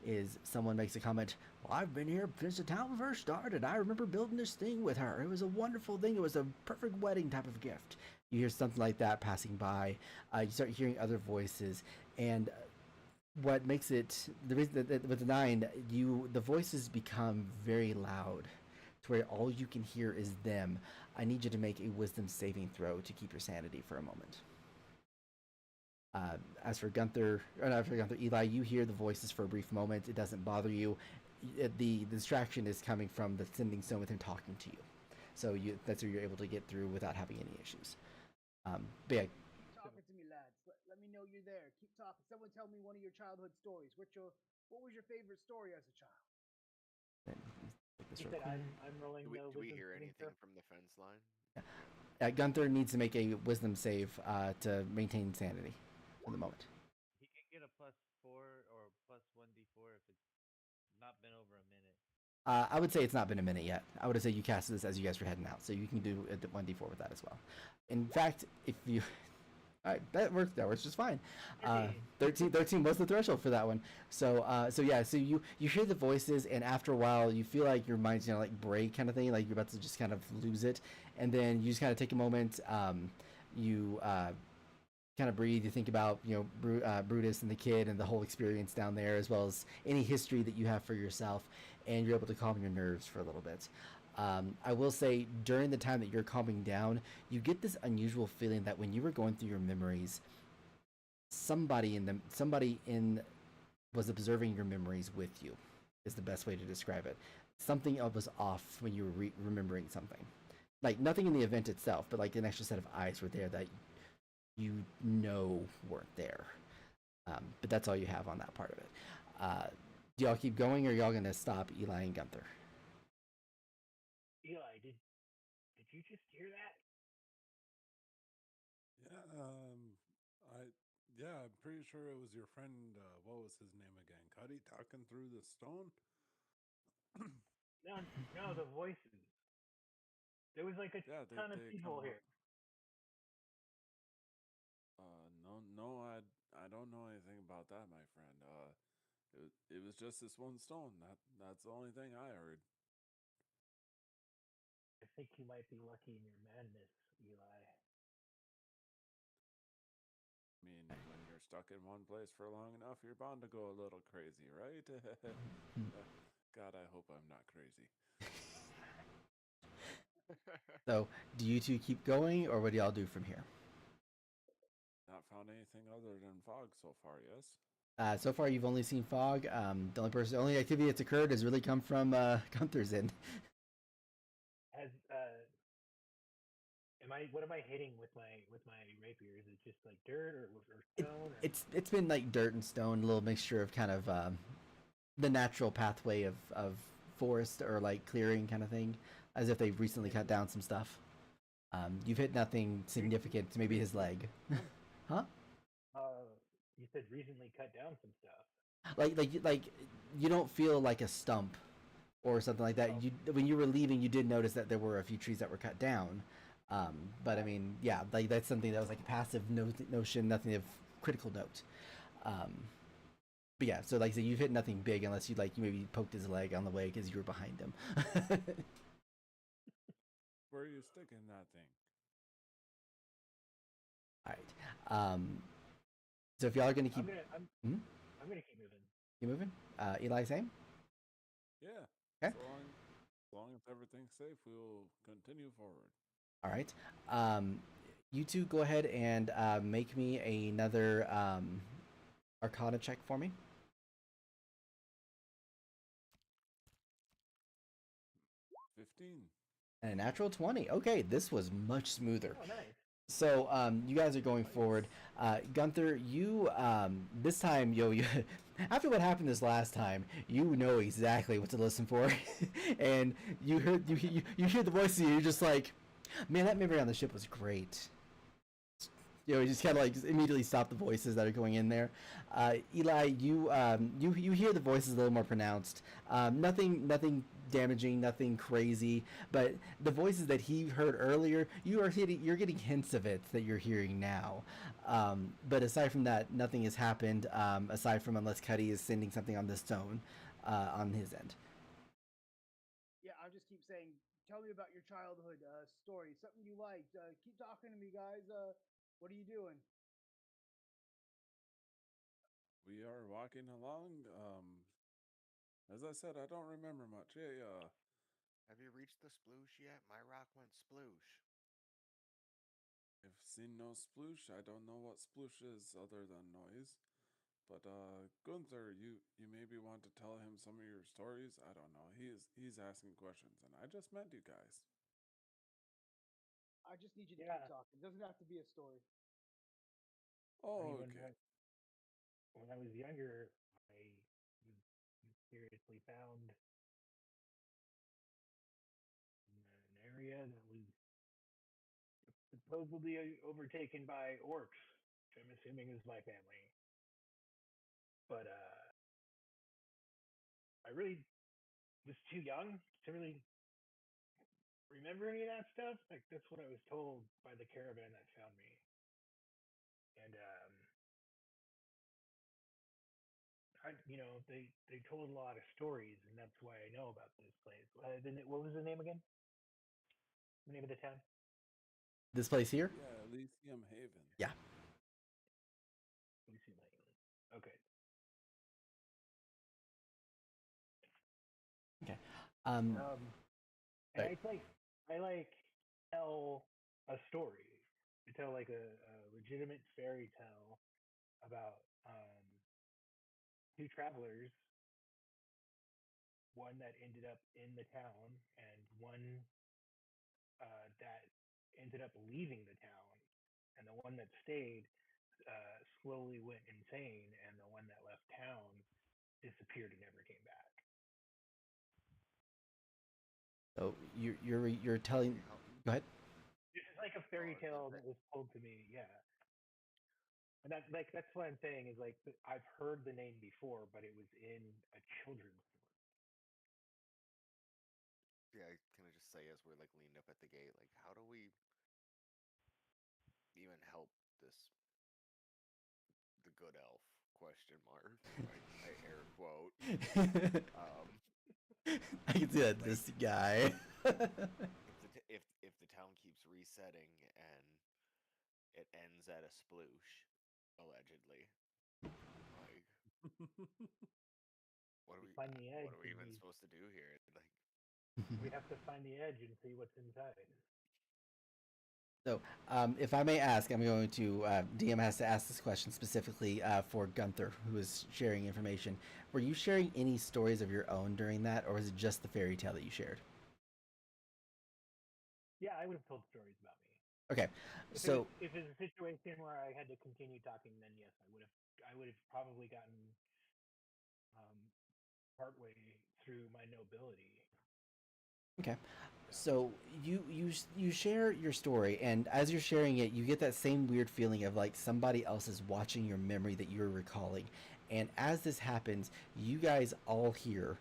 Speaker 1: is someone makes a comment. Well, I've been here since the town first started. I remember building this thing with her. It was a wonderful thing. It was a perfect wedding type of gift. You hear something like that passing by. You start hearing other voices, and what makes it the reason that with the 9, the voices become very loud to where all you can hear is them. I need you to make a wisdom saving throw to keep your sanity for a moment. As for Gunther, or not for Gunther, Eli, you hear the voices for a brief moment. It doesn't bother you. The distraction is coming from the sending stone with him talking to you. So that's where you're able to get through without having any issues. But yeah,
Speaker 2: Keep talking to me, lads. Let me know you're there. Keep talking. Someone tell me one of your childhood stories. What was your favorite story as a child?
Speaker 1: take this
Speaker 4: He
Speaker 1: real
Speaker 4: said,
Speaker 1: quick.
Speaker 4: I'm rolling the
Speaker 3: Do we
Speaker 4: wisdom
Speaker 3: hear
Speaker 4: saving
Speaker 3: anything
Speaker 4: throw.
Speaker 3: from the fence line?
Speaker 1: Gunther needs to make a wisdom save to maintain sanity for the moment.
Speaker 5: He can get a +4 or +1d4 if it's not been over a minute.
Speaker 1: I would say it's not been a minute yet. I would say you cast this as you guys were heading out, so you can do a 1d4 with that as well. In fact, if you... All right, that works just fine. 13 was the threshold for that one. So you hear the voices, and after a while, you feel like your mind's like break kind of thing, like you're about to just kind of lose it, and then you just kind of take a moment. You kind of breathe. You think about Brutus and the kid and the whole experience down there, as well as any history that you have for yourself, and you're able to calm your nerves for a little bit. I will say during the time that you're calming down, you get this unusual feeling that when you were going through your memories, somebody in was observing your memories with you. Is the best way to describe it. Something was off when you were remembering something. Like nothing in the event itself, but like an extra set of eyes were there that weren't there. But that's all you have on that part of it. Do y'all keep going, or y'all gonna stop Eli and Gunther?
Speaker 4: Eli, did you just hear that?
Speaker 6: Yeah, I'm pretty sure it was your friend. What was his name again? Cuddy talking through the stone.
Speaker 4: No, the voices. There was like a ton of people here.
Speaker 6: I don't know anything about that, my friend. It was just this one stone. That's the only thing I heard.
Speaker 4: I think you might be lucky in your madness, Eli.
Speaker 6: I mean, when you're stuck in one place for long enough, you're bound to go a little crazy, right? God, I hope I'm not crazy.
Speaker 1: So, do you two keep going, or what do y'all do from here?
Speaker 6: Not found anything other than fog so far, yes?
Speaker 1: So far, you've only seen fog. The only activity that's occurred has really come from Gunther's end.
Speaker 4: What am I hitting with my rapier? Is it just like dirt or stone?
Speaker 1: It's been like dirt and stone, a little mixture of kind of the natural pathway of forest or like clearing kind of thing, as if they've recently cut down some stuff. You've hit nothing significant. Maybe his leg. Huh?
Speaker 4: You said recently cut down some stuff.
Speaker 1: Like you don't feel like a stump or something like that.
Speaker 4: Oh.
Speaker 1: When you were leaving, you did notice that there were a few trees that were cut down. But I mean, yeah, like that's something that was like a passive notion, nothing of critical note. But But yeah, so like I said, you've hit nothing big unless you maybe poked his leg on the way because you were behind him.
Speaker 6: Where are you sticking that thing?
Speaker 1: All right. So if y'all are gonna keep, hmm?
Speaker 4: I'm gonna keep moving.
Speaker 1: You moving? Eli, same.
Speaker 6: Yeah.
Speaker 1: Okay.
Speaker 6: As long as everything's safe, we will continue forward.
Speaker 1: All right. You two go ahead and make me another Arcana check for me.
Speaker 6: 15.
Speaker 1: And a natural 20. Okay, this was much smoother.
Speaker 4: Oh, nice.
Speaker 1: So you guys are going forward. Gunther, you this time, you after what happened this last time, you know exactly what to listen for, and you hear the voices. You're just like, man, that memory on the ship was great. You just kind of like immediately stop the voices that are going in there. Eli, you hear the voices a little more pronounced. Nothing damaging, nothing crazy, but the voices that he heard earlier, you're getting hints of it that you're hearing now. But aside from that, nothing has happened. Aside from unless Cuddy is sending something on the stone on his end.
Speaker 2: Yeah, I'll just keep saying, tell me about your childhood story, something you liked. Keep talking to me, guys. What are you doing?
Speaker 6: We are walking along. As I said, I don't remember much. Yeah.
Speaker 3: Have you reached the sploosh yet? My rock went sploosh.
Speaker 6: I've seen no sploosh. I don't know what sploosh is other than noise. But Gunther, you maybe want to tell him some of your stories. I don't know. He's asking questions, and I just met you guys.
Speaker 2: I just need you to
Speaker 4: Yeah.
Speaker 2: keep talking. It doesn't have to be a story.
Speaker 6: Oh,
Speaker 4: When
Speaker 6: okay.
Speaker 4: when I was younger, I mysteriously found an area that was supposedly overtaken by orcs, which I'm assuming is my family. But I really was too young to really remember any of that stuff. Like that's what I was told by the caravan that found me. And they told a lot of stories, and that's why I know about this place. What was the name again? The name of the town?
Speaker 1: This place here?
Speaker 6: Yeah, Elysium Haven.
Speaker 1: Yeah.
Speaker 4: Elysium Haven. Okay.
Speaker 1: Okay.
Speaker 4: And
Speaker 1: Right.
Speaker 4: I like tell a story. I tell like a legitimate fairy tale about two travelers, one that ended up in the town and one that ended up leaving the town, and the one that stayed slowly went insane, and the one that left town disappeared and never came back.
Speaker 1: So you're telling. Go ahead.
Speaker 4: It's like a fairy tale that was told to me, yeah. And that's what I'm saying is like I've heard the name before, but it was in a children's story.
Speaker 3: Yeah, can I just say as we're like leaned up at the gate, like how do we even help this the good elf question mark? I air quote.
Speaker 1: I can see that
Speaker 3: Like
Speaker 1: this guy.
Speaker 3: if the town keeps resetting and it ends at a sploosh, allegedly, like
Speaker 4: We find the edge,
Speaker 3: what are we
Speaker 4: and
Speaker 3: even supposed to do here? Like
Speaker 4: we have to find the edge and see what's inside.
Speaker 1: So, if I may ask, I'm going to DM has to ask this question specifically for Gunther, who is sharing information. Were you sharing any stories of your own during that, or was it just the fairy tale that you shared?
Speaker 4: Yeah, I would have told stories about me.
Speaker 1: Okay, so
Speaker 4: If it's a situation where I had to continue talking, then yes, I would have probably gotten um, partway through my nobility.
Speaker 1: okay, so you share your story, and as you're sharing it, you get that same weird feeling of like somebody else is watching your memory that you're recalling, and as this happens, you guys all hear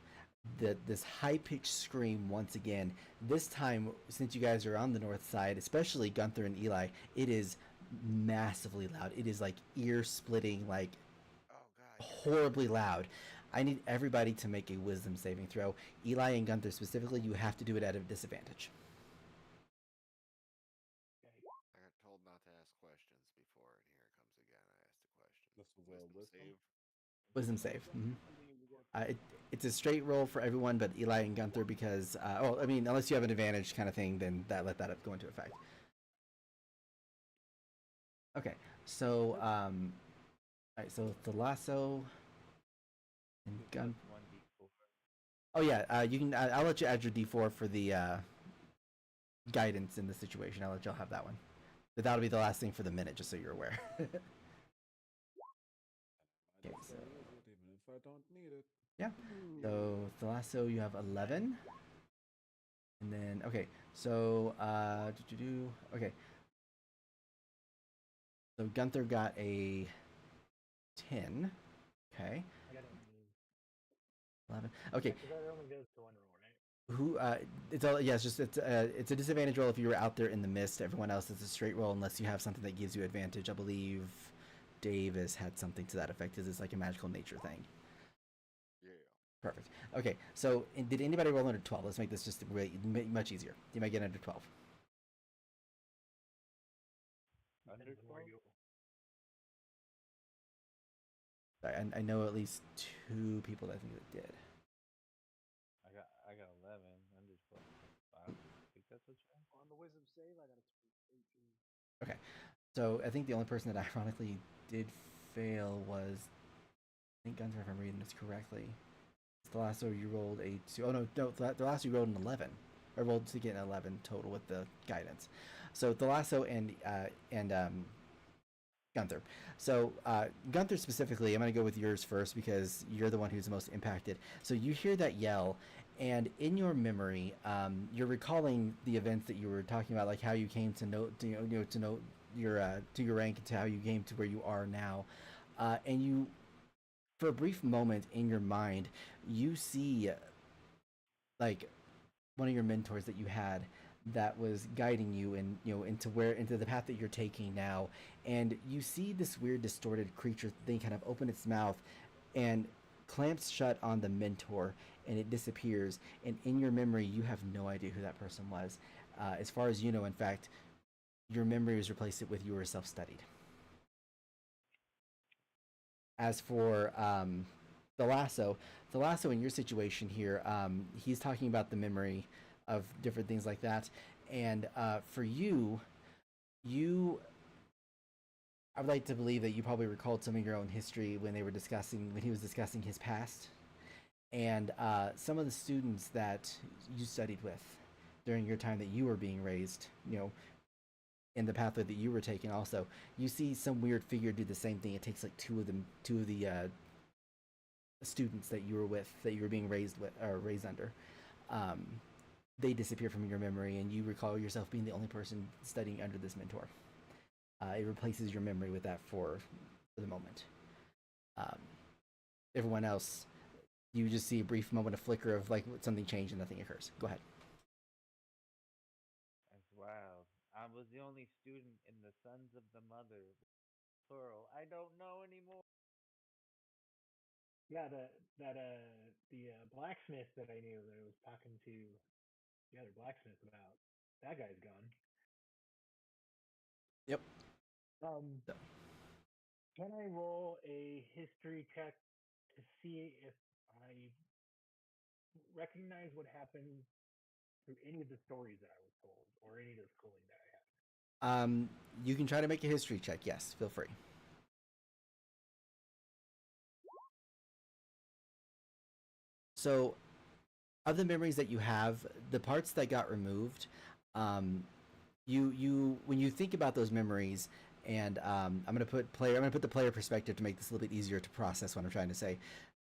Speaker 1: this high pitched scream once again. This time, since you guys are on the north side, especially Gunther and Eli, it is massively loud. It is like ear splitting, like
Speaker 3: oh god,
Speaker 1: horribly loud. I need everybody to make a wisdom saving throw. Eli and Gunther specifically, you have to do it at a disadvantage.
Speaker 3: I got told not to ask questions before, and here it comes again. I asked a question.
Speaker 6: This was a wisdom?
Speaker 3: save.
Speaker 1: Wisdom save. It's a straight roll for everyone, but Eli and Gunther because, I mean, unless you have an advantage kind of thing, then let that go into effect. Okay, so all right, so the lasso and gun.
Speaker 5: Plus 1d4.
Speaker 1: Oh yeah, you can. I'll let you add your D4 for the guidance in the situation. I'll let y'all have that one. But that'll be the last thing for the minute, just so you're aware.
Speaker 6: I
Speaker 1: Okay,
Speaker 6: don't
Speaker 1: so-
Speaker 6: use it, even if I don't need it.
Speaker 1: Yeah. So the lasso, you have 11, and then okay. So okay. So Gunther got a 10. Okay.
Speaker 4: I got
Speaker 1: 11. Okay.
Speaker 4: because that only goes to one roll, right?
Speaker 1: Who? It's all. Yeah. It's a disadvantage roll if you were out there in the mist. Everyone else is a straight roll unless you have something that gives you advantage. I believe Dave has had something to that effect. Is it's like a magical nature thing.
Speaker 3: Yeah.
Speaker 1: Perfect. Okay. So did anybody roll under 12? Let's make this just really much easier. You might get under 12.
Speaker 5: Under
Speaker 4: Depends on where
Speaker 5: 12?
Speaker 4: you-
Speaker 1: Sorry, I know at least 2 people that I think that did.
Speaker 5: I got 11. Under 12. I don't think that's what you have.
Speaker 2: On the wisdom save, I got a 18.
Speaker 1: Okay. So I think the only person that ironically did fail was, I think Gunther, if I'm reading this correctly. The last row you rolled a 2. Oh no, the last you rolled an 11. I rolled to get an 11 total with the guidance. So the lasso and Gunther. So Gunther specifically, I'm going to go with yours first because you're the one who's the most impacted. So you hear that yell, and in your memory, you're recalling the events that you were talking about, like how you came to know, to know your to your rank and to how you came to where you are now, and you, for a brief moment in your mind, you see like one of your mentors that you had that was guiding you and into the path that you're taking now, and you see this weird distorted creature thing kind of open its mouth and clamps shut on the mentor, and it disappears, and in your memory you have no idea who that person was. As far as you know, in fact, your memory was replaced with you were self-studied. As for the lasso in your situation here, he's talking about the memory of different things like that, and for you, I would like to believe that you probably recalled some of your own history when he was discussing his past, and some of the students that you studied with during your time that you were being raised, in the pathway that you were taking. Also, you see some weird figure do the same thing. It takes like two of the students that you were with, that you were being raised with or raised under. They disappear from your memory, and you recall yourself being the only person studying under this mentor. It replaces your memory with that for the moment. Everyone else, you just see a brief moment of flicker of like something changed and nothing occurs. Go ahead.
Speaker 5: That's wild. I was the only student in the Sons of the Mother, plural. I don't know anymore.
Speaker 4: Yeah, the blacksmith that I knew that I was talking to the other blacksmith about, that guy's gone.
Speaker 1: Yep.
Speaker 4: Can I roll a history check to see if I recognize what happened through any of the stories that I was told or any of the schooling that I had?
Speaker 1: You can try to make a history check. Yes, feel free. So, of the memories that you have, the parts that got removed, you when you think about those memories, and I'm gonna put the player perspective to make this a little bit easier to process what I'm trying to say.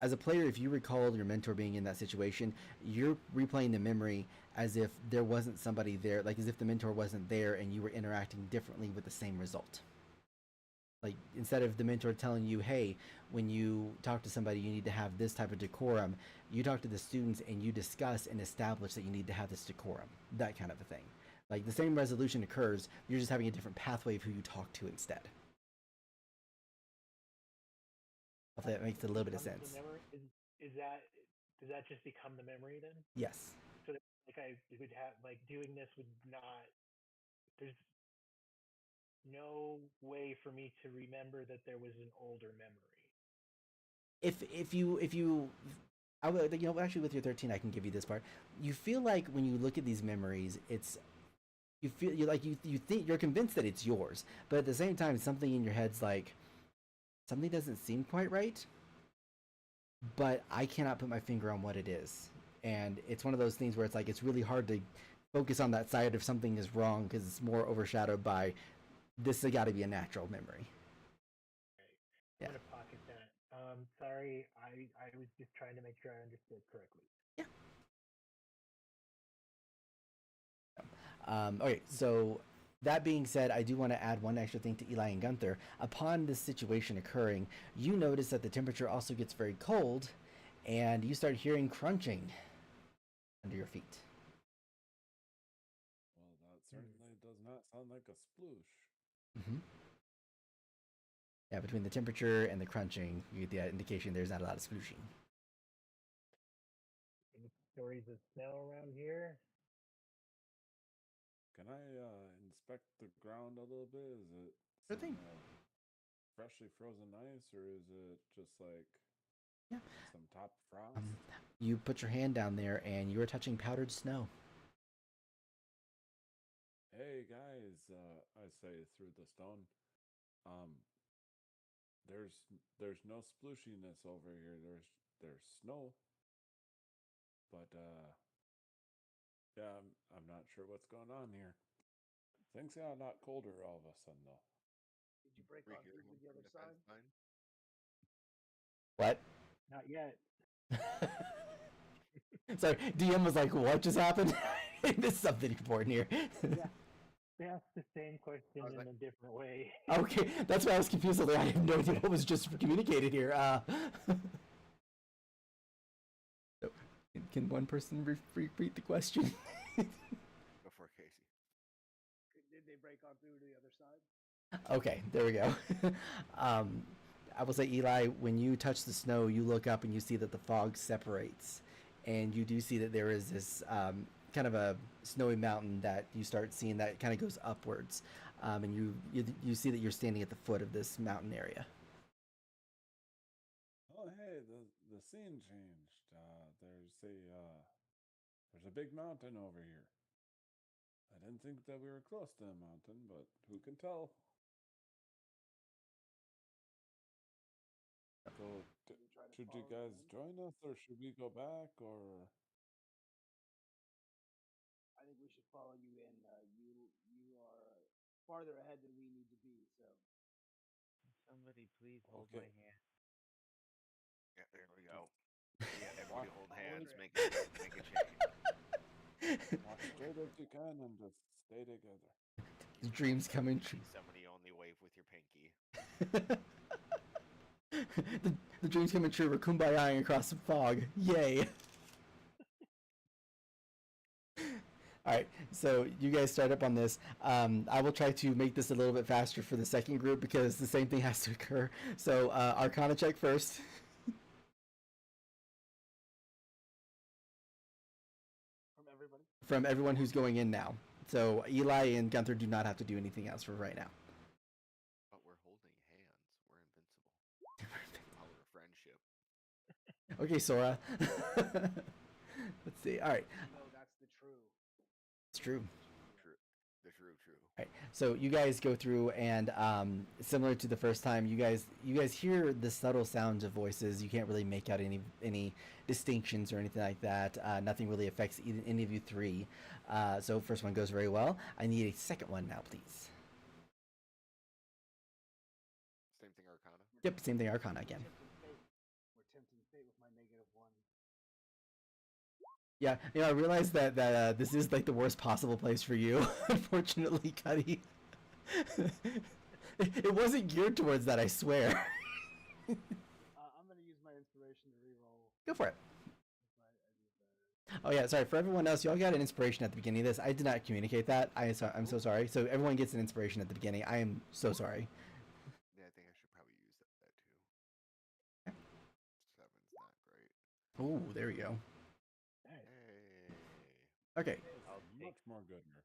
Speaker 1: As a player, if you recall your mentor being in that situation, you're replaying the memory as if there wasn't somebody there, like as if the mentor wasn't there and you were interacting differently with the same result. Like instead of the mentor telling you, hey, when you talk to somebody you need to have this type of decorum, you talk to the students and you discuss and establish that you need to have this decorum, that kind of a thing. Like the same resolution occurs, you're just having a different pathway of who you talk to instead. Hopefully that makes a little bit of
Speaker 4: Becomes the
Speaker 1: sense.
Speaker 4: memory. Is that does that just become the memory then?
Speaker 1: Yes.
Speaker 4: So that, like I would have like doing this would not. There's no way for me to remember that there was an older memory.
Speaker 1: If you I would, actually with your 13 I can give you this part. You feel like when you look at these memories, it's you feel you think you're convinced that it's yours, but at the same time something in your head's like something doesn't seem quite right, but I cannot put my finger on what it is. And it's one of those things where it's like it's really hard to focus on that side if something is wrong because it's more overshadowed by this has got to be a natural memory.
Speaker 4: Right.
Speaker 1: Yeah.
Speaker 4: I'm gonna pocket that. Sorry, I was just trying to make sure I understood correctly.
Speaker 1: Yeah. Okay, so that being said, I do want to add one extra thing to Eli and Gunther. Upon this situation occurring, you notice that the temperature also gets very cold, and you start hearing crunching under your feet.
Speaker 6: Well, that certainly does not sound like a sploosh.
Speaker 1: Mm-hmm. Yeah, between the temperature and the crunching, you get the indication there's not a lot of splooshing.
Speaker 4: Any stories of snow around here?
Speaker 6: Can I inspect the ground a little bit? Is it
Speaker 1: Sure
Speaker 6: some
Speaker 1: thing.
Speaker 6: freshly frozen ice, or is it just like
Speaker 1: Yeah.
Speaker 6: some top frost?
Speaker 1: You put your hand down there, and you are touching powdered snow.
Speaker 6: Hey guys, I say through the stone. Um, there's no splooshiness over here. There's snow, but yeah, I'm not sure what's going on here. Things got a lot colder all of a sudden though.
Speaker 2: Did you break
Speaker 3: We're
Speaker 2: on
Speaker 3: hearing
Speaker 2: through to the
Speaker 3: from
Speaker 2: other
Speaker 3: the
Speaker 2: side?
Speaker 3: fence line.
Speaker 1: What?
Speaker 4: Not yet.
Speaker 1: Sorry, DM was like, "What just happened?" There's something important here.
Speaker 4: Yeah. They asked the same question
Speaker 3: was
Speaker 4: in
Speaker 3: like-
Speaker 4: a different way.
Speaker 1: Okay, that's why I was confused. I have no idea what was just communicated here. So, can one person repeat the question?
Speaker 3: Before Casey.
Speaker 2: Did they break on through to the other side?
Speaker 1: Okay, there we go. um, I will say, Eli, when you touch the snow, you look up and you see that the fog separates, and you do see that there is this kind of a snowy mountain that you start seeing that kind of goes upwards, and you see that you're standing at the foot of this mountain area.
Speaker 6: Oh hey, the scene changed. There's a big mountain over here. I didn't think that we were close to the mountain, but who can tell? So, should you guys join us, or should we go back, or?
Speaker 2: I think we should follow you in. You are farther ahead than we need to be. So
Speaker 5: Somebody please hold
Speaker 6: Okay.
Speaker 5: my hand.
Speaker 3: Yeah, there we go. Yeah, everybody hold
Speaker 2: Follow
Speaker 3: hands,
Speaker 2: it.
Speaker 3: make a chain.
Speaker 6: Walk straight as you can and just stay together.
Speaker 1: The dreams coming true.
Speaker 3: Somebody only wave with your pinky.
Speaker 1: the dreams coming true. We're kumbayaing across the fog. Yay! All right, so you guys start up on this. I will try to make this a little bit faster for the second group because the same thing has to occur. So Arcana check first.
Speaker 2: from everybody.
Speaker 1: From everyone who's going in now. So Eli and Gunther do not have to do anything else for right now.
Speaker 3: But we're holding hands. We're invincible. Power of friendship.
Speaker 1: Okay, Sora. Let's see. All right,
Speaker 2: No, that's the true.
Speaker 1: it's true.
Speaker 3: True. The true.
Speaker 1: All right, so you guys go through, and similar to the first time, you guys hear the subtle sounds of voices. You can't really make out any distinctions or anything like that. Nothing really affects any of you three. So first one goes very well. I need a second one now, please.
Speaker 3: Same thing, Arcana.
Speaker 1: Yep, same thing, Arcana again.
Speaker 2: We're tempting fate with my -1.
Speaker 1: Yeah, I realized that this is like the worst possible place for you, unfortunately, Cuddy. It wasn't geared towards that, I swear.
Speaker 2: I'm gonna use my inspiration to reroll.
Speaker 1: Go for it.
Speaker 2: If I do better.
Speaker 1: Oh yeah, sorry for everyone else. Y'all got an inspiration at the beginning of this. I did not communicate that. I'm so sorry. So everyone gets an inspiration at the beginning. I am so sorry.
Speaker 3: Yeah, I think I should probably use that too.
Speaker 1: Oh, there we go.
Speaker 2: Nice.
Speaker 3: Hey.
Speaker 1: Okay.
Speaker 5: I'll
Speaker 6: Much
Speaker 5: take
Speaker 6: more Goodner.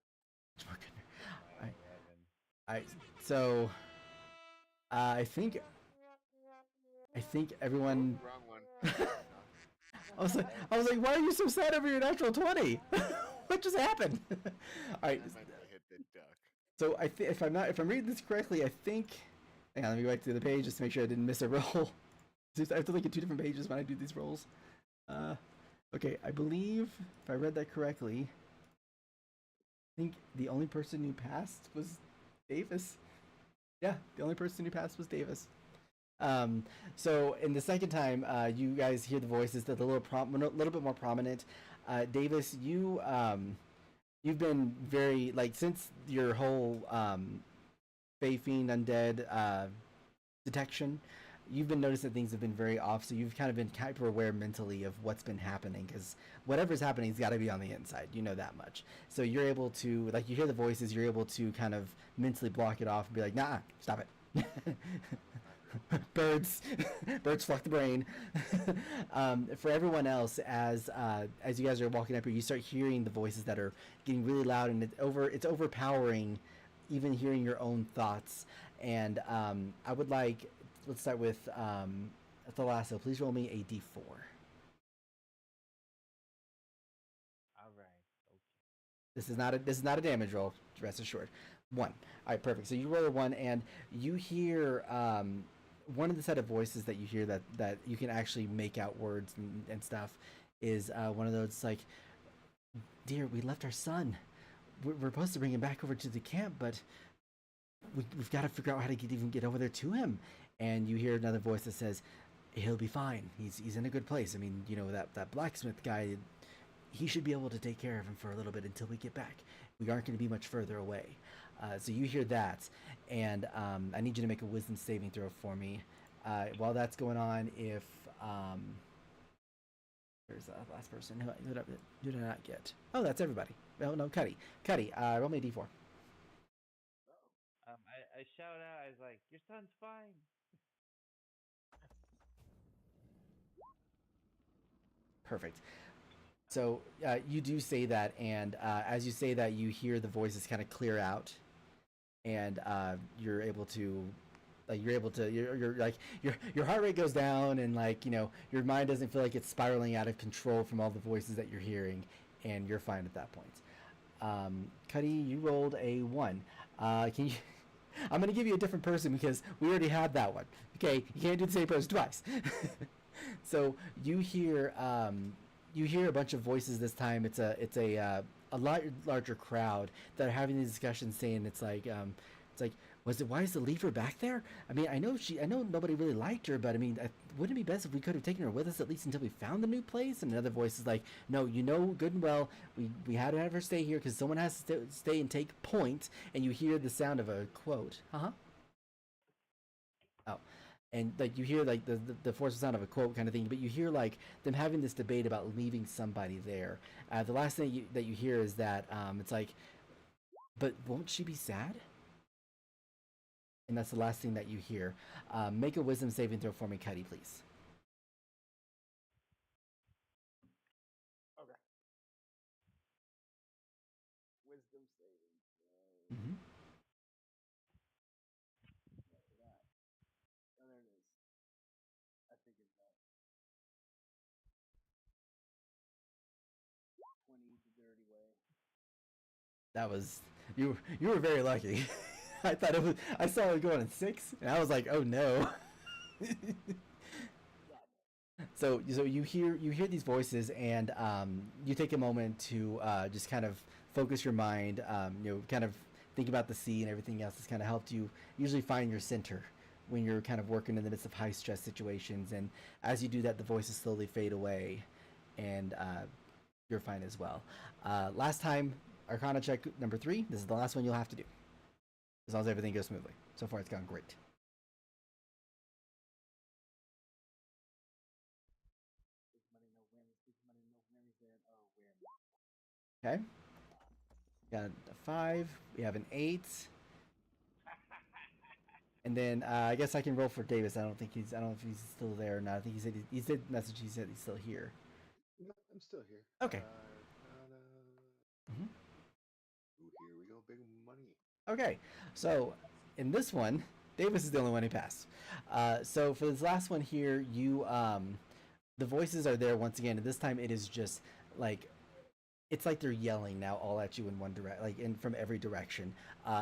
Speaker 5: my
Speaker 1: I-
Speaker 5: 11.
Speaker 1: I so I think everyone.
Speaker 3: Oh, wrong one.
Speaker 1: I was like, why are you so sad over your natural 20? What just happened? All right.
Speaker 3: I meant to hit the duck.
Speaker 1: So if I'm reading this correctly, I think. Hang on, let me go back to the page just to make sure I didn't miss a roll. I have to look at 2 different pages when I do these rolls. Okay, I believe if I read that correctly, I think the only person who passed was Davis. Yeah, the only person who passed was Davis. So in the second time, you guys hear the voices that are a little bit more prominent. Davis, you've been very like since your whole Fey Fiend Undead detection. You've been noticing that things have been very off, so you've kind of been hyper aware mentally of what's been happening because whatever's happening has got to be on the inside. You know that much. So you're able to, like, you hear the voices, you're able to kind of mentally block it off and be like, nah, stop it. birds birds fuck the brain. For everyone else, as you guys are walking up here, you start hearing the voices that are getting really loud, and it's overpowering even hearing your own thoughts. And I would like, let's start with Thalasso. Please roll me a d4.
Speaker 5: All right. Okay.
Speaker 1: This is not a damage roll, rest assured. 1. All right, perfect. So you roll a 1, and you hear one of the set of voices that you hear that you can actually make out words and stuff is one of those like, "Dear, we left our son. We're supposed to bring him back over to the camp, but we've got to figure out how to even get over there to him." And you hear another voice that says, "He'll be fine. He's in a good place. I mean, you know, that blacksmith guy, he should be able to take care of him for a little bit until we get back. We aren't going to be much further away." So you hear that, and I need you to make a wisdom saving throw for me. While that's going on, if there's the last person who did I not get? Oh, that's everybody. Oh no, Cuddy. Roll me a d4.
Speaker 5: I shout out. I was like, "Your son's fine."
Speaker 1: Perfect. So you do say that, and as you say that, you hear the voices kind of clear out, and you're able to you're like your heart rate goes down, and like, you know, your mind doesn't feel like it's spiraling out of control from all the voices that you're hearing, and you're fine at that point. Cuddy, you rolled a 1. Can you I'm gonna give you a different person because we already had that one. Okay, you can't do the same person twice. So you hear a bunch of voices this time. It's a lot larger crowd that are having these discussions, saying it's like, why is the leaver back there? I mean, I know nobody really liked her, but I mean, wouldn't it be best if we could have taken her with us at least until we found the new place? And another voice is like, no, you know good and well, we had to have her stay here because someone has to stay and take point. And you hear the sound of a quote. Oh, and like you hear like the forceful sound of a quote kind of thing, but you hear like them having this debate about leaving somebody there. The last thing that you hear is that it's like, but won't she be sad? And that's the last thing that you hear. Make a wisdom saving throw for me, Cuddy, please.
Speaker 2: Okay. Wisdom saving.
Speaker 1: Mm-hmm.
Speaker 2: For that. Oh, there it is. I figured that. 20 the dirty way.
Speaker 1: That was you were very lucky. I thought it was. I saw it going at 6, and I was like, oh no. So you hear these voices, and you take a moment to just kind of focus your mind. You know, kind of think about the sea and everything else. That's kind of helped you usually find your center when you're kind of working in the midst of high stress situations. And as you do that, the voices slowly fade away, and you're fine as well. Last time, Arcana check number 3. This is the last one you'll have to do, as long as everything goes smoothly. So far, it's gone great.
Speaker 2: Big money, no wins. Big money, no wins. And oh, win.
Speaker 1: Okay. Got a 5. We have an 8. And then I guess I can roll for Davis. I don't know if he's still there or not. I think he said message. He said he's still here.
Speaker 3: Yep, I'm still here.
Speaker 1: Okay.
Speaker 3: Ooh, here we go, big money.
Speaker 1: Okay, so in this one, Davis is the only one who passed. So for this last one here, the voices are there once again, and this time it is just like it's like they're yelling now all at you in one direct, like in from every direction.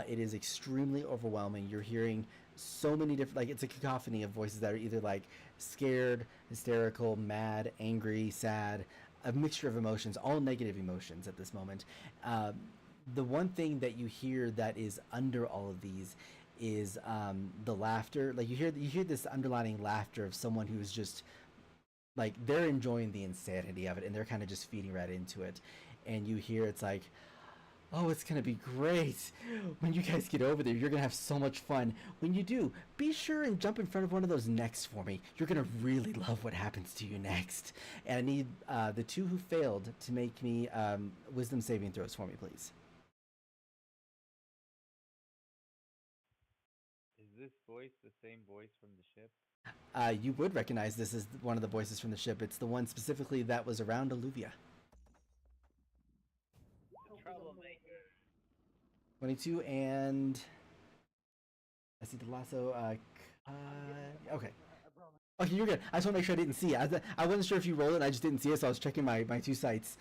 Speaker 1: It is extremely overwhelming. You're hearing so many different, like it's a cacophony of voices that are either like scared, hysterical, mad, angry, sad, a mixture of emotions, all negative emotions at this moment. The one thing that you hear that is under all of these is the laughter. Like you hear this underlining laughter of someone who is just like they're enjoying the insanity of it and they're kind of just feeding right into it. And you hear it's like, oh, it's gonna be great when you guys get over there. You're gonna have so much fun. When you do, be sure and jump in front of one of those necks for me. You're gonna really love what happens to you next. And I need the two who failed to make me wisdom saving throws for me, please.
Speaker 5: Is this voice the same voice from the ship?
Speaker 1: You would recognize this as one of the voices from the ship. It's the one specifically that was around Alluvia.
Speaker 5: Troublemaker.
Speaker 1: 22 and I see the lasso. Okay. Okay, you're good. I just want to make sure I didn't see it. I wasn't sure if you rolled it. I just didn't see it, so I was checking my two sites.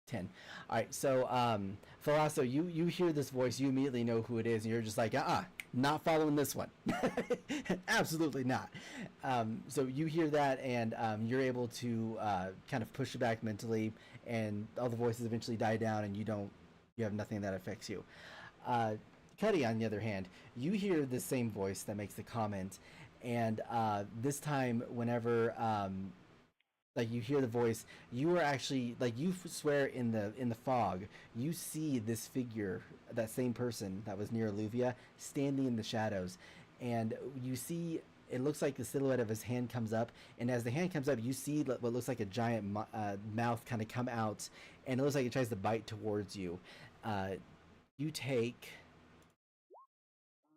Speaker 1: 10. All right, so Thalasso, you hear this voice, you immediately know who it is, and you're just like, not following this one. Absolutely not. So you hear that, and you're able to kind of push it back mentally, and all the voices eventually die down, and you have nothing that affects you. Cuddy, on the other hand, you hear the same voice that makes the comment, and this time, whenever like you hear the voice, you are actually like you swear in the fog, you see this figure, that same person that was near Alluvia, standing in the shadows, and you see it looks like the silhouette of his hand comes up, and as the hand comes up, you see what looks like a giant mouth kind of come out, and it looks like it tries to bite towards you. You take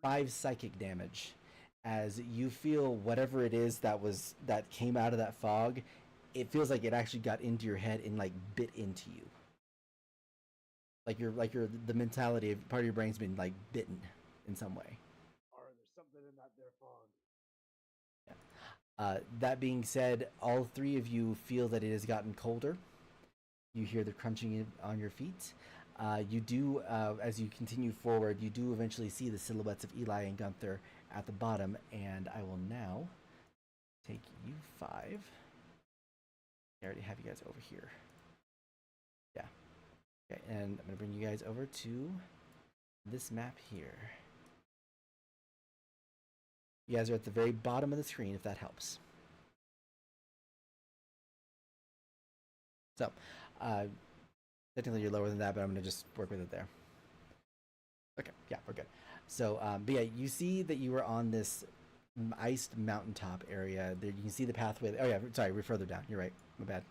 Speaker 1: 5 psychic damage as you feel whatever it is that came out of that fog. It feels like it actually got into your head and like bit into you. Like the mentality of part of your brain's been like bitten in some way.
Speaker 2: Or there's something in that there fog.
Speaker 1: Yeah. That being said, all 3 of you feel that it has gotten colder. You hear the crunching on your feet. You do, as you continue forward, you do eventually see the silhouettes of Eli and Gunther at the bottom, and I will now take you 5. I already have you guys over here. Yeah. Okay, and I'm going to bring you guys over to this map here. You guys are at the very bottom of the screen, if that helps. So, technically you're lower than that, but I'm going to just work with it there. Okay, yeah, we're good. So, but yeah, you see that you were on this iced mountaintop area. There, you can see the pathway. Oh yeah, sorry, we're further down. You're right. My bad.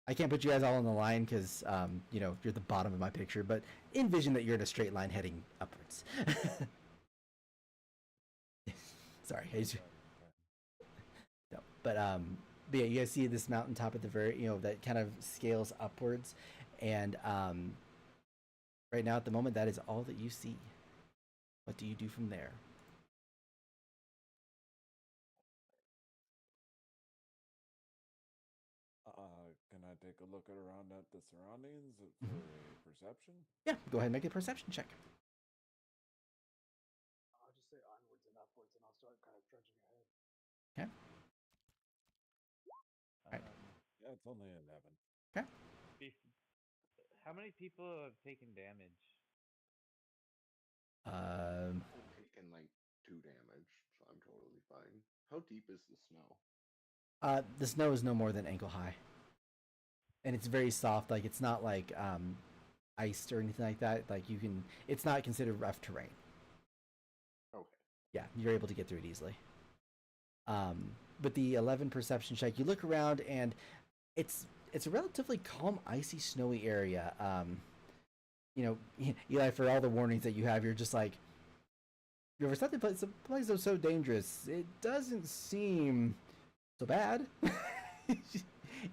Speaker 1: I can't put you guys all on the line because you're at the bottom of my picture. But envision that you're in a straight line heading upwards. Sorry. No, but yeah, you guys see this mountaintop at the very that kind of scales upwards, and right now at the moment that is all that you see. What do you do from there?
Speaker 6: Can I take a look around at the surroundings for a perception?
Speaker 1: Yeah, go ahead and make a perception check.
Speaker 2: I'll just say onwards and upwards, and I'll start kind of trudging ahead.
Speaker 1: Okay. Right.
Speaker 6: Yeah, it's only 11.
Speaker 1: Okay.
Speaker 5: How many people have taken damage?
Speaker 3: I've taken like 2 damage, so I'm totally fine. How deep is the snow?
Speaker 1: The snow is no more than ankle high, and it's very soft. Like it's not like iced or anything like that. Like it's not considered rough terrain.
Speaker 3: Okay.
Speaker 1: Yeah, you're able to get through it easily. But the 11 perception check, you look around and it's a relatively calm, icy, snowy area. you know, Eli, for all the warnings that you have, you're just like, you ever thought the place is so dangerous? It doesn't seem so bad.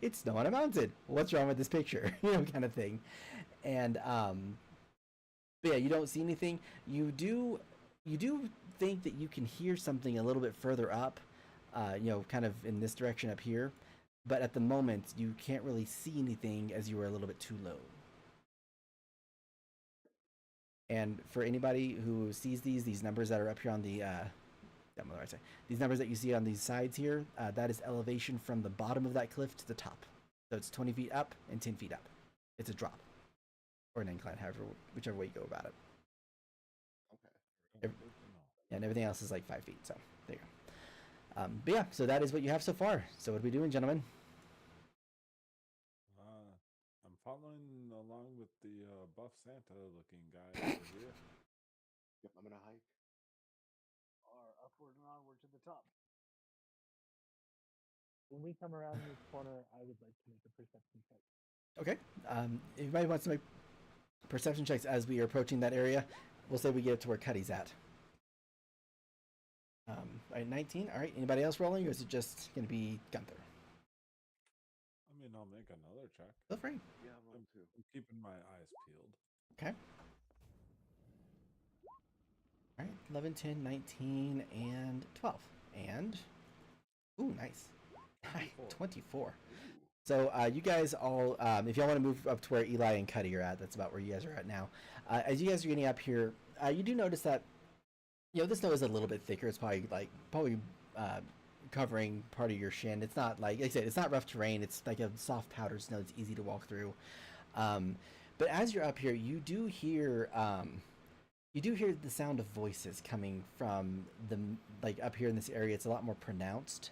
Speaker 1: It's snow on a mountain. What's wrong with this picture? You know, kind of thing. And but yeah, you don't see anything. You do think that you can hear something a little bit further up, you know, kind of in this direction up here. But at the moment, you can't really see anything as you were a little bit too low. And for anybody who sees these numbers that are up here on the down on the right side, these numbers that you see on these sides here, that is elevation from the bottom of that cliff to the top. So it's 20 feet up and 10 feet up. It's a drop or an incline, however, whichever way you go about it.
Speaker 3: Okay.
Speaker 1: And everything else is like 5 feet. So there you go. But yeah, so that is what you have so far. So what are we doing, gentlemen?
Speaker 6: I'm following along with the buff Santa looking guy over here.
Speaker 3: Yep, I'm gonna hike.
Speaker 2: Or upward and onward to the top.
Speaker 4: When we come around this corner, I would like to make a perception check.
Speaker 1: Okay. Everybody wants to make perception checks as we are approaching that area. We'll say we get to where Cuddy's at. All right, 19. All right. Anybody else rolling, or is it just going to be Gunther?
Speaker 6: I mean, I'll make another check.
Speaker 1: Feel free.
Speaker 3: Yeah, I'm on too.
Speaker 6: I'm keeping my eyes peeled.
Speaker 1: Okay. All right. 11, 10, 19, and 12. And, ooh, nice. 24. So you guys all, if y'all want to move up to where Eli and Cuddy are at, that's about where you guys are at now. As you guys are getting up here, you do notice that, you know, the snow is a little bit thicker. It's probably covering part of your shin. It's not like I said, it's not rough terrain. It's like a soft powdered snow. It's easy to walk through. But as you're up here, you do hear the sound of voices coming from the, like, up here in this area. It's a lot more pronounced.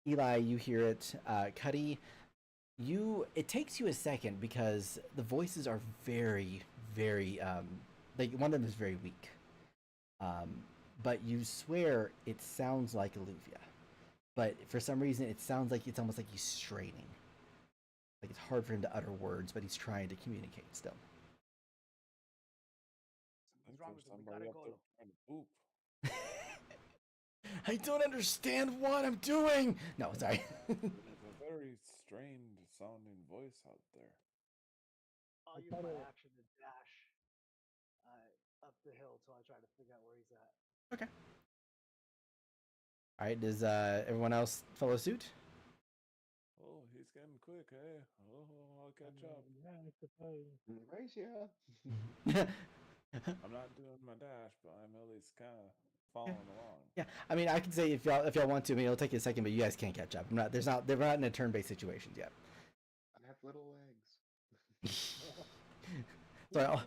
Speaker 1: Eli, you hear it. Cuddy, it takes you a second because the voices are very, very, like, one of them is very weak. But you swear it sounds like Alluvia. But for some reason, it sounds like it's almost like he's straining. Like it's hard for him to utter words, but he's trying to communicate still.
Speaker 2: Something's wrong with him. We gotta go.
Speaker 6: Trying to poop.
Speaker 1: I don't understand what I'm doing. No, sorry.
Speaker 6: There's a very strange sounding voice out there.
Speaker 2: I'll use my action to dash up the hill till I try to figure out where he's at.
Speaker 1: Okay. All right. Does everyone else follow suit?
Speaker 6: Oh, he's getting quick, eh? Oh, I'll catch up.
Speaker 4: Yeah, I suppose.
Speaker 3: Right, yeah.
Speaker 6: I'm not doing my dash, but I'm at least kind of following along.
Speaker 1: Yeah, I mean, I can say if y'all want to. I mean, it'll take you a second, but you guys can't catch up. They're not in a turn-based situations yet.
Speaker 3: I have little legs.
Speaker 1: Sorry, all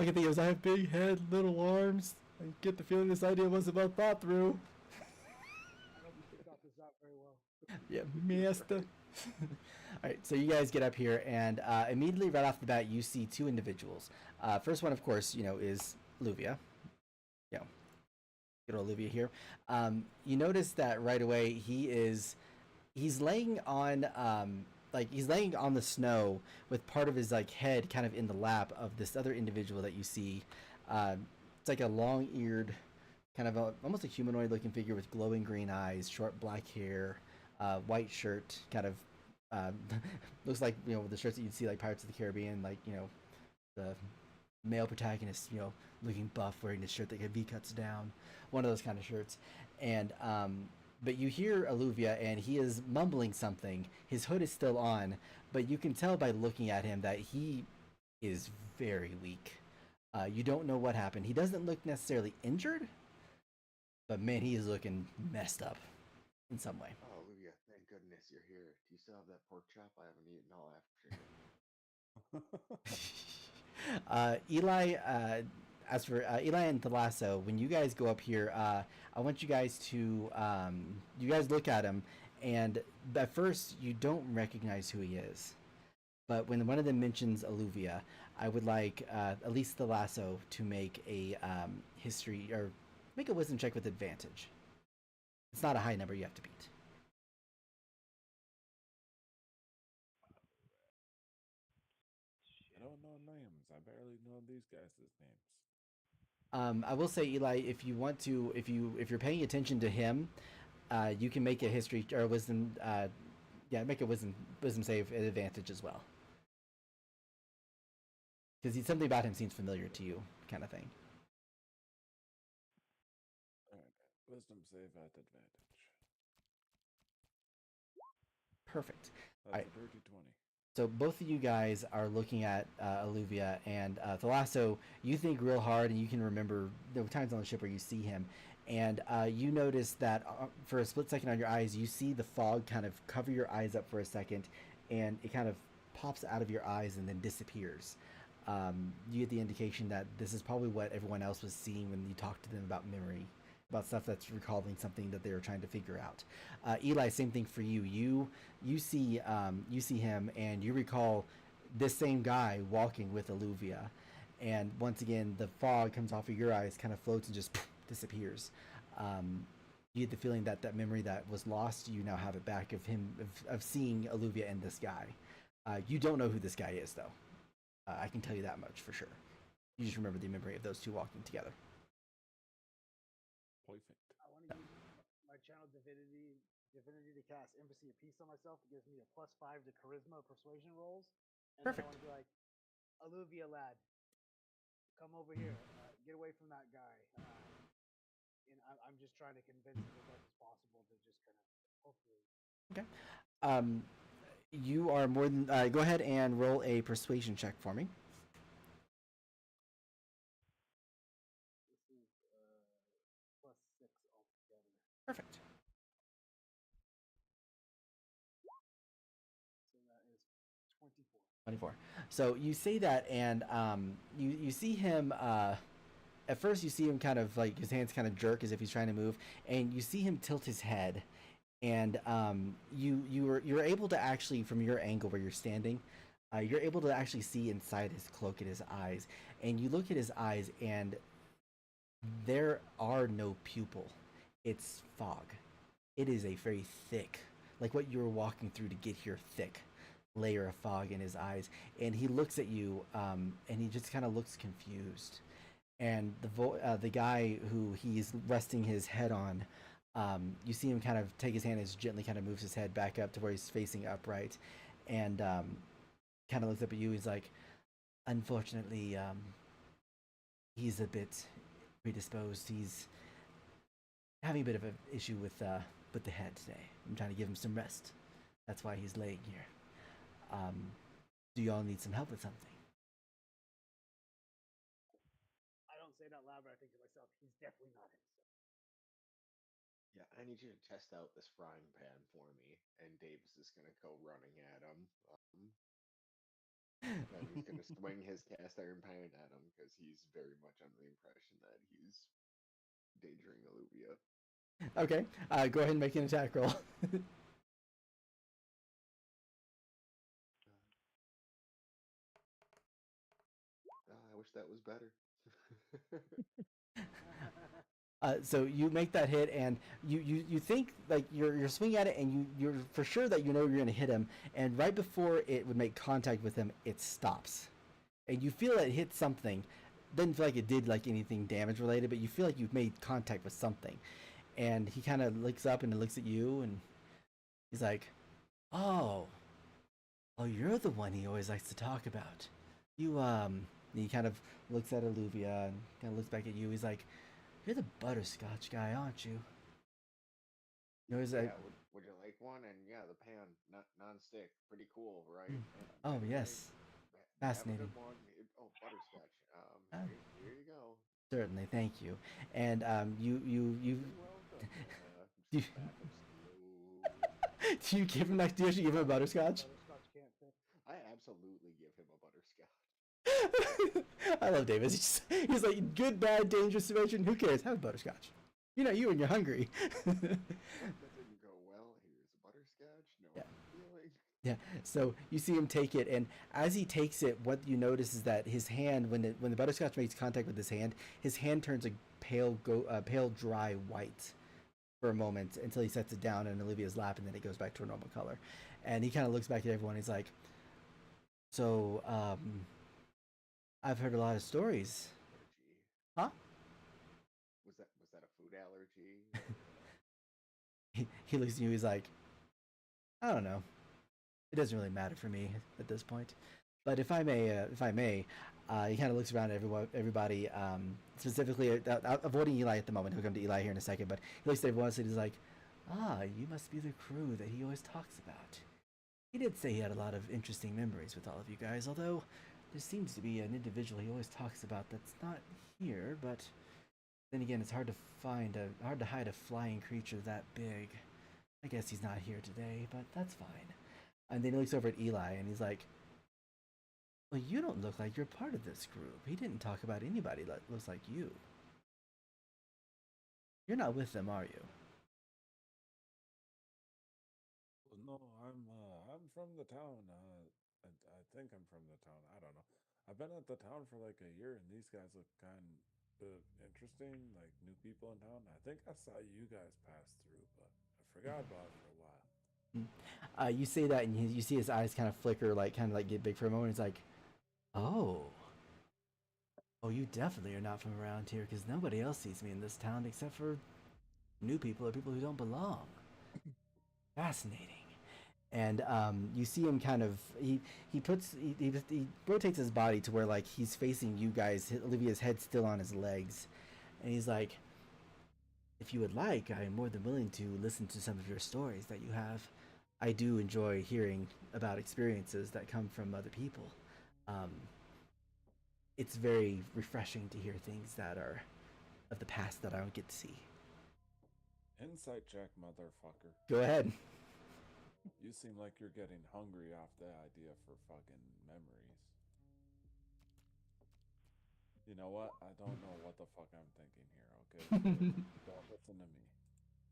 Speaker 1: I can think of is I have big head, little arms. I get the feeling this idea wasn't well thought through.
Speaker 2: I don't think we thought this out very well.
Speaker 1: Yeah, master. All right, so you guys get up here, and immediately right off the bat, you see two individuals. First one, of course, you know, is Luvia. You know, good old Luvia here. You notice that right away he's laying on he's laying on the snow with part of his like head kind of in the lap of this other individual that you see. It's like a long-eared, kind of almost a humanoid-looking figure with glowing green eyes, short black hair, white shirt, kind of looks like, you know, the shirts that you'd see like Pirates of the Caribbean, like, you know, the male protagonist, you know, looking buff, wearing this shirt that V cuts down, one of those kind of shirts. And but you hear Alluvia, and he is mumbling something. His hood is still on, but you can tell by looking at him that he is very weak. You don't know what happened. He doesn't look necessarily injured, but man, he is looking messed up in some way.
Speaker 3: Oh, Olivia, thank goodness you're here. Do you still have that pork chop? I haven't eaten all afternoon.
Speaker 1: Eli, as for Eli and Thalasso, when you guys go up here, I want you guys to, you guys look at him, and at first you don't recognize who he is. But when one of them mentions Alluvia, I would like at least Thalasso to make a history, or make a wisdom check with advantage. It's not a high number you have to beat.
Speaker 6: know names. I barely know these guys' names.
Speaker 1: I will say, Eli, if you want to, if you're paying attention to him, you can make a history or wisdom. Yeah, make a wisdom save at advantage as well, because something about him seems familiar to you, kind of thing.
Speaker 6: Alright. Wisdom save at advantage.
Speaker 1: Perfect. All
Speaker 6: That's
Speaker 1: right.
Speaker 6: a dirty 20.
Speaker 1: So both of you guys are looking at Alluvia and Thalasso. You think real hard, and you can remember the times on the ship where you see him, and you notice that for a split second on your eyes, you see the fog kind of cover your eyes up for a second, and it kind of pops out of your eyes and then disappears. You get the indication that this is probably what everyone else was seeing when you talked to them about memory, about stuff that's recalling something that they were trying to figure out. Eli, same thing for you. You see him, and you recall this same guy walking with Alluvia, and once again the fog comes off of your eyes, kind of floats and just disappears. You get the feeling that that memory that was lost, you now have it back of him of seeing Alluvia and this guy. You don't know who this guy is though. I can tell you that much for sure. You just remember the memory of those two walking together.
Speaker 6: Perfect.
Speaker 2: I want to use my channel divinity to cast Embassy of Peace on myself. It gives me a +5 to charisma persuasion rolls. And
Speaker 1: Perfect.
Speaker 2: then I want to be like, Alluvia lad, come over here. Get away from that guy. And I'm just trying to convince him as much as possible to just kind of hopefully.
Speaker 1: Okay. You are more than. Go ahead and roll a persuasion check for me.
Speaker 2: This is +6 altogether.
Speaker 1: Perfect.
Speaker 2: So that is 24.
Speaker 1: 24. So you say that, and you see him. At first, you see him kind of like his hands kind of jerk as if he's trying to move, and you see him tilt his head, and you're able to actually, from your angle where you're standing, you're able to actually see inside his cloak at his eyes, and you look at his eyes, and there are no pupil. It's fog. It is a very thick, like what you were walking through to get here, thick layer of fog in his eyes. And he looks at you, and he just kind of looks confused. And the guy who he's resting his head on, you see him kind of take his hand and gently kind of moves his head back up to where he's facing upright, and kind of looks up at you. He's like, unfortunately, he's a bit predisposed. He's having a bit of an issue with the head today. I'm trying to give him some rest. That's why he's laying here. Do y'all need some help with something?
Speaker 2: I don't say it out loud, but I think to myself, he's definitely not himself.
Speaker 3: Yeah, I need you to test out this frying pan for me. And Davis is gonna go running at him. And he's gonna swing his cast iron pan at him because he's very much under the impression that he's endangering Alluvia.
Speaker 1: Okay, go ahead and make an attack roll.
Speaker 3: I wish that was better.
Speaker 1: So you make that hit, and you think like you're swinging at it, and you're for sure that you know you're gonna hit him, and right before it would make contact with him, it stops, and you feel it hit something. Doesn't feel like it did like anything damage related, but you feel like you've made contact with something, and he kind of looks up and looks at you, and he's like, "Oh, oh, you're the one he always likes to talk about. You and he kind of looks at Alluvia and kind of looks back at you. He's like, you're the butterscotch guy, aren't you? You know, he's like,
Speaker 3: Yeah, would you like one? And yeah, the pan, non-stick, pretty cool, right?
Speaker 1: oh
Speaker 3: Anyway,
Speaker 1: yes,
Speaker 3: have a
Speaker 1: fascinating.
Speaker 3: good one. Oh, butterscotch.
Speaker 1: Oh.
Speaker 3: Here you go.
Speaker 1: Certainly, thank you. And you
Speaker 3: You're welcome.
Speaker 1: do you,
Speaker 3: Just back him slow.
Speaker 1: do you give him like do you actually give him a butterscotch?
Speaker 2: Butterscotch can't fit.
Speaker 3: I absolutely give him a butterscotch.
Speaker 1: I love Davis. He's like good, bad, dangerous situation. Who cares? Have a butterscotch. You know you and you're hungry.
Speaker 3: That didn't go well. Here's a butterscotch. No
Speaker 1: Yeah.
Speaker 3: feeling.
Speaker 1: Yeah. So you see him take it, and as he takes it, what you notice is that his hand, when the butterscotch makes contact with his hand turns a pale dry white for a moment until he sets it down in Olivia's lap, and then it goes back to a normal color. And he kind of looks back at everyone. He's like, "So, I've heard a lot of stories.
Speaker 3: Allergy.
Speaker 1: Huh?
Speaker 3: Was that a food allergy?
Speaker 1: He looks at you. He's like, I don't know. It doesn't really matter for me at this point. But if I may, he kind of looks around at everybody, specifically avoiding Eli at the moment. He'll come to Eli here in a second. But he looks at everyone else and he's like, "Ah, you must be the crew that he always talks about." He did say he had a lot of interesting memories with all of you guys, although there seems to be an individual he always talks about that's not here. But then again, it's hard to hide a flying creature that big. I guess he's not here today, but that's fine. And then he looks over at Eli and he's like, well, you don't look like you're part of this group. He didn't talk about anybody that looks like you. You're not with them, are you?
Speaker 6: No, I'm from the town. I think I'm from the town. I don't know. I've been at the town for like a year, and these guys look kind of interesting, like new people in town. I think I saw you guys pass through, but I forgot about it for a while.
Speaker 1: You say that, and you see his eyes kind of flicker, like kind of like get big for a moment. He's like, "Oh, oh, you definitely are not from around here, because nobody else sees me in this town except for new people or people who don't belong." Fascinating. And you see him kind of he rotates his body to where like he's facing you guys. Olivia's head still on his legs, and he's like, "If you would like, I am more than willing to listen to some of your stories that you have. I do enjoy hearing about experiences that come from other people. Um, it's very refreshing to hear things that are of the past that I don't get to see."
Speaker 6: Insight check, motherfucker.
Speaker 1: Go ahead.
Speaker 6: You seem like you're getting hungry off the idea for fucking memories. You know what? I don't know what the fuck I'm thinking here, okay? Don't listen to me.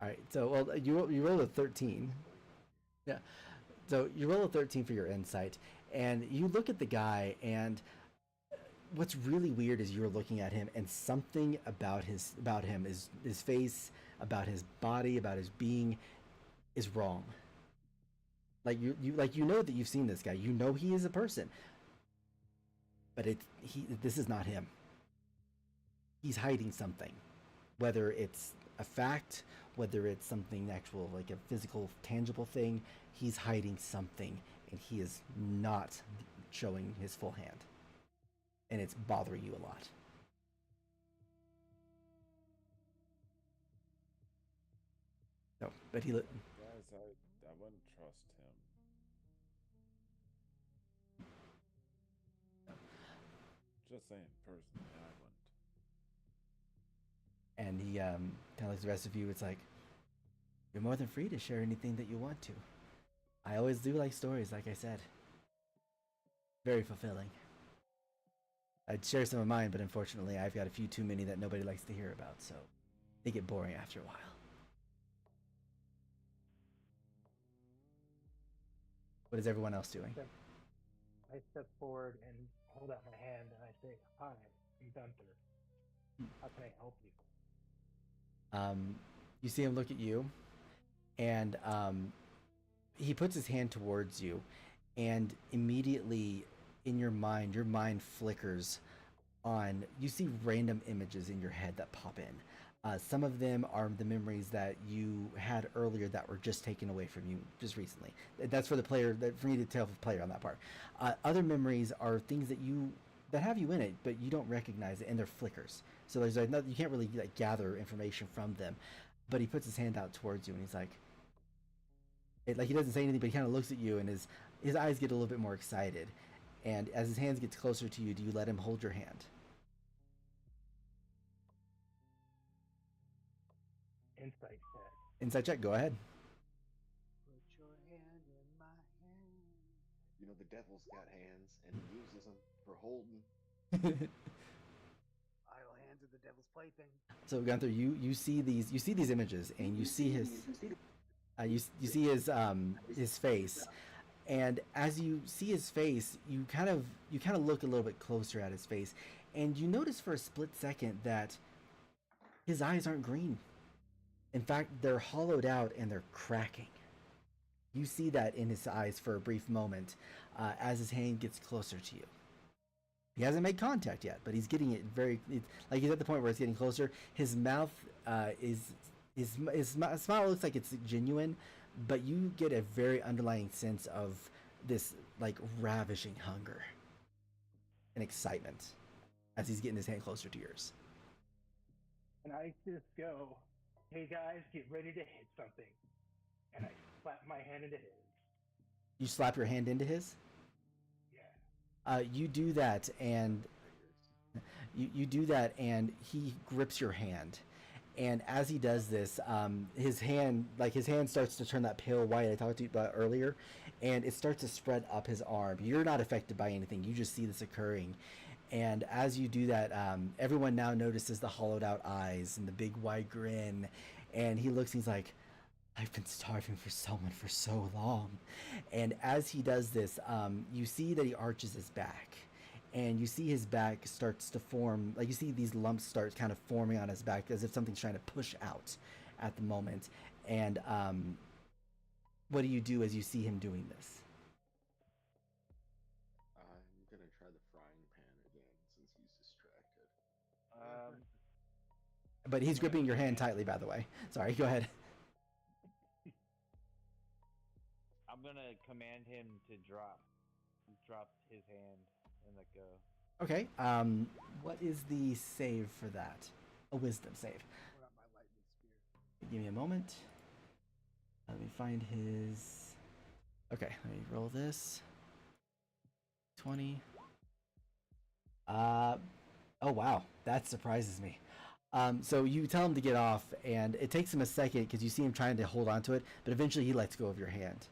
Speaker 1: All right. So well, you roll a 13. Yeah. So you roll a 13 for your insight, and you look at the guy, and what's really weird is you're looking at him, and something about him is his face, about his body, about his being, is wrong. Like you know that you've seen this guy. You know he is a person, but this is not him. He's hiding something, whether it's a fact, whether it's something actual, like a physical, tangible thing. He's hiding something, and he is not showing his full hand, and it's bothering you a lot. No, but he.
Speaker 6: Guys, I wouldn't trust him. Just saying, personally, I wouldn't.
Speaker 1: And he kind of looks at the rest of you. It's like, you're more than free to share anything that you want to. I always do like stories, like I said. Very fulfilling. I'd share some of mine, but unfortunately, I've got a few too many that nobody likes to hear about, so they get boring after a while. What is everyone else doing?
Speaker 4: I step forward and hold out my hand and I say, "Hi, I'm Gunther. How can I help you?"
Speaker 1: You see him look at you, and he puts his hand towards you, and immediately in your mind flickers on. You see random images in your head that pop in. Some of them are the memories that you had earlier that were just taken away from you just recently. That's for the player. For me to tell the player on that part. Other memories are things that have you in it, but you don't recognize it, and they're flickers. So there's like you can't really like gather information from them. But he puts his hand out towards you, and he's like, he doesn't say anything, but he kind of looks at you, and his eyes get a little bit more excited. And as his hands gets closer to you, do you let him hold your hand?
Speaker 4: Insight check.
Speaker 1: Insight check. Go ahead.
Speaker 2: Put your hand in my hand.
Speaker 3: You know, the devil's got hands, and he uses them for holding.
Speaker 2: Idle hands are the devil's plaything.
Speaker 1: So Gunther, you see these images, and you see his you see his face, and as you see his face, you kind of look a little bit closer at his face, and you notice for a split second that his eyes aren't green. In fact, they're hollowed out and they're cracking. You see that in his eyes for a brief moment as his hand gets closer to you. He hasn't made contact yet, but he's getting it like he's at the point where it's getting closer. His mouth his smile looks like it's genuine, but you get a very underlying sense of this like ravishing hunger and excitement as he's getting his hand closer to yours.
Speaker 4: And I just go, hey guys, get ready to hit something. And I slap my hand into his.
Speaker 1: You slap your hand into his?
Speaker 4: Yeah.
Speaker 1: You do that, and you do that, and he grips your hand. And as he does this, his hand starts to turn that pale white I talked to you about earlier, and it starts to spread up his arm. You're not affected by anything. You just see this occurring. And as you do that, everyone now notices the hollowed out eyes and the big wide grin. And he looks and he's like, I've been starving for someone for so long. And as he does this, you see that he arches his back. And you see his back starts to form, like you see these lumps start kind of forming on his back as if something's trying to push out at the moment. And what do you do as you see him doing this?
Speaker 7: I'm gonna try the frying pan again since he's distracted.
Speaker 1: But he's gripping your hand tightly, by the way. Sorry, go ahead.
Speaker 5: I'm gonna command him to drop his hand and let go.
Speaker 1: Okay. What is the save for that? A wisdom save.
Speaker 2: What about my lightning spear?
Speaker 1: Give me a moment. Let me find his. Okay, let me roll this. 20. Oh wow, that surprises me. So you tell him to get off, and it takes him a second because you see him trying to hold on to it, but eventually he lets go of your hand.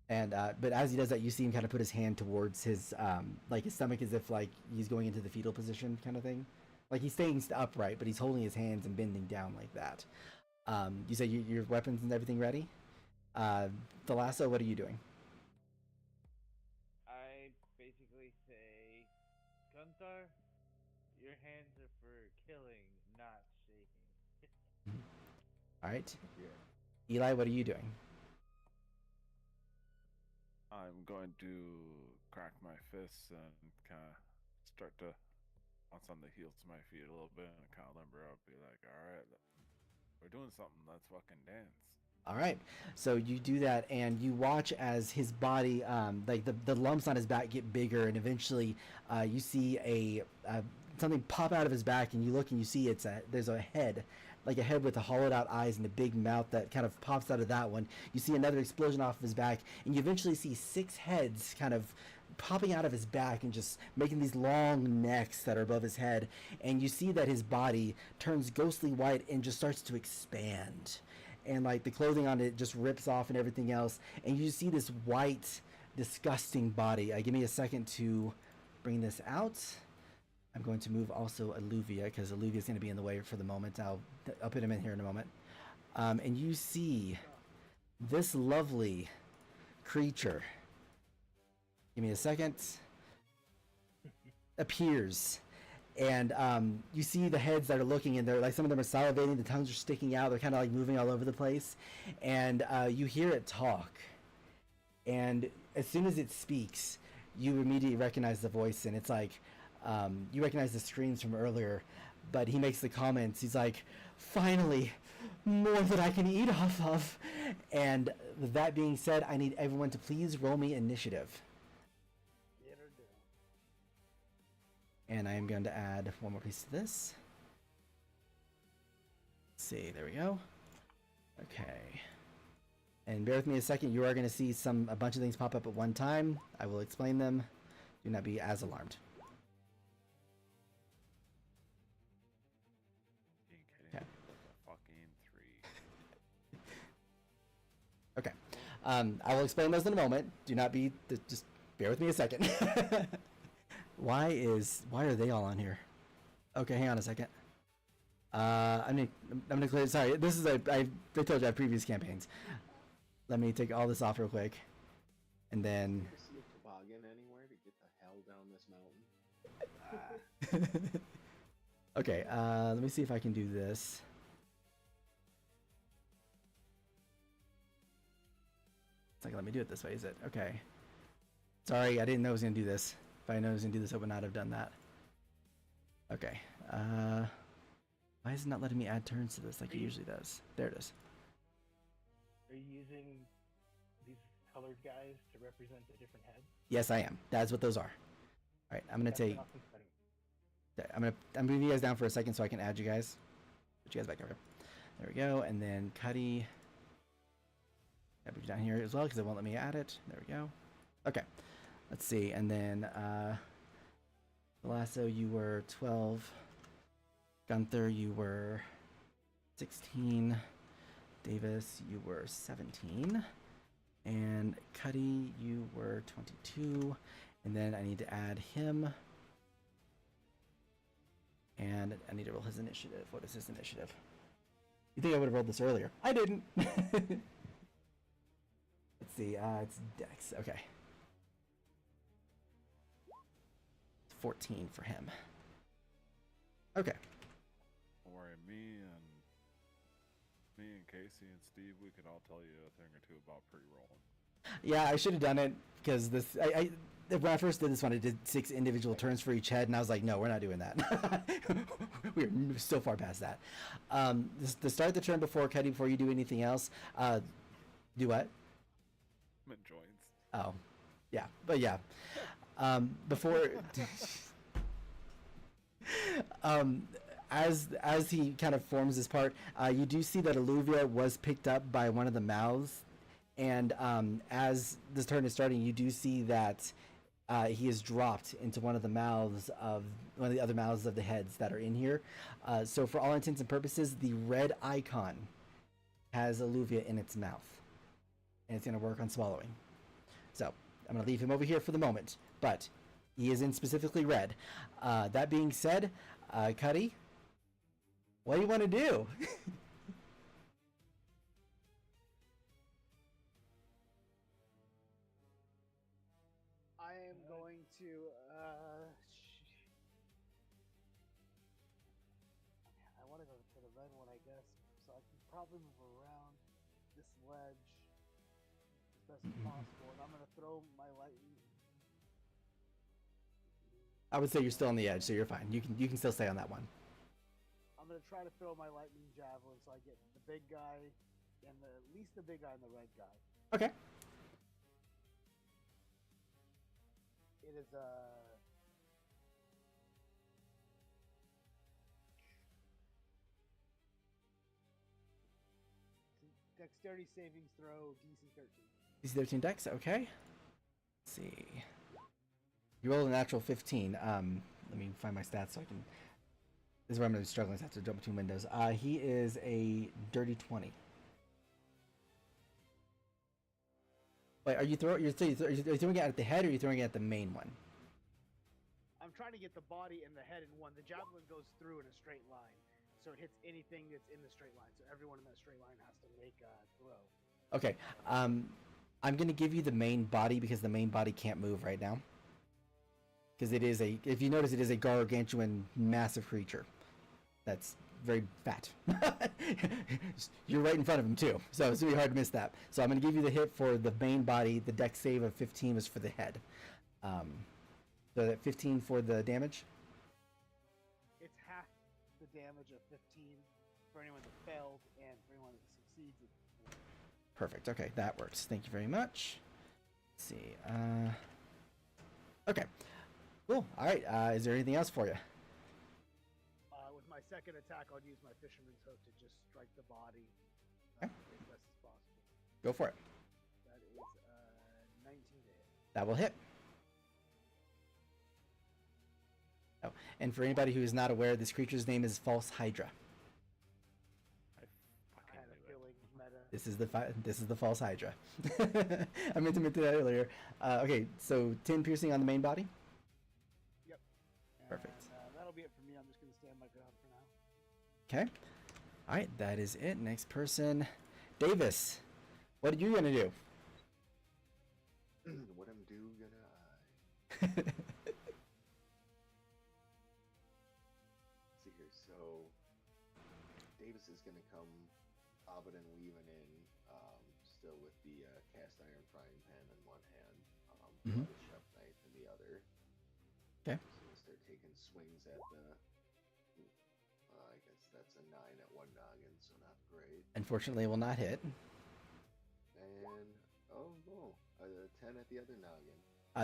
Speaker 1: But as he does that, you see him kind of put his hand towards his like his stomach, as if like he's going into the fetal position kind of thing. Like he's staying upright, but he's holding his hands and bending down like that. You say your weapons and everything ready? Thalasso, what are you doing?
Speaker 5: I basically say, Gunther, your hands are for killing, not shaking.
Speaker 1: All right.
Speaker 7: Yeah.
Speaker 1: Eli, what are you doing?
Speaker 6: I'm going to crack my fists and kind of start to bounce on the heels of my feet a little bit and kind of limber up, be like, all right, we're doing something. Let's fucking dance.
Speaker 1: All right. So you do that, and you watch as his body, like the lumps on his back get bigger, and eventually you see something pop out of his back, and you look and you see there's a head, like a head with the hollowed out eyes and a big mouth that kind of pops out of that one. You see another explosion off of his back, and you eventually see 6 heads kind of popping out of his back and just making these long necks that are above his head. And you see that his body turns ghostly white and just starts to expand. And like the clothing on it just rips off and everything else. And you see this white, disgusting body. Give me a second to bring this out. I'm going to move also Alluvia, because Alluvia is going to be in the way for the moment. I'll put him in here in a moment. And you see this lovely creature. Give me a second. Appears. And you see the heads that are looking, and they're like, some of them are salivating, the tongues are sticking out, they're kind of like moving all over the place. And you hear it talk. And as soon as it speaks, you immediately recognize the voice, and it's like, you recognize the screams from earlier, but he makes the comments. He's like, finally, more that I can eat off of. And with that being said, I need everyone to please roll me initiative.
Speaker 2: Get her done.
Speaker 1: And I am going to add one more piece to this. Let's see, there we go. Okay. And bear with me a second, you are going to see a bunch of things pop up at one time. I will explain them. Do not be as alarmed.
Speaker 6: Okay. Fucking 3.
Speaker 1: Okay. I will explain those in a moment. Do not be, just bear with me a second. Why are they all on here? Okay, hang on a second. I'm gonna clear, sorry, this is I told you I have previous campaigns. Let me take all this off real quick. And then...
Speaker 7: You see a toboggan anywhere to get the hell down this mountain?
Speaker 1: Okay, let me see if I can do this. It's not gonna let me do it this way, is it? Okay. Sorry, I didn't know I was gonna do this. If I know I was gonna do this, I would not have done that. Okay. Why is it not letting me add turns to this like it usually does? There it is.
Speaker 4: Are you using these colored guys to represent the different heads?
Speaker 1: Yes, I am. That's what those are. All right, I'm gonna
Speaker 4: That's an
Speaker 1: take.
Speaker 4: awesome setting.
Speaker 1: I'm moving you guys down for a second so I can add you guys. Put you guys back over. There we go. And then Cuddy. I'll put you down here as well because it won't let me add it. There we go. Okay. Let's see. And then Lasso, you were 12. Gunther, you were 16. Davis, you were 17. And Cuddy, you were 22. And then I need to add him. And I need to roll his initiative. What is his initiative? You think I would have rolled this earlier? I didn't. Let's see. It's Dex. Okay. 14 for him. Okay.
Speaker 6: Don't worry, me and Casey and Steve, we could all tell you a thing or two about pre-rolling.
Speaker 1: Yeah, I should have done it because this. When I first did this one, I did 6 individual turns for each head, and I was like, no, we're not doing that. We're so far past that. To start the turn before Cuddy, before you do anything else, do what?
Speaker 6: Mint joints.
Speaker 1: Oh, yeah, but yeah. Before, as he kind of forms this part, you do see that Alluvia was picked up by one of the mouths, and as this turn is starting, you do see that he is dropped into one of the other mouths of the heads that are in here. So for all intents and purposes, the red icon has Alluvia in its mouth, and it's going to work on swallowing. So I'm going to leave him over here for the moment, but he is in specifically red. That being said, Cuddy, what do you want to do?
Speaker 2: I am going to I want to go for the red one, I guess, so I can probably move around this ledge as best as possible, and I'm gonna throw my lightning.
Speaker 1: I would say you're still on the edge, so you're fine. You can still stay on that one.
Speaker 2: I'm gonna try to throw my lightning javelin so I get the big guy and at least the big guy and the red guy.
Speaker 1: Okay.
Speaker 2: It is dexterity savings throw DC 13.
Speaker 1: DC 13 dex, okay. Let's see. You rolled a natural 15. Let me find my stats so I can. This is where I'm going to be struggling. I have to jump between windows. He is a dirty 20. Wait, are you throwing it at the head, or are you throwing it at the main one?
Speaker 2: I'm trying to get the body and the head in one. The javelin goes through in a straight line, so it hits anything that's in the straight line. So everyone in that straight line has to make a throw.
Speaker 1: Okay. I'm going to give you the main body because the main body can't move right now. Because it is if you notice, it is a gargantuan, massive creature. That's very fat. You're right in front of him too, so it's really hard to miss that. So I'm going to give you the hit for the main body. The dex save of 15 was for the head. So that 15 for the damage.
Speaker 2: It's half the damage of 15 for anyone that failed, and for anyone that succeeds, it's 4.
Speaker 1: Perfect. Okay, that works. Thank you very much. Let's see. Okay. Cool. All right. Is there anything else for you?
Speaker 2: With my second attack, I'll use my fisherman's hook to just strike the body
Speaker 1: Okay.
Speaker 2: as best as possible.
Speaker 1: Go for it.
Speaker 2: That is 19 to hit.
Speaker 1: That will hit. Oh, and for anybody who is not aware, this creature's name is False Hydra.
Speaker 6: I
Speaker 2: I
Speaker 6: fucking
Speaker 2: had a
Speaker 6: knew it.
Speaker 2: feeling meta.
Speaker 1: This is the False Hydra. I meant to mention that earlier. Okay, so 10 piercing on the main body.
Speaker 2: Yep.
Speaker 1: Perfect.
Speaker 2: And, that'll be it for me. I'm just going to stand my ground for now.
Speaker 1: Okay. All right, that is it. Next person, Davis. What are you gonna do?
Speaker 7: What I'm gonna see here. So Davis is gonna come bobbing and weaving in, still with the cast iron frying pan in one hand,
Speaker 1: Mhm.
Speaker 7: the chef knife in the other.
Speaker 1: Okay.
Speaker 7: He's gonna start taking swings at the. I guess that's a 9 at one noggin, so not great.
Speaker 1: Unfortunately, it will not hit.
Speaker 7: And oh no, a 10 at the other noggin.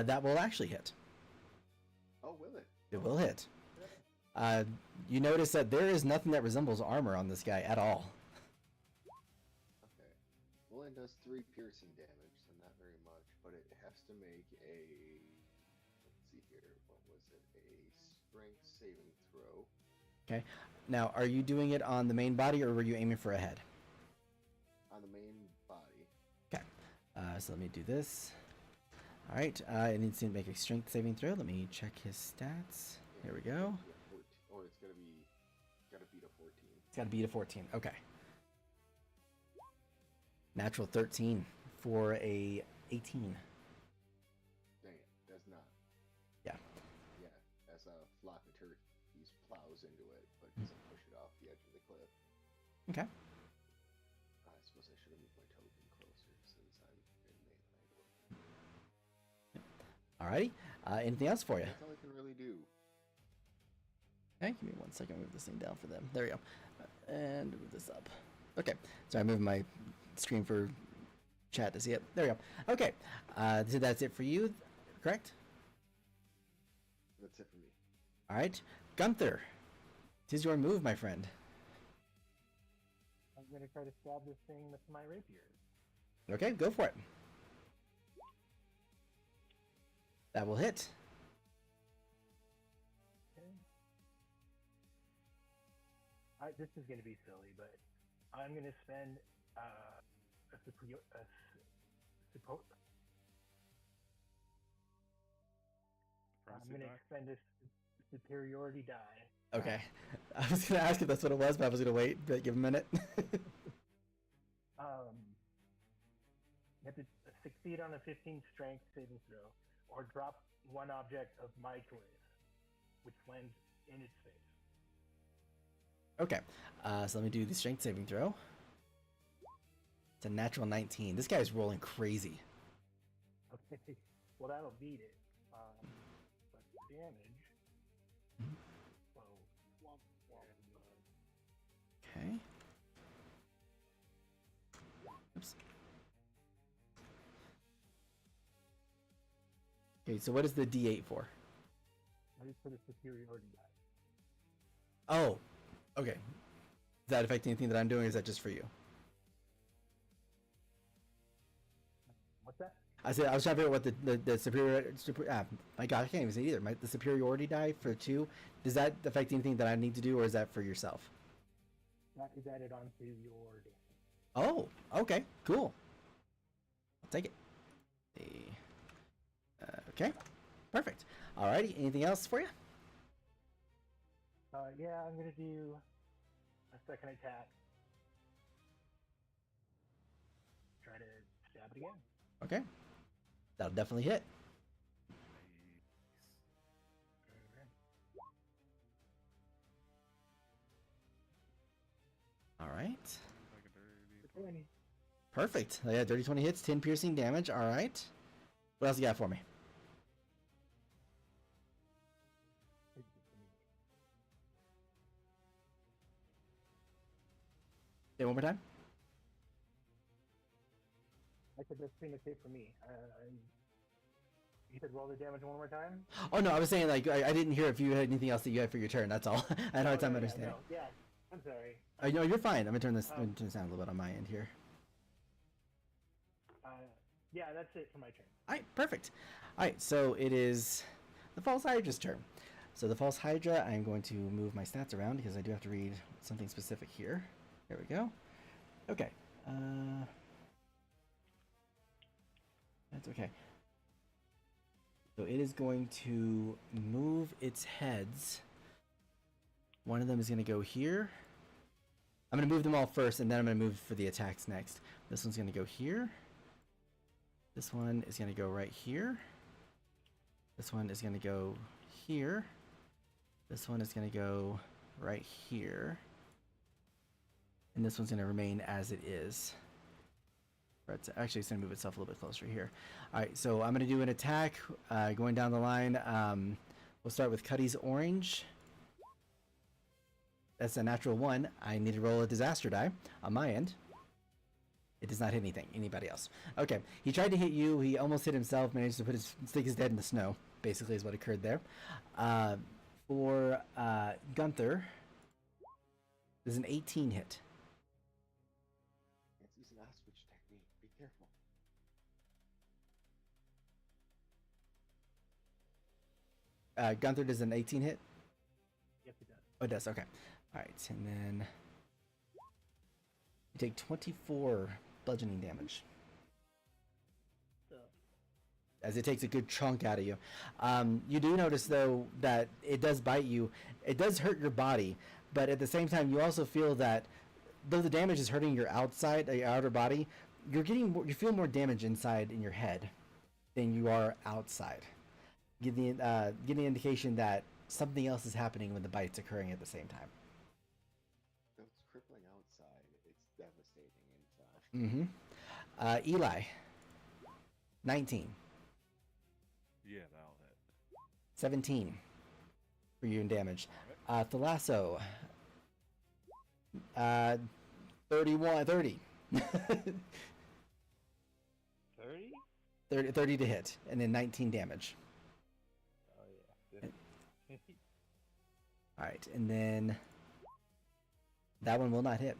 Speaker 1: That will actually hit.
Speaker 7: Oh, will it?
Speaker 1: It will hit. You notice that there is nothing that resembles armor on this guy at all.
Speaker 7: Okay. Well, it does 3 piercing damage, so not very much, but it has to make a. Let's see here. What was it? A strength saving throw.
Speaker 1: Okay. Now, are you doing it on the main body, or were you aiming for a head?
Speaker 7: On the main body.
Speaker 1: Okay. So let me do this. All right. It needs to make a strength saving throw. Let me check his stats. Here we go.
Speaker 7: Or it's gotta beat a 14.
Speaker 1: It's got to beat a 14. Okay. Natural 13 for a 18.
Speaker 7: Dang it, does not.
Speaker 1: Yeah.
Speaker 7: Yeah, as a flock of turkeys plows into it, but doesn't push it off the edge of the cliff.
Speaker 1: Okay.
Speaker 7: I suppose I should have moved my token closer since I'm in melee.
Speaker 1: Alrighty. Anything else for you?
Speaker 7: That's all I can really do.
Speaker 1: Okay, give me 1 second. Move this thing down for them. There we go. And move this up. Okay. Sorry, I'm moving my screen for chat to see it. There we go. Okay. So that's it for you, correct?
Speaker 7: That's it for me.
Speaker 1: All right. Gunther, tis your move, my friend.
Speaker 4: I'm gonna try to stab this thing with my rapier.
Speaker 1: Okay, go for it. That will hit.
Speaker 4: Okay. This is gonna be silly, but I'm gonna spend I'm gonna expend a superiority die.
Speaker 1: Okay. I was gonna ask if that's what it was, but I was gonna wait. But give a minute.
Speaker 4: You have to succeed on a 15 strength saving throw, or drop one object of my choice, which lands in its face.
Speaker 1: Okay. So let me do the strength saving throw. It's a natural 19. This guy's rolling crazy.
Speaker 4: Okay. Well, that'll beat it. But the damage.
Speaker 1: Okay. Oops. Okay, so what is the D8 for?
Speaker 4: I just put a superiority die.
Speaker 1: Oh, okay. Does that affect anything that I'm doing, or is that just for you?
Speaker 4: What's that?
Speaker 1: I said I was trying to figure out what the superior. My God, I can't even say either. The superiority die for 2. Does that affect anything that I need to do, or is that for yourself?
Speaker 4: That is added onto your damage.
Speaker 1: Oh, okay, cool. I'll take it. Okay, perfect. Alrighty, anything else for you?
Speaker 4: Yeah, I'm gonna do a second attack. Try to stab it again.
Speaker 1: Okay, that'll definitely hit. All right. Perfect. Yeah, dirty 20 hits, 10 piercing damage. All right. What else you got for me? Say it one more time.
Speaker 4: I said that's pretty much it for me. You said roll the damage one more time?
Speaker 1: Oh no, I was saying like I didn't hear if you had anything else that you had for your turn. That's all. I had a hard time understanding.
Speaker 4: No, yeah, I'm sorry.
Speaker 1: No, you're fine. I'm gonna turn this down a little bit on my end here.
Speaker 4: Yeah, that's it for my turn.
Speaker 1: All right, perfect. All right, so it is the False Hydra's turn. So the False Hydra, I'm going to move my stats around because I do have to read something specific here. There we go. Okay. That's okay. So it is going to move its heads. One of them is going to go here. I'm going to move them all first, and then I'm going to move for the attacks next. This one's going to go here. This one is going to go right here. This one is going to go here. This one is going to go right here. And this one's going to remain as it is. Actually, it's going to move itself a little bit closer here. All right, so I'm going to do an attack going down the line. We'll start with Cuddy's orange. That's a natural 1. I need to roll a disaster die on my end. It does not hit anything. Anybody else? Okay. He tried to hit you. He almost hit himself. Managed to stick his head in the snow. Basically, is what occurred there. For Gunther, there's an 18 hit.
Speaker 7: Can't use an ostrich technique. Be careful.
Speaker 1: Gunther, does an 18 hit?
Speaker 4: Yes, it does.
Speaker 1: Oh, it does. Okay. All right, and then you take 24 bludgeoning damage
Speaker 4: So,
Speaker 1: as it takes a good chunk out of you. You do notice though that it does bite you. It does hurt your body, but at the same time, you also feel that though the damage is hurting your outer body, you're getting more, you feel more damage inside in your head than you are outside. Getting the indication that something else is happening when the bite's occurring at the same time.
Speaker 7: Though it's crippling outside, it's devastating inside.
Speaker 1: Eli, 19,
Speaker 6: Yeah, that'll hit.
Speaker 1: 17 for you in damage. Thalasso, 31, 30.
Speaker 5: 30?
Speaker 1: 30 to hit, and then 19 damage.
Speaker 5: Oh yeah.
Speaker 1: All right, and then that one will not hit.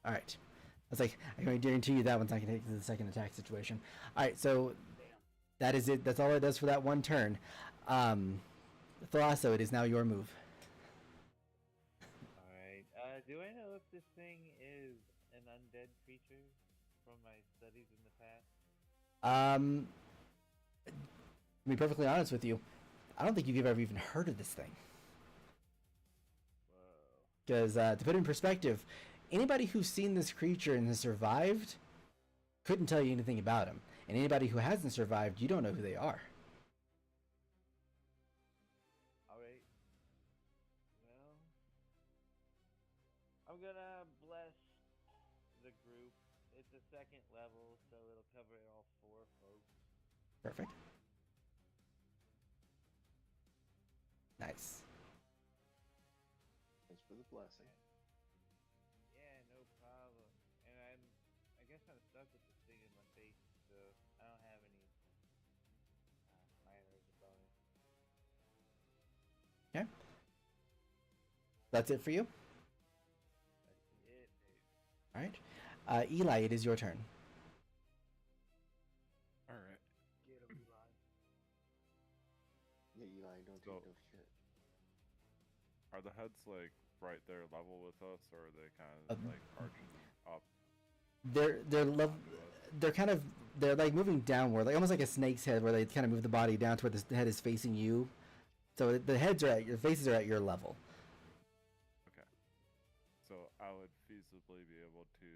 Speaker 1: All right. I was like, I can guarantee you that one's not going to hit the second attack situation. All right, so that is it. That's all it does for that one turn. Thalasso, it is now your move.
Speaker 5: Alright. Do I know if this thing is an undead creature from my studies in the past?
Speaker 1: To be perfectly honest with you, I don't think you've ever even heard of this thing.
Speaker 5: Whoa.
Speaker 1: Because to put it in perspective, anybody who's seen this creature and has survived couldn't tell you anything about him. And anybody who hasn't survived, you don't know who they are.
Speaker 5: Alright. Well, I'm gonna bless the group. It's a second level, so it'll cover all 4 folks.
Speaker 1: Perfect. Nice.
Speaker 7: Thanks for the blessing.
Speaker 5: Yeah, no problem. And I guess I'm stuck with this thing in my face, so I don't have any minor as a bonus.
Speaker 1: Okay. That's it for you?
Speaker 5: That's it, dude.
Speaker 1: All right. Eli, it is your turn.
Speaker 6: All right.
Speaker 4: get him, Eli.
Speaker 7: Yeah, Eli, don't
Speaker 6: So-
Speaker 7: take no shit.
Speaker 6: Are the heads like right there level with us, or are they kind of like arching up?
Speaker 1: They're like moving downward, like almost like a snake's head, where they kind of move the body down to where the head is facing you. So the faces are at your level.
Speaker 6: Okay. So I would feasibly be able to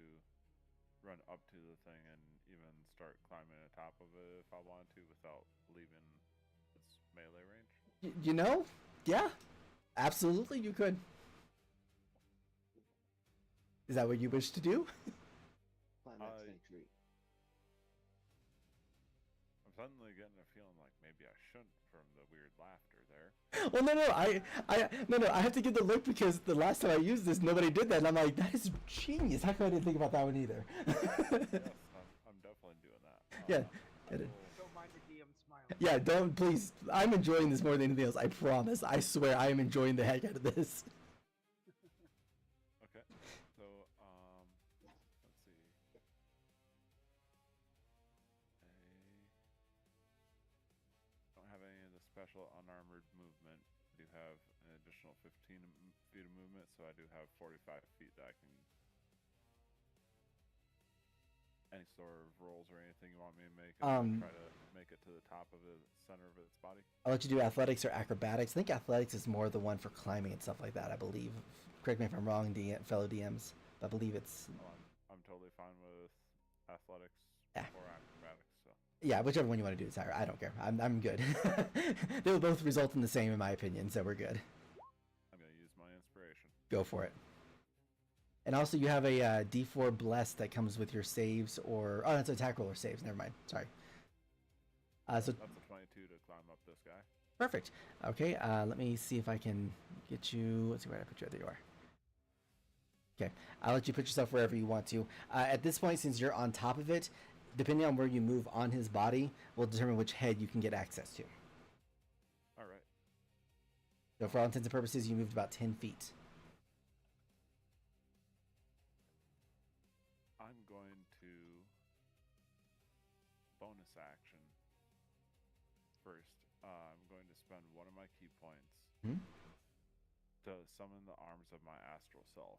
Speaker 6: run up to the thing and even start climbing on top of it if I wanted to without leaving its melee range.
Speaker 1: You know, yeah, absolutely, you could. Is that what you wish to do?
Speaker 7: Climb that snake tree.
Speaker 6: I'm suddenly getting a feeling like maybe I shouldn't from the weird laughter there.
Speaker 1: Well, no, I have to give the look because the last time I used this, nobody did that, and I'm like, that is genius. How come I didn't think about that one either?
Speaker 6: Yes, I'm definitely doing that.
Speaker 1: Yeah.
Speaker 2: Don't mind the DM smiling.
Speaker 1: Yeah, don't, please. I'm enjoying this more than anything else. I promise. I swear I am enjoying the heck out of this.
Speaker 6: Okay. So, let's see. I don't have any of the special unarmored movement. I do have an additional 15 feet of movement, so I do have 45 feet that I can. Any sort of rolls or anything you want me to make? Try to make it to the top of the center of its body.
Speaker 1: I'll let you do athletics or acrobatics. I think athletics is more the one for climbing and stuff like that, I believe. Correct me if I'm wrong, fellow DMs. I believe it's...
Speaker 6: Oh, I'm totally fine with athletics
Speaker 1: Yeah.
Speaker 6: or acrobatics. So
Speaker 1: Yeah, whichever one you want to do. Sorry, I don't care. I'm good. They will both result in the same, in my opinion, so we're good.
Speaker 6: I'm gonna use my inspiration.
Speaker 1: Go for it. And also, you have a D4 Bless that comes with your saves, or... Oh, that's attack roll or saves. Never mind. Sorry. So
Speaker 6: That's a 22 to climb up this guy.
Speaker 1: Perfect. Okay, let me see if I can get you. Let's see where I put you. There you are. Okay, I'll let you put yourself wherever you want to. At this point, since you're on top of it, depending on where you move on his body, will determine which head you can get access to.
Speaker 6: All right.
Speaker 1: So, for all intents and purposes, you moved about 10 feet.
Speaker 6: I'm going to bonus action first. I'm going to spend one of my key points
Speaker 1: Hmm?
Speaker 6: to summon the arms of my astral self.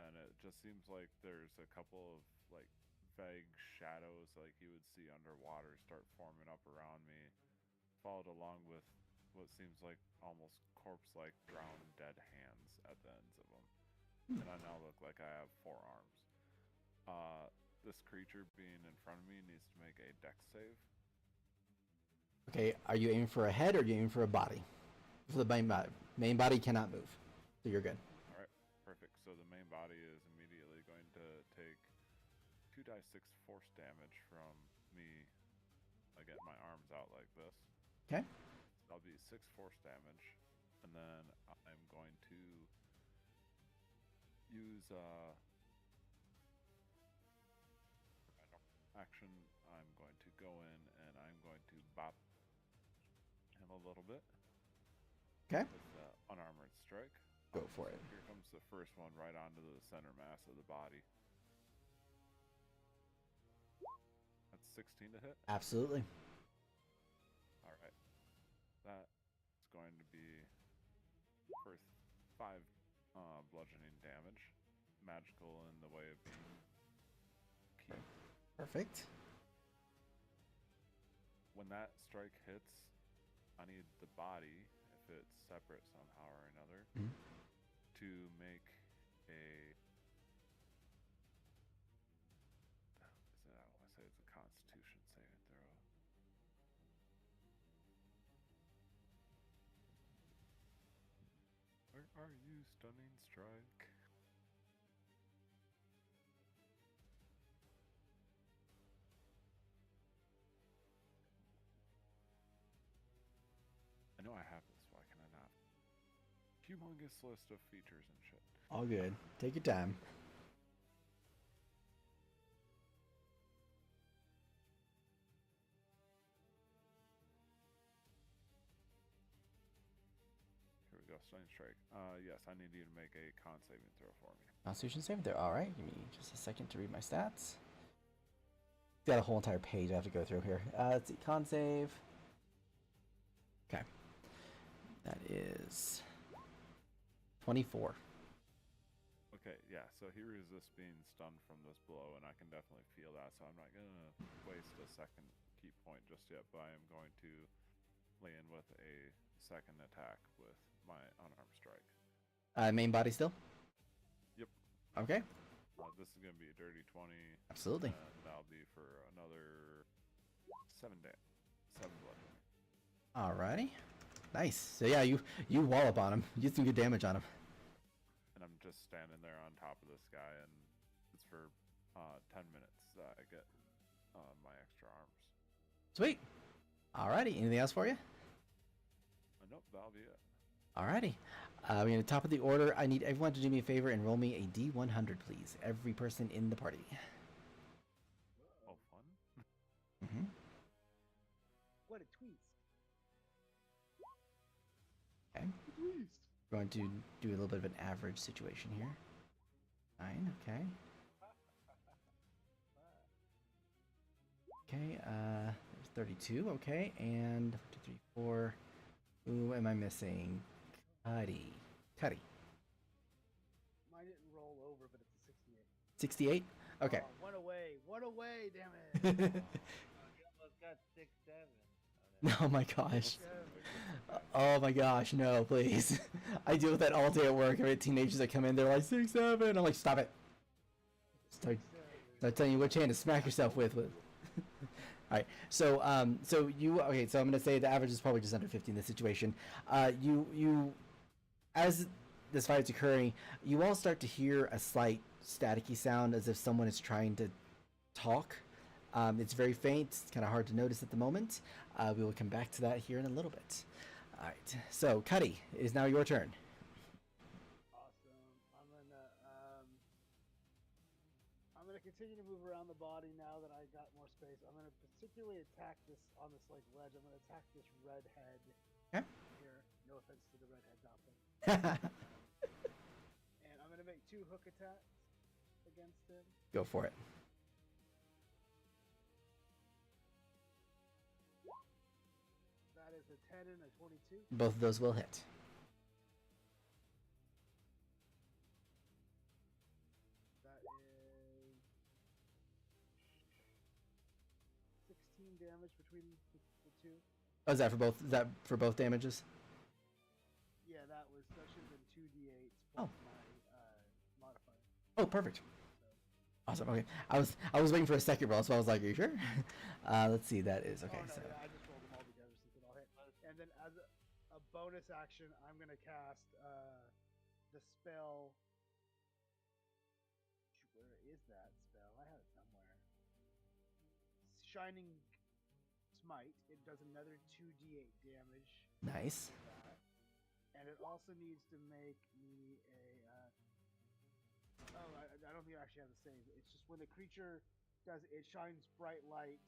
Speaker 6: And it just seems like there's a couple of like vague shadows like you would see underwater start forming up around me, followed along with what seems like almost corpse-like drowned dead hands at the ends of them. And I now look like I have 4 arms. This creature being in front of me needs to make a dex save.
Speaker 1: Okay, are you aiming for a head or are you aiming for a body? For the main body. Main body cannot move, so you're good.
Speaker 6: All right, perfect. So the main body is immediately going to take 2d6 force damage from me. I get my arms out like this.
Speaker 1: Okay.
Speaker 6: So that'll be 6 force damage, and then I'm going to use action. I'm going to go in and I'm going to bop him a little bit.
Speaker 1: Okay.
Speaker 6: With unarmored strike.
Speaker 1: Go for it.
Speaker 6: Here comes the first one right onto the center mass of the body. That's 16 to hit.
Speaker 1: Absolutely.
Speaker 6: All right. That's going to be for 5 bludgeoning damage. Magical in the way of being key.
Speaker 1: Perfect.
Speaker 6: When that strike hits, I need the body, if it's separate somehow or another, to make a. I don't want to say it's a Constitution saving throw. Where are you, Stunning Strike? I know I have this, why can I not? Humongous list of features and shit.
Speaker 1: All good. Take your time.
Speaker 6: Here we go, Stunning Strike. Yes, I need you to make a con saving throw for me.
Speaker 1: Constitution saving throw. All right. Give me just a second to read my stats. Got a whole entire page I have to go through here. Let's see. Con save. Okay. That is 24.
Speaker 6: Okay, yeah, so he resists being stunned from this blow, and I can definitely feel that, so I'm not going to waste a second key point just yet, but I am going to lay in with a second attack with my unarmed strike.
Speaker 1: Main body still?
Speaker 6: Yep.
Speaker 1: Okay.
Speaker 6: This is going to be a dirty 20.
Speaker 1: Absolutely.
Speaker 6: And that'll be for another 7 bludgeoning.
Speaker 1: Alrighty. Nice. So yeah, you wallop on him. You get some good damage on him.
Speaker 6: And I'm just standing there on top of this guy, and it's for 10 minutes that I get my extra arms.
Speaker 1: Sweet. Alrighty. Anything else for you?
Speaker 6: Nope, that'll be it.
Speaker 1: Alrighty. We're going to top of the order. I need everyone to do me a favor and roll me a D100, please. Every person in the party.
Speaker 6: Oh, fun.
Speaker 1: Mm-hmm.
Speaker 2: What a tweet.
Speaker 1: Okay. Going to do a little bit of an average situation here. 9, okay. Okay, there's 32, okay, and 2, 3, 4. Who am I missing? Cuddy.
Speaker 2: Mine didn't roll over, but it's a
Speaker 1: 68?
Speaker 2: 68.
Speaker 1: Okay.
Speaker 2: Oh, one away, damn it.
Speaker 5: You almost got 6-7.
Speaker 1: Oh my gosh. Oh my gosh, no, please. I deal with that all day at work. I have teenagers that come in, they're like 6, 7. I'm like, stop it. Start telling you which hand to smack yourself with. Alright, so so I'm gonna say the average is probably just under 50 in this situation. You as this fight is occurring, you all start to hear a slight staticky sound as if someone is trying to talk. It's very faint. It's kind of hard to notice at the moment. We will come back to that here in a little bit. All right. So, Cuddy, it is now your turn.
Speaker 2: Awesome. I'm gonna continue to move around the body now that I got more space. I'm gonna particularly attack this on this like ledge. I'm gonna attack this redhead
Speaker 1: Okay.
Speaker 2: here. No offense to the redheads out there. And I'm gonna make 2 hook attacks against him.
Speaker 1: Go for it.
Speaker 2: That is a 10 and a 22.
Speaker 1: Both of those will hit.
Speaker 2: That is 16 damage between the 2.
Speaker 1: Oh, is that for both? Is that for both damages?
Speaker 2: Yeah, that should have been 2d8s
Speaker 1: Oh.
Speaker 2: plus my modifier.
Speaker 1: Oh, perfect.
Speaker 2: So,
Speaker 1: Awesome. Okay. I was waiting for a second roll, so I was like, "Are you sure?" Let's see. That is okay.
Speaker 2: oh, no,
Speaker 1: So
Speaker 2: yeah, I just rolled them all together since it all hit. And then as a bonus action, I'm gonna cast the spell. Where is that spell? I had it somewhere. Shining Smite. It does another 2d8 damage.
Speaker 1: nice.
Speaker 2: with that. And it also needs to make me a. I don't think I actually have to save. It's just when the creature it shines bright light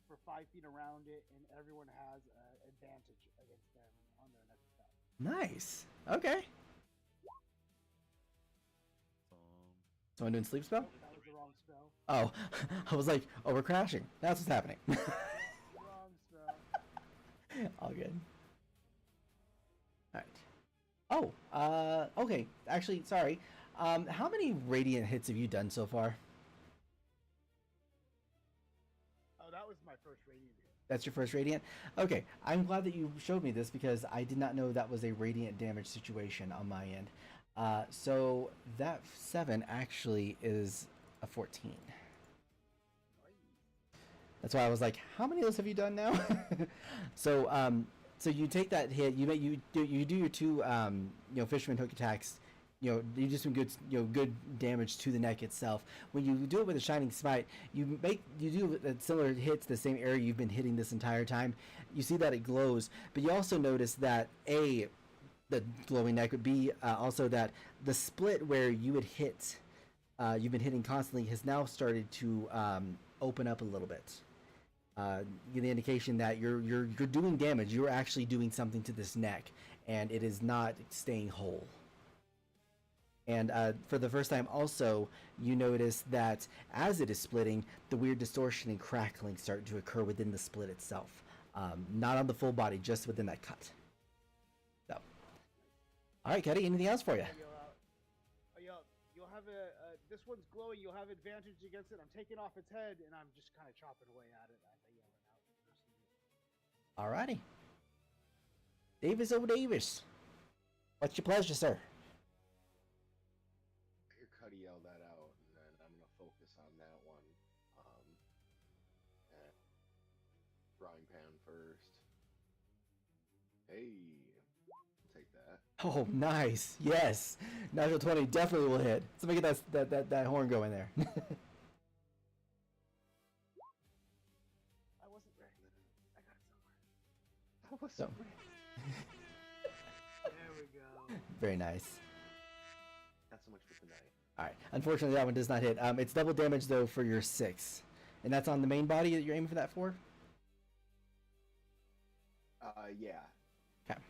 Speaker 2: for 5 feet around it, and everyone has advantage against them on their next attack.
Speaker 1: Nice. Okay. Someone doing sleep spell?
Speaker 2: That was the wrong spell.
Speaker 1: Oh, I was like, "Oh, we're crashing." That's what's happening.
Speaker 2: Wrong spell.
Speaker 1: All good. All right. Oh, okay. Actually, sorry. How many radiant hits have you done so far?
Speaker 2: Oh, that was my first radiant hit.
Speaker 1: That's your first radiant? Okay, I'm glad that you showed me this because I did not know that was a radiant damage situation on my end. So that 7 actually is a 14. That's why I was like, how many of those have you done now? So so you take that hit, you do your 2 fisherman hook attacks. You do some good good damage to the neck itself. When you do it with a shining smite, you do similar hits the same area you've been hitting this entire time. You see that it glows, but you also notice that the glowing neck would be also that the split where you would hit, you've been hitting constantly, has now started to open up a little bit. Give the indication that you're doing damage. You're actually doing something to this neck, and it is not staying whole. And for the first time also, you notice that as it is splitting, the weird distortion and crackling start to occur within the split itself. Not on the full body, just within that cut. So, all right, Cuddy, anything else for you?
Speaker 2: You'll have this one's glowing. You'll have advantage against it. I'm taking off its head, and I'm just kind of chopping away at it as I yell it out.
Speaker 1: All righty. Davis O'Davis. What's your pleasure, sir?
Speaker 7: Hear Cuddy yell that out, and then I'm gonna focus on that one. And frying pan first. Hey, I'll take that.
Speaker 1: Oh, nice. Yes. Natural 20 definitely will hit. Somebody get that horn going there.
Speaker 2: I wasn't ready. I got it somewhere.
Speaker 7: I was
Speaker 1: So.
Speaker 2: There we go.
Speaker 1: Very nice.
Speaker 7: Not so much for tonight.
Speaker 1: All right. Unfortunately, that one does not hit. It's double damage, though, for your 6. And that's on the main body that you're aiming for that for?
Speaker 7: Yeah.
Speaker 1: Okay.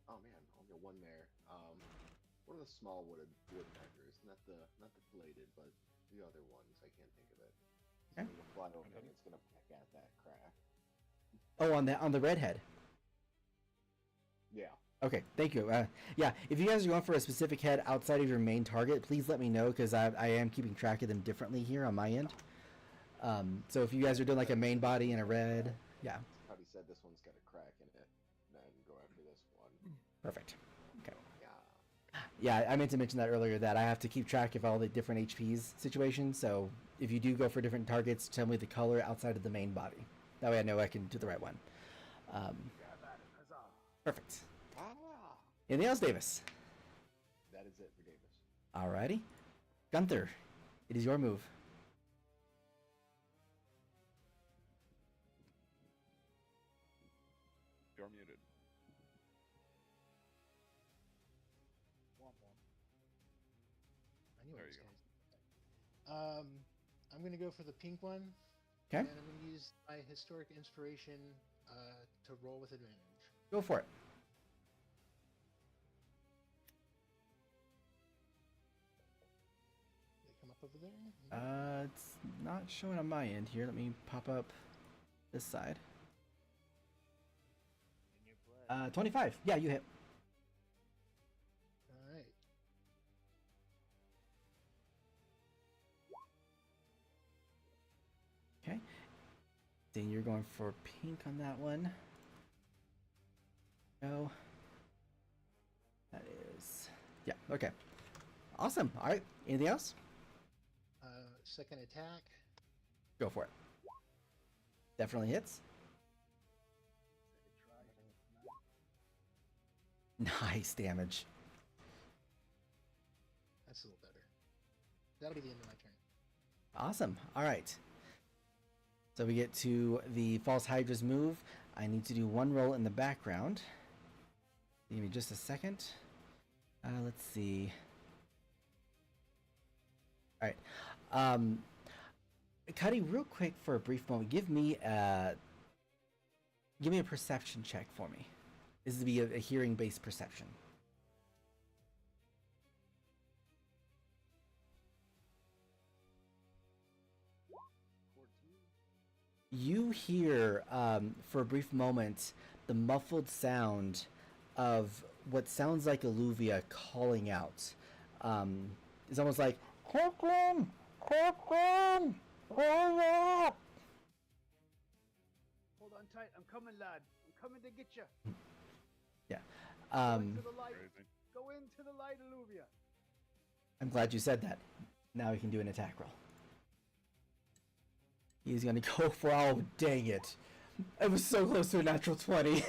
Speaker 7: Oh man, only one there. One of the small woodpeckers, not the bladed, but the other ones. I can't think of it. It's
Speaker 1: Okay.
Speaker 7: gonna fly over and it's gonna peck at that crack.
Speaker 1: Oh, on the redhead.
Speaker 7: Yeah.
Speaker 1: Okay, thank you. Yeah, if you guys are going for a specific head outside of your main target, please let me know, because I am keeping track of them differently here on my end. So if you guys are doing like a main body and a red, yeah.
Speaker 7: Cuddy said this one's got a crack in it. Then go after this one.
Speaker 1: Perfect. Okay.
Speaker 7: Yeah.
Speaker 1: Yeah, I meant to mention that earlier, that I have to keep track of all the different HPs situations. So if you do go for different targets, tell me the color outside of the main body. That way I know I can do the right one.
Speaker 2: Huzzah.
Speaker 1: Perfect.
Speaker 7: Ah.
Speaker 1: Anything else, Davis?
Speaker 7: That is it for Davis.
Speaker 1: Alrighty. Gunther, it is your move.
Speaker 6: are muted.
Speaker 8: I knew
Speaker 6: There
Speaker 8: it was
Speaker 6: you go.
Speaker 8: guys. I'm gonna go for the pink one.
Speaker 1: Okay.
Speaker 8: And I'm gonna use my historic inspiration to roll with advantage.
Speaker 1: Go for it.
Speaker 8: They come up over there.
Speaker 1: It's not showing on my end here. Let me pop up this side.
Speaker 5: In your blood.
Speaker 1: 25. Yeah, you hit.
Speaker 8: All right.
Speaker 1: Okay. Then you're going for pink on that one. No. That is. Yeah, okay. Awesome. All right. Anything else?
Speaker 8: Second attack.
Speaker 1: Go for it. Definitely hits. Nice damage.
Speaker 8: That's a little better. That'll be the end of my turn.
Speaker 1: Awesome. All right. So we get to the false hydra's move. I need to do one roll in the background. Give me just a second. Let's see. All right. Cuddy, real quick for a brief moment, give me a perception check for me. This is to be a hearing-based perception. You hear, for a brief moment, the muffled sound of what sounds like Alluvia calling out. It's almost like, Kirkland! Kirkland! Hurry up!
Speaker 2: Hold on tight. I'm coming, lad. I'm coming to get you.
Speaker 1: Yeah.
Speaker 2: Go into the light.
Speaker 6: Crazy.
Speaker 2: Go into the light, Alluvia.
Speaker 1: I'm glad you said that. Now he can do an attack roll. He's gonna go for, oh, dang it. It was so close to a natural 20.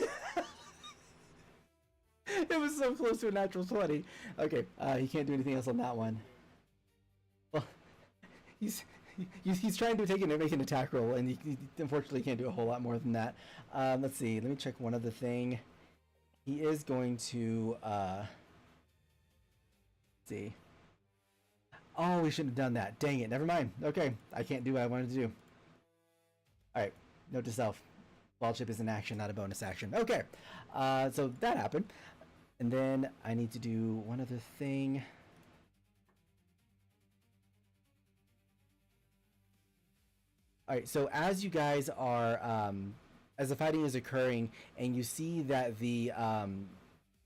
Speaker 1: It was so close to a natural 20. Okay, he can't do anything else on that one. Well, he's trying to make an attack roll, and he unfortunately can't do a whole lot more than that. Let's see, let me check one other thing. He is going to, let's see. Oh, we shouldn't have done that. Dang it, never mind. Okay, I can't do what I wanted to do. Alright, note to self. Ball chip is an action, not a bonus action. Okay, so that happened. And then I need to do one other thing. Alright, so as you guys are, as the fighting is occurring, and you see that the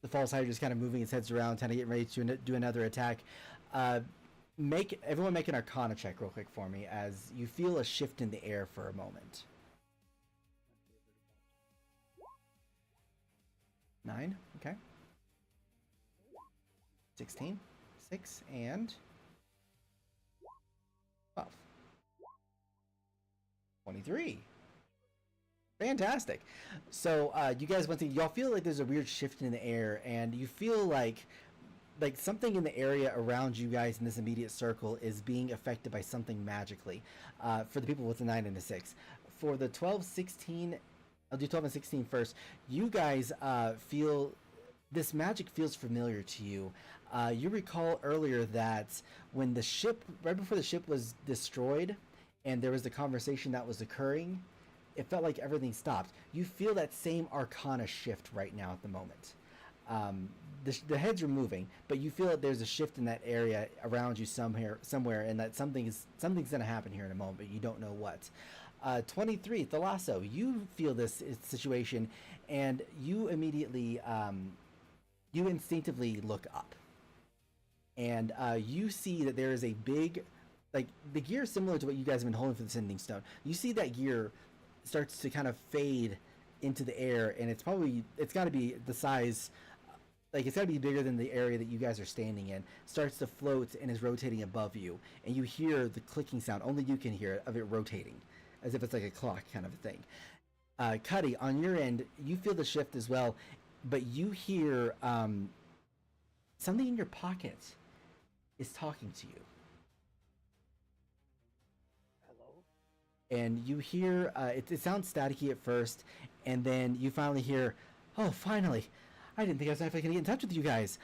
Speaker 1: false hydra is kind of moving its heads around, kind of getting ready to do another attack, everyone make an Arcana check real quick for me, as you feel a shift in the air for a moment. 9, okay. 16, 6, and 12. 23. Fantastic. So you guys, one thing, y'all feel like there's a weird shift in the air, and you feel like something in the area around you guys in this immediate circle is being affected by something magically. For the people with the 9 and the 6. For the 12, 16, I'll do 12 and 16 first. You guys feel, this magic feels familiar to you. You recall earlier that when the ship, right before the ship was destroyed, and there was the conversation that was occurring, it felt like everything stopped. You feel that same Arcana shift right now at the moment. The heads are moving, but you feel that there's a shift in that area around you somewhere, and that something's going to happen here in a moment, but you don't know what. 23, Thalasso, you feel this situation, and you immediately, you instinctively look up. And you see that there is a big, like, the gear similar to what you guys have been holding for the Sending Stone. You see that gear starts to kind of fade into the air, and it's got to be the size, like, it's got to be bigger than the area that you guys are standing in. Starts to float and is rotating above you, and you hear the clicking sound, only you can hear it, of it rotating, as if it's like a clock kind of a thing. Cuddy, on your end, you feel the shift as well, but you hear something in your pocket is talking to you.
Speaker 2: Hello?
Speaker 1: And you hear, it sounds staticky at first, and then you finally hear, Oh, finally! I didn't think I was actually gonna get in touch with you guys.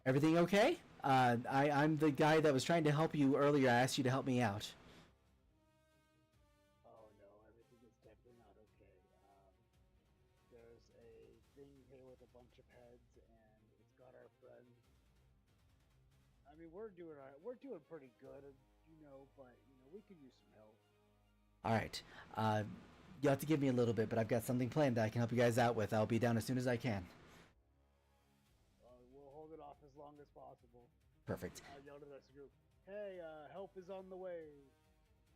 Speaker 1: Everything okay? I'm the guy that was trying to help you earlier. I asked you to help me out.
Speaker 2: Oh no, everything is definitely not okay. There's a thing here with a bunch of heads, and it's got our friend. I mean, we're doing all right. We're doing pretty good, but we could use some help.
Speaker 1: All right. You have to give me a little bit, but I've got something planned that I can help you guys out with. I'll be down as soon as I can.
Speaker 2: We'll hold it off as long as possible.
Speaker 1: Perfect.
Speaker 2: I yelled at us group. Hey, help is on the way.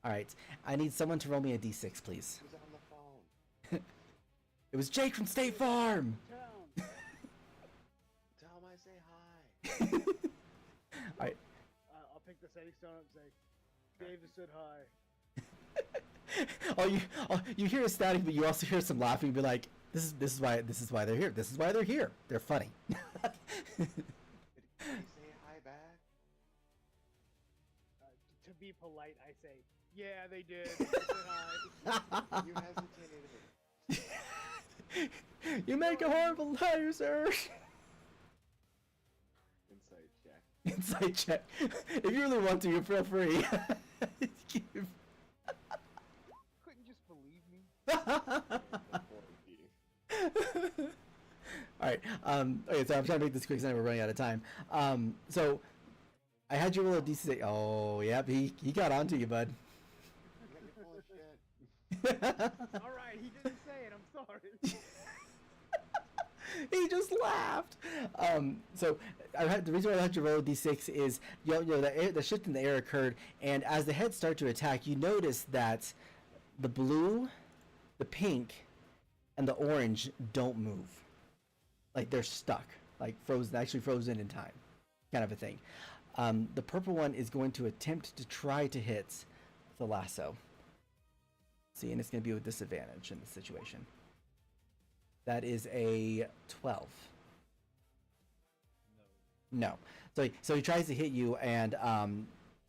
Speaker 1: All right. I need someone to roll me a d6, please.
Speaker 7: Who's on the phone?
Speaker 1: It was Jake from State Farm.
Speaker 2: Town.
Speaker 7: Tell him I say hi.
Speaker 1: All right.
Speaker 2: I'll pick the setting stone up and say, Davis said hi.
Speaker 1: You hear a static, but you also hear some laughing. Be like, this is why they're here. This is why they're here. They're funny.
Speaker 7: Did he say hi back?
Speaker 2: To be polite, I say, yeah, they did. They said hi.
Speaker 7: You hesitated.
Speaker 1: You make a horrible liar, sir.
Speaker 7: Insight check.
Speaker 1: Inside check. If you really want to, you feel free.
Speaker 2: Couldn't just believe me.
Speaker 1: Alright, okay, so I'm trying to make this quick because we're running out of time. So, I had you roll a d6. Oh, yep, he got onto you, bud.
Speaker 7: You're full of shit.
Speaker 2: Alright, he didn't say it, I'm sorry.
Speaker 1: He just laughed. So the reason why I had you roll a d6 is the shift in the air occurred, and as the heads start to attack, you notice that the blue, the pink, and the orange don't move. Like they're stuck, like frozen in time, kind of a thing. The purple one is going to attempt to try to hit the lasso. See, and it's going to be with disadvantage in this situation. That is a 12. No. So he tries to hit you, and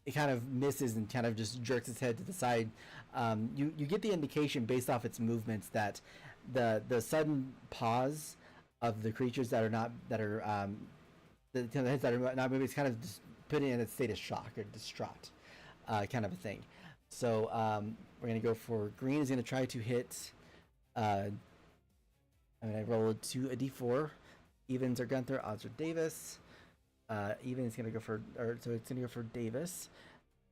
Speaker 1: it kind of misses and kind of just jerks its head to the side. You get the indication based off its movements that the sudden pause of the creatures that are not the heads that are not moving, it's kind of just putting in a state of shock or distraught, kind of a thing. So we're gonna go for green is gonna try to hit. I rolled a d4. Evens are Gunther, odds are Davis. Even is gonna go for, so it's gonna go for Davis.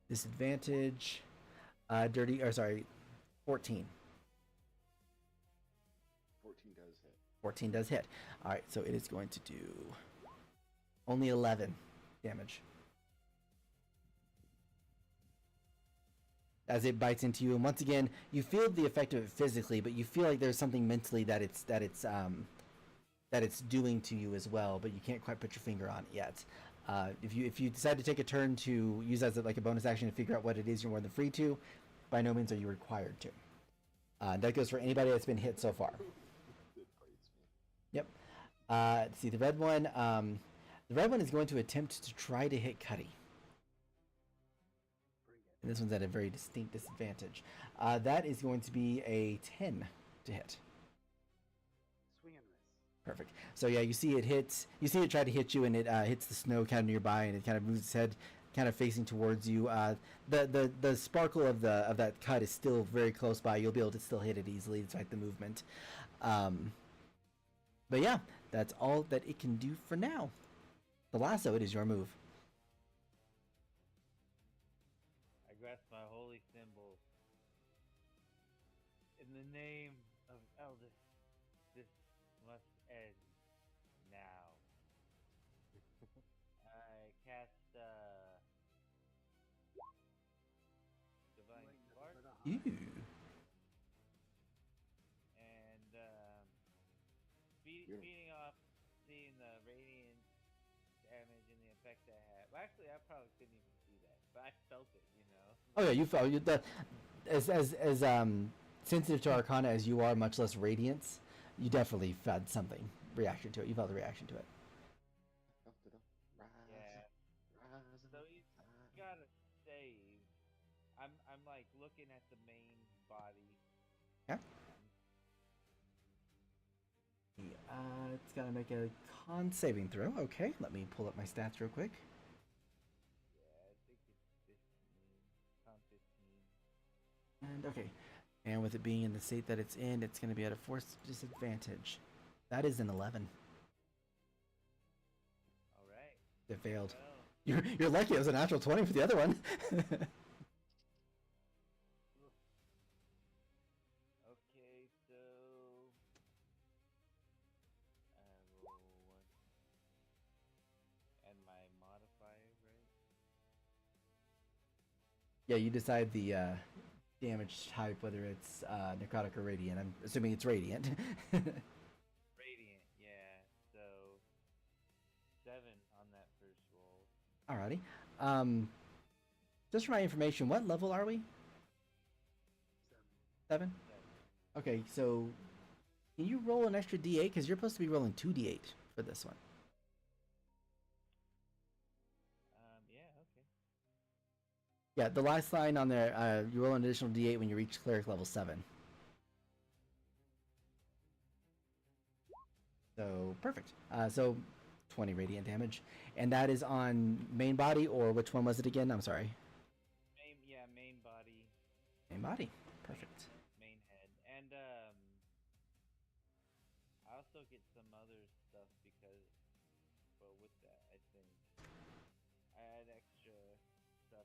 Speaker 1: Disadvantage, 14.
Speaker 7: 14 does hit.
Speaker 1: 14 does hit. All right, so it is going to do only 11 damage as it bites into you. And once again, you feel the effect of it physically, but you feel like there's something mentally that it's doing to you as well, but you can't quite put your finger on it yet. If you decide to take a turn to use as like a bonus action to figure out what it is, you're more than free to. By no means are you required to. That goes for anybody that's been hit so far. Yep. Let's see, the red one. The red one is going to attempt to try to hit Cuddy. And this one's at a very distinct disadvantage. That is going to be a 10 to hit.
Speaker 2: Swing and miss.
Speaker 1: Perfect. So yeah, you see it try to hit you, and it hits the snow kind of nearby, and it kind of moves its head, kind of facing towards you. The sparkle of that cut is still very close by. You'll be able to still hit it easily despite the movement. But yeah, that's all that it can do for now. The lasso, it is your move.
Speaker 5: I grasp my holy symbol. In the name of Eldest, this must end now. I cast Divine Spark,
Speaker 1: Ew.
Speaker 5: and feeding off seeing the radiant damage and the effect I had. Well, actually, I probably couldn't even see that, but I felt it, you know.
Speaker 1: Oh yeah, you felt as sensitive to Arcana as you are, much less Radiance. You definitely felt something reaction to it. You felt the reaction to it.
Speaker 5: Yeah. So he's gotta save. I'm like looking at the main body.
Speaker 1: Yeah. gotta make a con saving throw. Okay, let me pull up my stats real quick.
Speaker 5: Yeah, I think it's 15. Con 15.
Speaker 1: And okay, and with it being in the state that it's in, it's gonna be at a force disadvantage. That is an 11.
Speaker 5: All right.
Speaker 1: It failed.
Speaker 5: Well,
Speaker 1: You're lucky it was a natural 20 for the other one.
Speaker 5: okay, so roll one. And my modifier, right?
Speaker 1: Yeah, you decide the damage type, whether it's necrotic or radiant. I'm assuming it's radiant.
Speaker 5: Radiant, yeah. So 7 on that first roll.
Speaker 1: Alrighty. Just for my information, what level are we? 7?
Speaker 5: 7.
Speaker 1: Okay, so can you roll an extra d8? Because you're supposed to be rolling 2d8 for this one.
Speaker 5: Yeah, okay.
Speaker 1: Yeah, the last line on there, you roll an additional d8 when you reach cleric level 7. So, perfect. So, 20 radiant damage. And that is on main body, or which one was it again? I'm sorry.
Speaker 5: Main body.
Speaker 1: Main body. Perfect.
Speaker 5: Main head. And I also get some other stuff because, well, with that, I think I had extra stuff.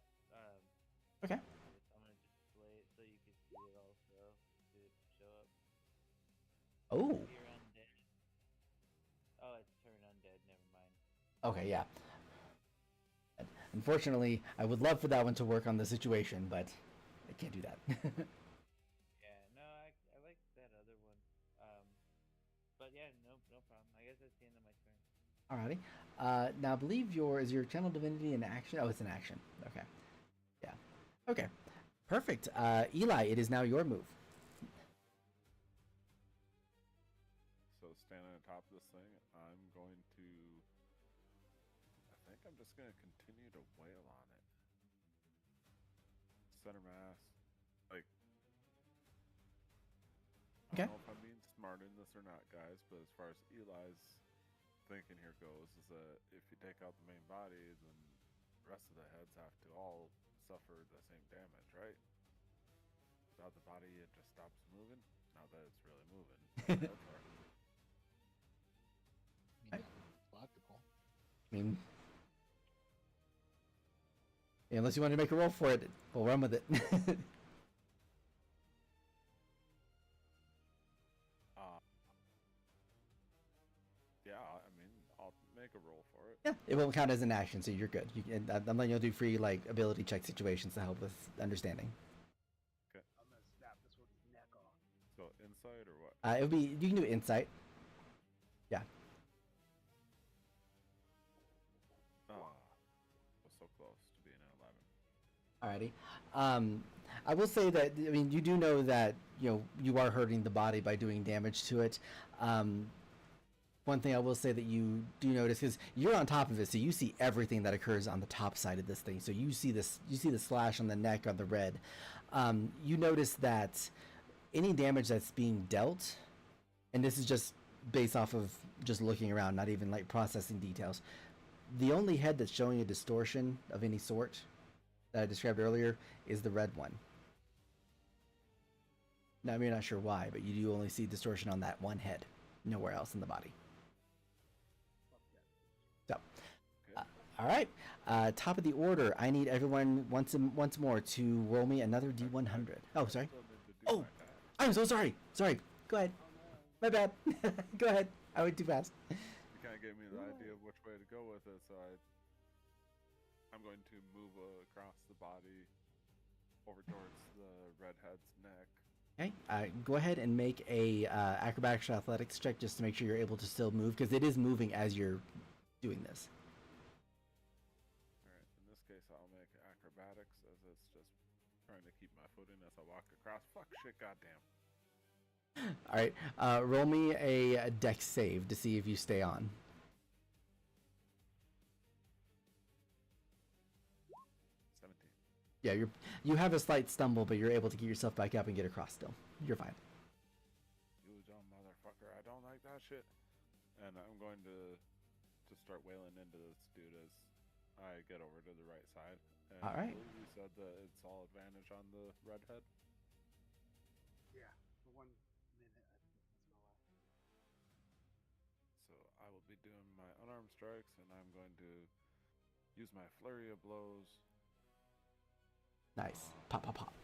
Speaker 1: Okay.
Speaker 5: I'm gonna display it so you can see it also. Did it show up?
Speaker 1: Oh.
Speaker 5: Here undead. Oh, it's turn undead. Never mind.
Speaker 1: Okay, yeah. Unfortunately, I would love for that one to work on the situation, but I can't do that.
Speaker 5: Yeah, no, I like that other one. But yeah, no problem. I guess that's the end of my turn.
Speaker 1: Alrighty. Now, I believe is your channel divinity in action? Oh, it's an action. Okay. Yeah. Okay. Perfect. Eli, it is now your move.
Speaker 6: So standing on top of this thing, I'm going to. I think I'm just going to continue to wail on it. Center mass. Like. I
Speaker 1: Okay.
Speaker 6: don't know if I'm being smart in this or not, guys, but as far as Eli's thinking here goes, is that if you take out the main body, then the rest of the heads have to all suffer the same damage, right? Without the body, it just stops moving. Not that it's really moving.
Speaker 8: I mean, logical.
Speaker 1: I mean, yeah, unless you want to make a roll for it, we'll run with it.
Speaker 6: Yeah, I mean, I'll make a roll for it.
Speaker 1: Yeah, it won't count as an action, so you're good. I'm letting you do free ability check situations to help with understanding.
Speaker 6: Okay.
Speaker 2: I'm gonna snap this one's neck off.
Speaker 6: So insight or what?
Speaker 1: It would be, you can do insight. Yeah.
Speaker 6: Was so close to being an 11.
Speaker 1: Alrighty. I will say that, I mean, you do know that, you are hurting the body by doing damage to it. One thing I will say that you do notice, because you're on top of it, so you see everything that occurs on the top side of this thing. So you see the slash on the neck, on the red. You notice that any damage that's being dealt, and this is just based off of just looking around, not even like processing details. The only head that's showing a distortion of any sort that I described earlier is the red one. Now, you're not sure why, but you do only see distortion on that one head, nowhere else in the body. So, all right. Top of the order. I need everyone once more to roll me another D100. Oh, sorry. Oh, I'm so sorry. Sorry. Go ahead. My bad. Go ahead. I went too fast.
Speaker 6: You kind of gave me the idea of which way to go with it, so I'm going to move across the body over towards the redhead's neck.
Speaker 1: Okay. Go ahead and make a acrobatics or athletics check just to make sure you're able to still move, because it is moving as you're doing this.
Speaker 6: Alright, in this case I'll make acrobatics as it's just trying to keep my footing as I walk across. Fuck, shit, goddamn.
Speaker 1: Alright, roll me a dex save to see if you stay on.
Speaker 6: 17.
Speaker 1: Yeah, you have a slight stumble, but you're able to get yourself back up and get across still. You're fine.
Speaker 6: You dumb motherfucker, I don't like that shit. and I'm going to start wailing into this dude as I get over to the right side. And
Speaker 1: All
Speaker 6: I
Speaker 1: right.
Speaker 6: believe you said that it's all advantage on the redhead.
Speaker 2: Yeah, for 1 minute, I think that's my last.
Speaker 6: So I will be doing my unarmed strikes, and I'm going to use my flurry of blows.
Speaker 1: Nice. Pop, pop, pop.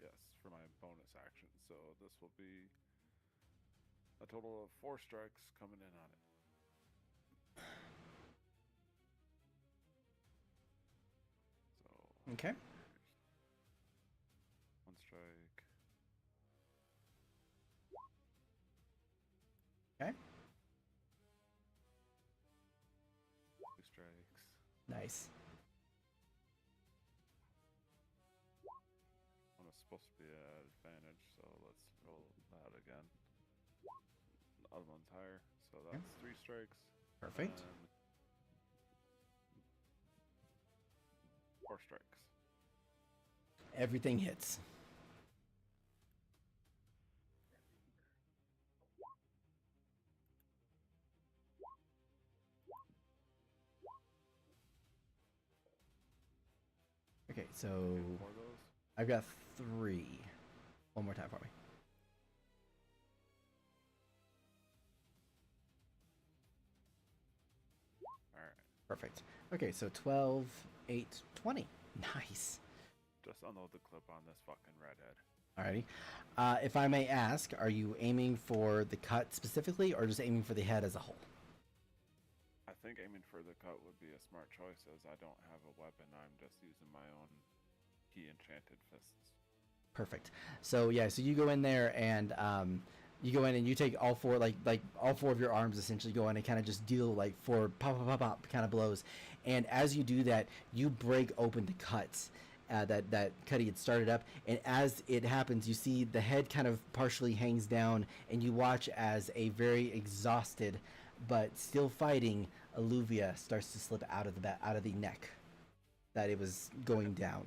Speaker 6: Yes, for my bonus action. So this will be a total of 4 strikes coming in on it. So
Speaker 1: Okay.
Speaker 6: 1 strike.
Speaker 1: Okay.
Speaker 6: 2 strikes.
Speaker 1: Nice.
Speaker 6: One is supposed to be at advantage, so let's roll that again. The other one's higher, so that's 3 strikes.
Speaker 1: Perfect.
Speaker 6: And 4 strikes.
Speaker 1: Everything hits. Okay, so
Speaker 6: Okay, 4 of those.
Speaker 1: I've got 3. One more time for me.
Speaker 6: Alright.
Speaker 1: Perfect. Okay, so 12, 8, 20. Nice.
Speaker 6: Just unload the clip on this fucking redhead.
Speaker 1: Alrighty. If I may ask, are you aiming for the cut specifically, or just aiming for the head as a whole?
Speaker 6: I think aiming for the cut would be a smart choice, as I don't have a weapon. I'm just using my own key enchanted fists.
Speaker 1: Perfect. So yeah, so you go in there and you go in and you take all 4, like all 4 of your arms essentially go in and kind of just deal like 4 pop pop pop pop kind of blows, and as you do that, you break open the cuts that Cuddy had started up, and as it happens, you see the head kind of partially hangs down, and you watch as a very exhausted but still fighting Alluvia starts to slip out of the neck that it was going down.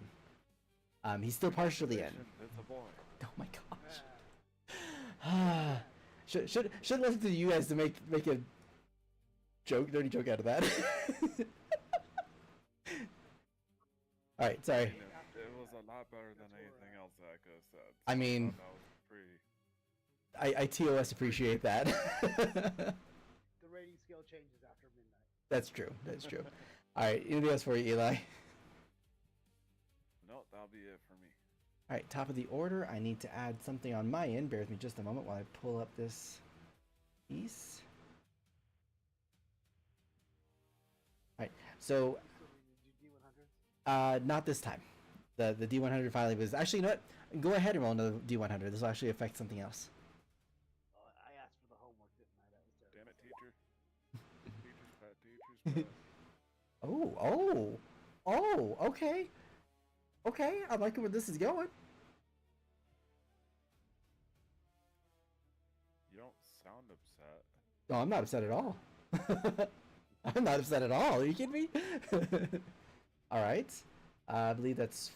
Speaker 1: He's still partially in.
Speaker 6: It's a boy.
Speaker 1: Oh my gosh. should listen to you guys to make a dirty joke out of that. All right, sorry.
Speaker 6: It was a lot better than anything else that I could have said.
Speaker 1: I mean,
Speaker 6: thought that was pretty.
Speaker 1: I TOS appreciate that.
Speaker 2: The rating scale changes after midnight.
Speaker 1: That's true. That's true. All right, anything else for you, Eli?
Speaker 6: No, that'll be it for me.
Speaker 1: All right, top of the order. I need to add something on my end. Bear with me just a moment while I pull up this piece. All right, so not this time. The D100 finally was actually, you know what? Go ahead and roll another D100. This will actually affect something else.
Speaker 2: I asked for the homework, didn't I? That was terrible.
Speaker 6: Damn it, teacher. Teacher's pet. Teacher's pet.
Speaker 1: Oh, okay. Okay, I like where this is going.
Speaker 6: You don't sound upset.
Speaker 1: No, I'm not upset at all. I'm not upset at all. Are you kidding me? All right. I believe that's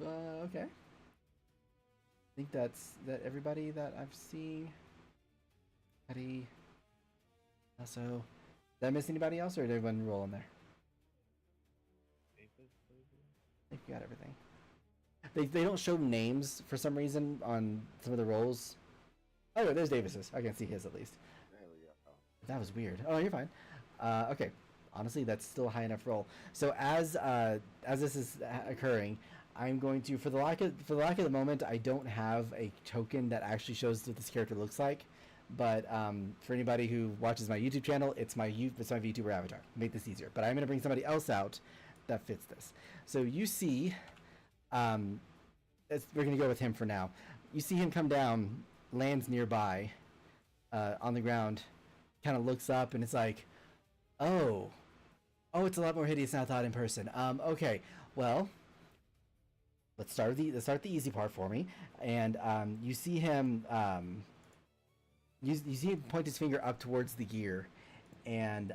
Speaker 1: okay. I think that's everybody that I've seen. Eddie. Also, did I miss anybody else, or did everyone roll in there? I think you got everything. They don't show names for some reason on some of the rolls. Oh, there's Davis's. I can see his at least.
Speaker 7: There we go.
Speaker 1: That was weird. Oh, you're fine. Okay. Honestly, that's still a high enough roll. So as this is occurring, I'm going to, for the lack of the moment, I don't have a token that actually shows what this character looks like. But for anybody who watches my YouTube channel, it's my VTuber avatar. Make this easier. But I'm going to bring somebody else out that fits this. So you see, we're going to go with him for now. You see him come down, lands nearby, on the ground, kind of looks up, and it's like, oh, it's a lot more hideous than I thought in person. Okay, well, let's start the easy part for me. And you see him, you see him point his finger up towards the gear, and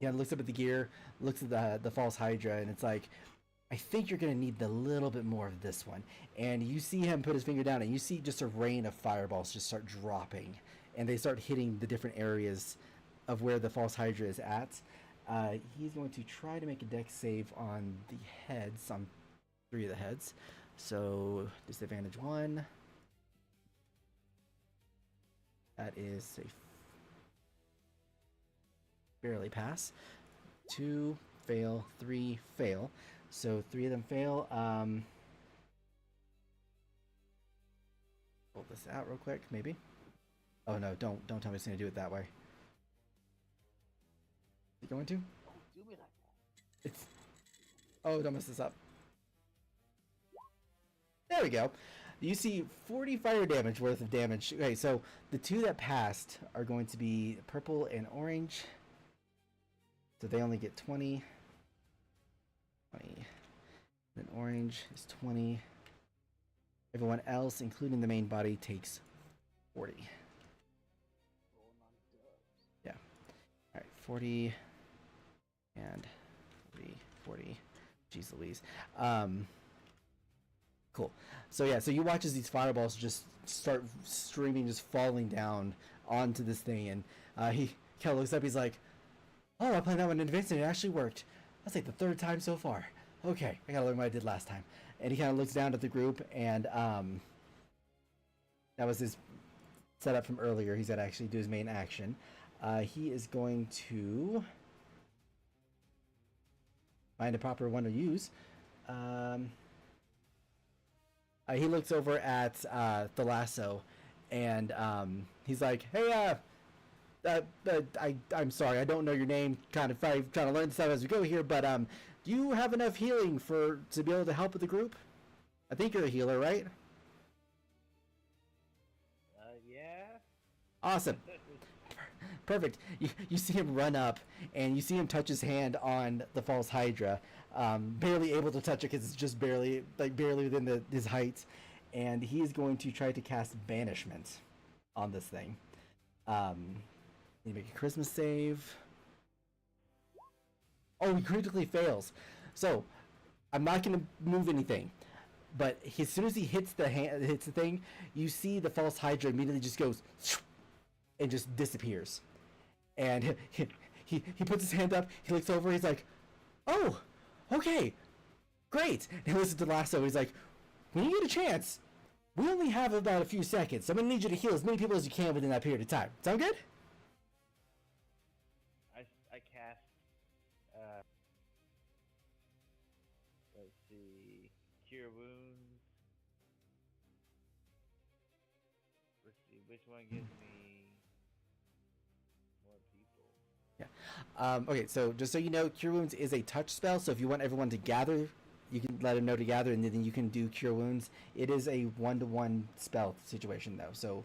Speaker 1: looks up at the gear, looks at the false Hydra, and it's like, I think you're going to need a little bit more of this one. And you see him put his finger down, and you see just a rain of fireballs just start dropping. And they start hitting the different areas of where the false hydra is at. He's going to try to make a dex save on the heads, on 3 of the heads. So, disadvantage 1. That is a barely pass. 2, fail. 3, fail. So 3 of them fail. Pull this out real quick, maybe. Oh no! Don't tell me it's gonna do it that way. You going to?
Speaker 2: Don't do me like that.
Speaker 1: It's. Oh, don't mess this up. There we go. You see 40 fire damage worth of damage. Okay, so the 2 that passed are going to be purple and orange. So they only get 20. 20. Then orange is 20. Everyone else, including the main body, takes 40.
Speaker 2: Rolling on dubs.
Speaker 1: Yeah. Alright, 40 and 40, 40. Jeez Louise. Cool. So yeah, so you watch as these fireballs just start streaming, just falling down onto this thing, and he kind of looks up, he's like, oh, I played that one in advance and it actually worked. That's like the 3rd time so far. Okay, I gotta learn what I did last time. And he kind of looks down at the group, and that was his setup from earlier. He's gonna actually do his main action. He is going to find a proper one to use. He looks over at the lasso, and he's like, hey, I'm sorry, I don't know your name. Kind of trying to learn stuff as we go here, but do you have enough healing to be able to help with the group? I think you're a healer, right?
Speaker 5: Yeah.
Speaker 1: Awesome. Perfect. You see him run up, and you see him touch his hand on the false hydra, barely able to touch it because it's just barely within his height, and he is going to try to cast banishment on this thing. You make a charisma save. Oh, he critically fails. So I'm not going to move anything, but as soon as he hits the thing, you see the false hydra immediately just goes and just disappears. And he puts his hand up, he looks over, he's like, oh, okay, great. And he listens to the lasso, he's like, when you get a chance, we only have about a few seconds, so I'm going to need you to heal as many people as you can within that period of time. Sound good?
Speaker 5: I cast, let's see, Cure Wounds. Let's see, which one gives me more people?
Speaker 1: Okay, so just so you know, Cure Wounds is a touch spell, so if you want everyone to gather, you can let them know to gather, and then you can do Cure Wounds. It is a 1-to-1 spell situation, though, so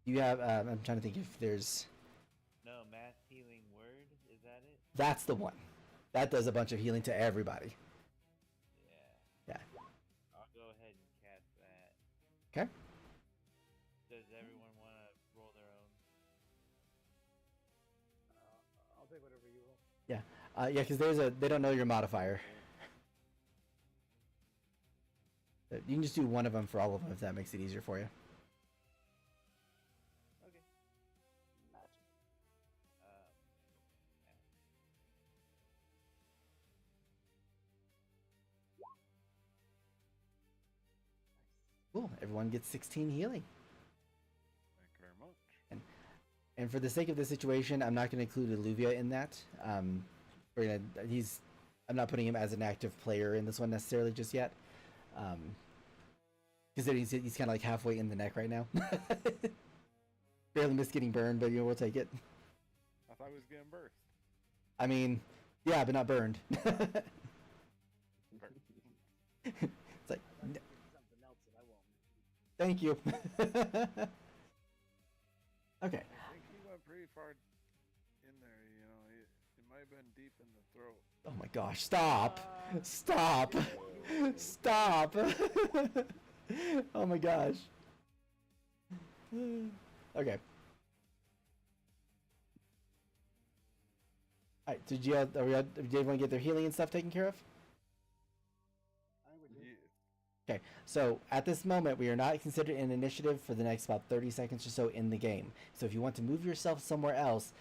Speaker 1: you have, I'm trying to think if there's...
Speaker 5: No, Mass Healing Word, is that it?
Speaker 1: That's the one. That does a bunch of healing to everybody.
Speaker 5: Yeah.
Speaker 1: Yeah.
Speaker 5: I'll go ahead and cast that.
Speaker 1: Okay.
Speaker 5: Does everyone want to roll their own?
Speaker 4: I'll take whatever you roll.
Speaker 1: Yeah, because they don't know your modifier. You can just do one of them for all of them if that makes it easier for you.
Speaker 5: Okay.
Speaker 2: Magic.
Speaker 1: Cool. Everyone gets 16 healing.
Speaker 6: Thank you very much.
Speaker 1: And for the sake of the situation, I'm not going to include Illuvia in that. I'm not putting him as an active player in this one necessarily just yet. Because he's kind of like halfway in the neck right now. Barely missed getting burned, but we'll take it.
Speaker 6: I thought he was getting burst.
Speaker 1: I mean, yeah, but not burned. It's like,
Speaker 2: Something else that I won't.
Speaker 1: thank you. Okay.
Speaker 6: I think he went pretty far in there, you know. It might have been deep in the throat.
Speaker 1: Oh my gosh, stop. Stop. Stop. Oh my gosh. Okay. Alright, did everyone get their healing and stuff taken care of? Okay, so at this moment, we are not considered in initiative for the next about 30 seconds or so in the game. So if you want to move yourself somewhere else,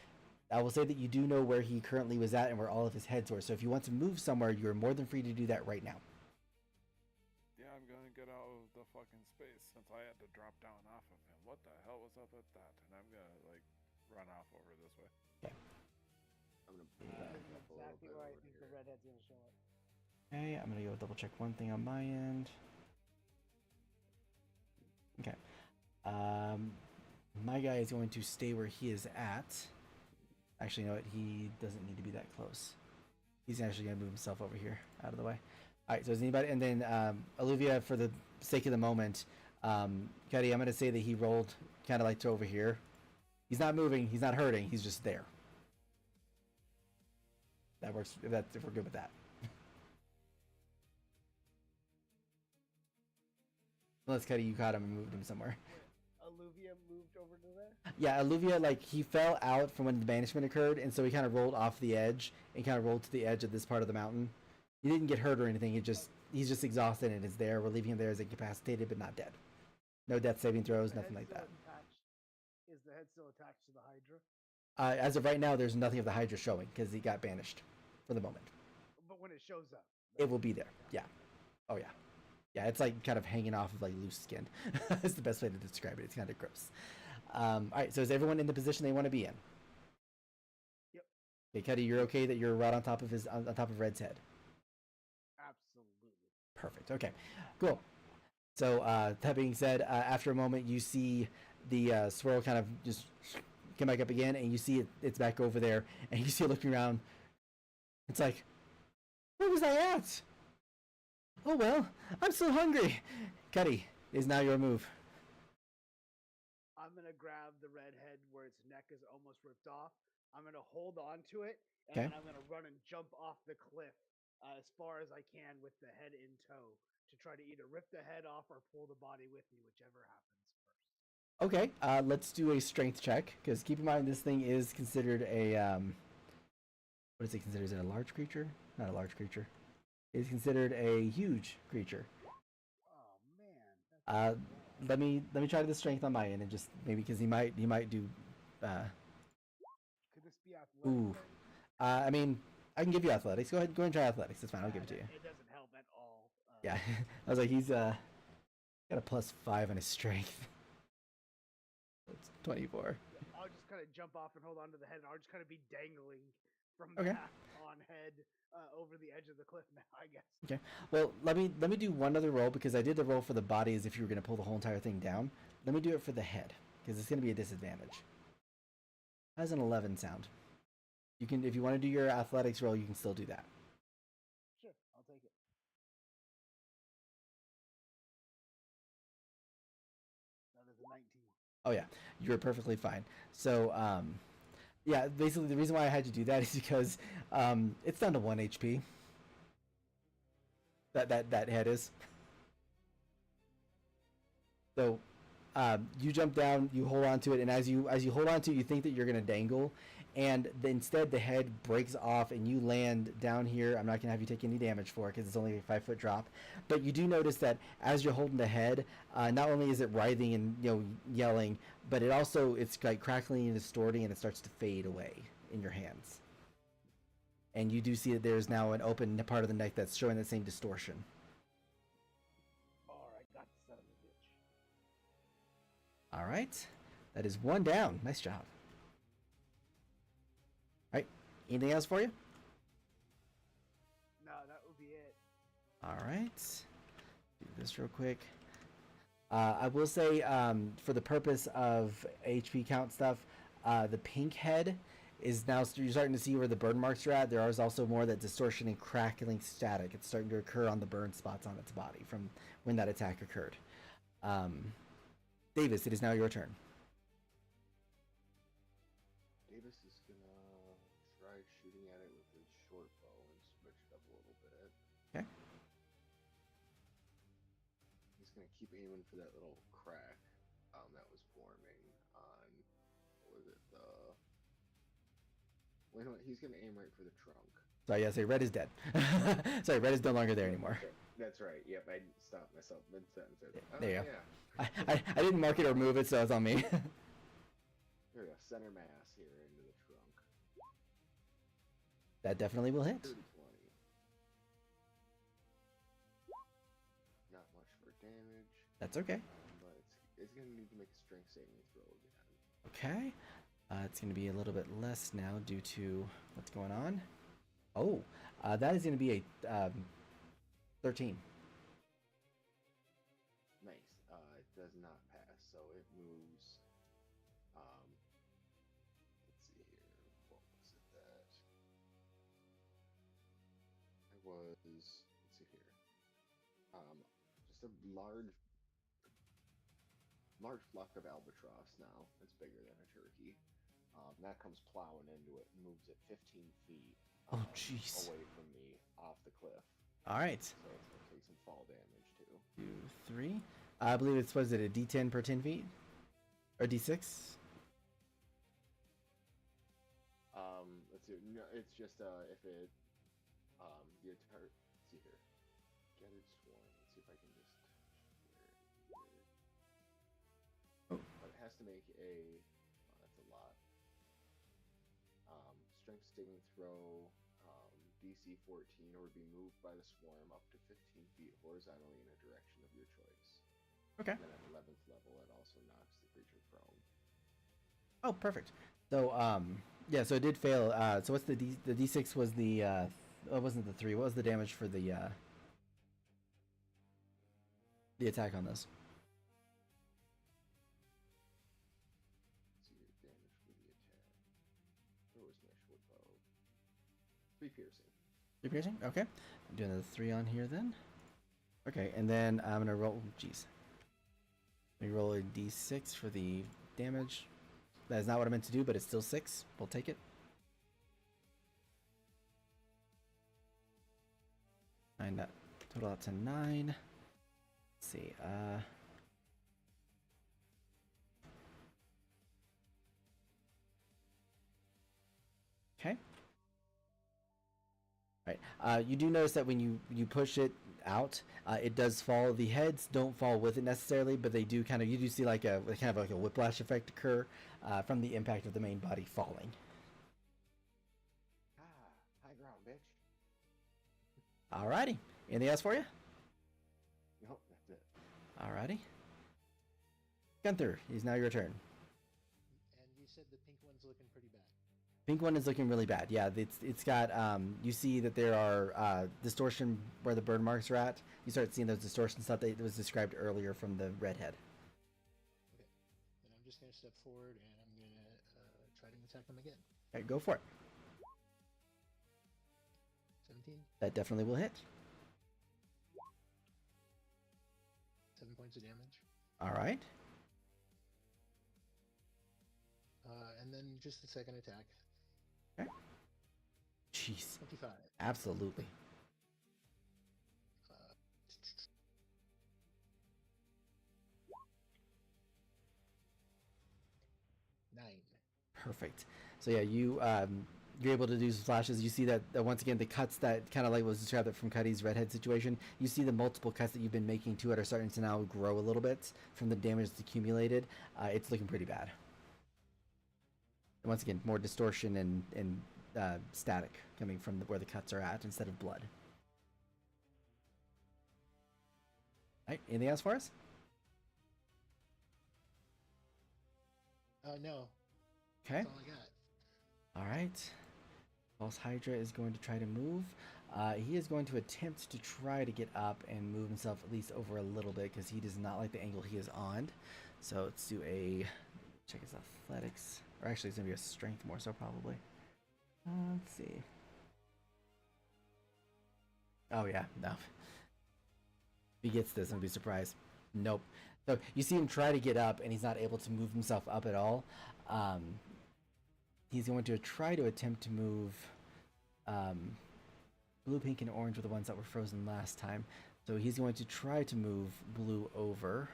Speaker 1: I will say that you do know where he currently was at and where all of his heads were. So if you want to move somewhere, you're more than free to do that right now.
Speaker 6: Yeah, I'm gonna get out of the fucking space since I had to drop down off of him. What the hell was up with that? And I'm gonna like run off over this way.
Speaker 1: Okay.
Speaker 7: I'm gonna
Speaker 2: This
Speaker 7: back
Speaker 2: is
Speaker 7: up a little
Speaker 2: exactly
Speaker 7: bit
Speaker 2: where I
Speaker 7: over
Speaker 2: think
Speaker 7: here.
Speaker 2: the redhead's gonna show up.
Speaker 1: Okay, I'm gonna go double check one thing on my end. Okay. My guy is going to stay where he is at. Actually, you know what? He doesn't need to be that close. He's actually gonna move himself over here, out of the way. All right. So is anybody? And then Olivia, for the sake of the moment, Cuddy, I'm gonna say that he rolled kind of like to over here. He's not moving. He's not hurting. He's just there. That works. If we're good with that. Unless Cuddy, you caught him and moved him somewhere.
Speaker 2: Alluvia moved over to there?
Speaker 1: Yeah, Olivia, like, he fell out from when the banishment occurred, and so he kind of rolled off the edge and kind of rolled to the edge of this part of the mountain. He didn't get hurt or anything. He's just exhausted and is there. We're leaving him there as incapacitated, but not dead. No death saving throws, nothing like that.
Speaker 2: Is the head still attached to the Hydra?
Speaker 1: As of right now, there's nothing of the Hydra showing because he got banished for the moment.
Speaker 2: But when it shows up,
Speaker 1: It will be there. Yeah. Oh yeah. Yeah, it's like kind of hanging off of like loose skin. That's the best way to describe it. It's kind of gross. All right, so is everyone in the position they want to be in?
Speaker 2: Yep.
Speaker 1: Okay, Cuddy, you're okay that you're right on top of on top of Red's head.
Speaker 2: Absolutely.
Speaker 1: Perfect. Okay, cool. So that being said, after a moment, you see the swirl kind of just come back up again, and you see it's back over there, and you see it looking around. It's like, where was I at? Oh well, I'm still hungry. Cuddy, it is now your move.
Speaker 2: I'm gonna grab the redhead where its neck is almost ripped off. I'm gonna hold on to it, and
Speaker 1: Okay.
Speaker 2: then I'm gonna run and jump off the cliff as far as I can with the head in tow to try to either rip the head off or pull the body with me, whichever happens first.
Speaker 1: Okay, let's do a strength check because keep in mind this thing is considered a what is it considered? Is it a large creature? Not a large creature. It's considered a huge creature.
Speaker 2: Oh man.
Speaker 1: Let me try the strength on my end and just maybe because he might do.
Speaker 2: Could this be athletic?
Speaker 1: Ooh, I mean I can give you athletics. Go ahead and try athletics. That's fine. I'll give it to you.
Speaker 2: It doesn't help at all.
Speaker 1: Yeah, I was like he's got a +5 on his strength. It's 24.
Speaker 2: I'll just kind of jump off and hold on to the head, and I'll just kind of be dangling from
Speaker 1: Okay.
Speaker 2: back on head over the edge of the cliff now, I guess.
Speaker 1: Okay. Well, let me do one other roll because I did the roll for the body as if you were going to pull the whole entire thing down. Let me do it for the head because it's going to be a disadvantage. How does an 11 sound? You can, if you want to do your athletics roll, you can still do that.
Speaker 2: Sure, I'll take it. That is a 19.
Speaker 1: Oh yeah, you're perfectly fine. So yeah, basically the reason why I had to do that is because it's down to 1 HP. That head is. So you jump down, you hold on to it, and as you hold on to it, you think that you're gonna dangle, and instead the head breaks off and you land down here. I'm not gonna have you take any damage for it because it's only a 5-foot drop, but you do notice that as you're holding the head, not only is it writhing and yelling, but it's like crackling and distorting, and it starts to fade away in your hands. And you do see that there's now an open part of the neck that's showing the same distortion.
Speaker 2: Alright, got the son of a bitch.
Speaker 1: All right, that is one down. Nice job. All right, anything else for you?
Speaker 2: No, that would be it.
Speaker 1: All right, do this real quick. I will say, for the purpose of HP count stuff, the pink head is now you're starting to see where the burn marks are at. There is also more that distortion and crackling static. It's starting to occur on the burn spots on its body from when that attack occurred. Davis, it is now your turn.
Speaker 7: Davis is gonna try shooting at it with his short bow and switch it up a little bit.
Speaker 1: Okay.
Speaker 7: He's gonna keep aiming for that little crack that was forming on, what was it, he's gonna aim right for the trunk.
Speaker 1: Sorry, yeah, say Red is dead. Sorry, Red is no longer there anymore.
Speaker 7: Okay. That's right. Yep, I stopped myself mid sentence. Oh
Speaker 1: There you
Speaker 7: yeah.
Speaker 1: go. I didn't mark it or move it, so it's on me.
Speaker 7: There we go. Center mass here into the trunk.
Speaker 1: That definitely will hit.
Speaker 7: 30, 20. Not much for damage,
Speaker 1: That's okay.
Speaker 7: but it's gonna need to make a strength saving throw again.
Speaker 1: Okay. It's going to be a little bit less now due to what's going on. Oh, that is going to be a 13.
Speaker 7: Nice. It does not pass, so it moves. Let's see here. What was it that? It was. Let's see here. Just a large flock of albatross now. It's bigger than a turkey. That comes plowing into it and moves it 15 feet.
Speaker 1: Oh, jeez.
Speaker 7: Away from me, off the cliff.
Speaker 1: All right.
Speaker 7: So it's gonna take some fall damage too.
Speaker 1: 2, 3. I believe it's, was it a D10 per 10 feet? Or D6?
Speaker 7: Let's see. No, it's just if it the entire. Let's see here. Gathered swarm. Let's see if I can just share it here.
Speaker 1: Oh.
Speaker 7: But it has to make a. Oh, that's a lot. Strength saving throw. DC 14, or be moved by the swarm up to 15 feet horizontally in a direction of your choice.
Speaker 1: Okay.
Speaker 7: And then at 11th level, it also knocks the creature prone.
Speaker 1: Oh, perfect. So, yeah, so it did fail. So what's the D6 was the, it wasn't the 3. What was the damage for the attack on this?
Speaker 7: Let's see your damage for the attack. Where was my short bow? 3 piercing.
Speaker 1: 3 piercing? Okay. I'm doing another 3 on here then. Okay, and then I'm gonna roll. Jeez. Let me roll a D6 for the damage. That is not what I meant to do, but it's still 6. We'll take it. That total out to 9. Let's see. Okay. Right. You do notice that when you push it out, it does fall. The heads don't fall with it necessarily, but they do kind of. You do see like a kind of like a whiplash effect occur from the impact of the main body falling.
Speaker 7: High ground, bitch.
Speaker 1: Alrighty. Anything else for you?
Speaker 7: Nope, that's it.
Speaker 1: Alrighty. Gunther, it's now your turn.
Speaker 8: And you said the pink one's looking pretty bad.
Speaker 1: Pink one is looking really bad. Yeah, it's got. You see that there are distortion where the burn marks are at. You start seeing those distortion stuff that was described earlier from the redhead.
Speaker 8: Okay. Then I'm just going to step forward and I'm going to try to attack them again.
Speaker 1: Okay, go for it.
Speaker 8: 17.
Speaker 1: That definitely will hit.
Speaker 8: 7 points of damage.
Speaker 1: All right.
Speaker 8: And then just the second attack.
Speaker 1: Okay. Jeez.
Speaker 8: 25.
Speaker 1: Absolutely.
Speaker 8: 9.
Speaker 1: Perfect. So yeah, you're able to do some flashes. You see that once again the cuts that kind of like was described from Cuddy's redhead situation. You see the multiple cuts that you've been making to it are starting to now grow a little bit from the damage that's accumulated. It's looking pretty bad. And once again, more distortion and static coming from where the cuts are at instead of blood. All right. Anything else for us?
Speaker 8: No.
Speaker 1: Okay.
Speaker 8: That's all I got.
Speaker 1: All right. False Hydra is going to try to move. He is going to attempt to try to get up and move himself at least over a little bit because he does not like the angle he is on. So let's do check his athletics. Or actually, it's going to be a strength more so probably. Let's see. Oh, yeah. No. If he gets this, I'll be surprised. Nope. So you see him try to get up and he's not able to move himself up at all. He's going to try to attempt to move blue, pink, and orange were the ones that were frozen last time. So he's going to try to move blue over.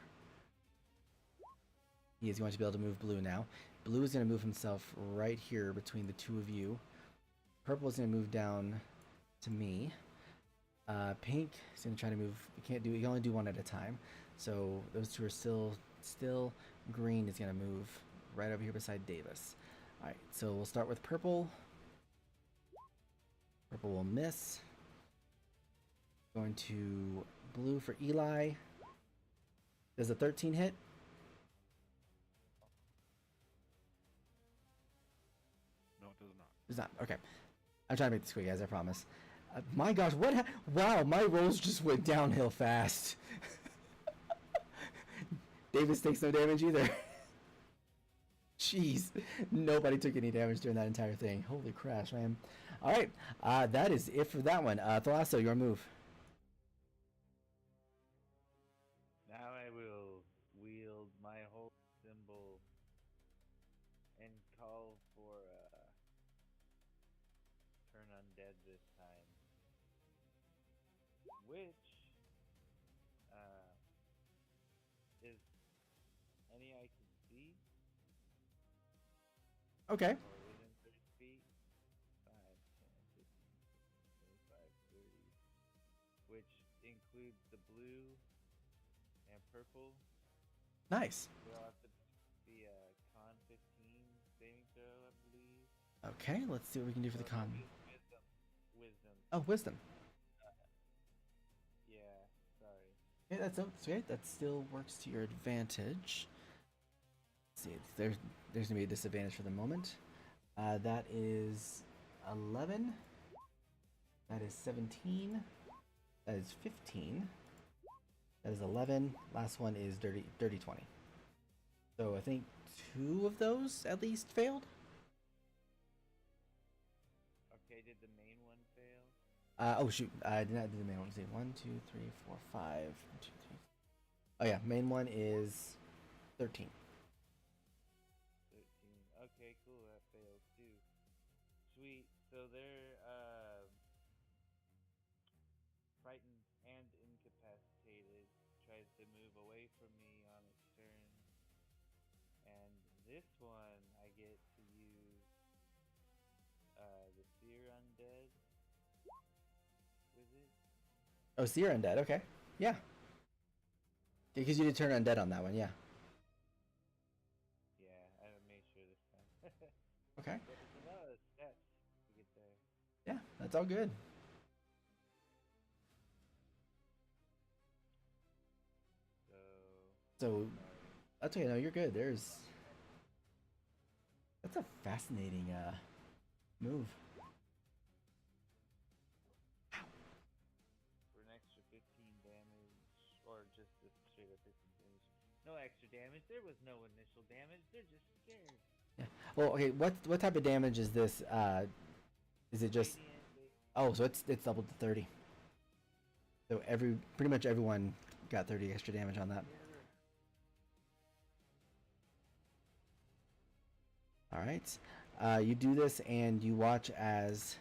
Speaker 1: He is going to be able to move blue now. Blue is going to move himself right here between the two of you. Purple is going to move down to me. Pink is gonna try to move. You can't do. You can only do one at a time. So those two are still. Green is gonna move right over here beside Davis. All right. So we'll start with purple. Purple will miss. Going to blue for Eli. Does a 13 hit?
Speaker 6: No, it does not.
Speaker 1: Does not. Okay. I'm trying to make this quick, guys. I promise. My gosh, what? Wow, my rolls just went downhill fast. Davis takes no damage either. Jeez, nobody took any damage during that entire thing. Holy crash, man. All right, that is it for that one. Thalasso, your move.
Speaker 5: Now I will wield my whole symbol and call for turn undead this time, which is any I can see
Speaker 1: Okay.
Speaker 5: or within 30 feet. 5, 10, 15, 20, 25, 30, which includes the blue and purple.
Speaker 1: Nice.
Speaker 5: We'll have to be a con 15 saving throw, I believe.
Speaker 1: Okay, let's see what we can do for the
Speaker 5: Or
Speaker 1: con.
Speaker 5: maybe wisdom. Wisdom.
Speaker 1: Oh, wisdom.
Speaker 5: Yeah, sorry.
Speaker 1: Okay, that's okay. That still works to your advantage. Let's see, there's gonna be a disadvantage for the moment. That is 11. That is 17. That is 15. That is 11. Last one is dirty 20. So I think 2 of those at least failed.
Speaker 5: Okay, did the main one fail?
Speaker 1: Oh shoot, I did not do the main one. Let's see, 1, 2, 3, 4, 5. 1, 2, 3. Oh yeah, main one is 13.
Speaker 5: 13. Okay, cool. That fails too. Sweet. So they're frightened and incapacitated. Tries to move away from me on its turn. And this one, I get to use the Seer Undead with it.
Speaker 1: Oh, so you're undead. Okay, yeah. Because you did turn undead on that one, yeah.
Speaker 5: Yeah, I made sure this time.
Speaker 1: Okay.
Speaker 5: But it's a lot of steps to get there.
Speaker 1: Yeah, that's all good. So
Speaker 5: Sorry.
Speaker 1: that's okay. No, you're good. That's a fascinating move.
Speaker 5: For an extra 15 damage, or just a straight up 15 damage. No extra damage. There was no initial damage. They're just scared.
Speaker 1: Yeah. Well, okay. What type of damage is this? Is it just? Oh, so it's doubled to 30. So pretty much everyone got 30 extra damage on that. All right. You do this and you watch as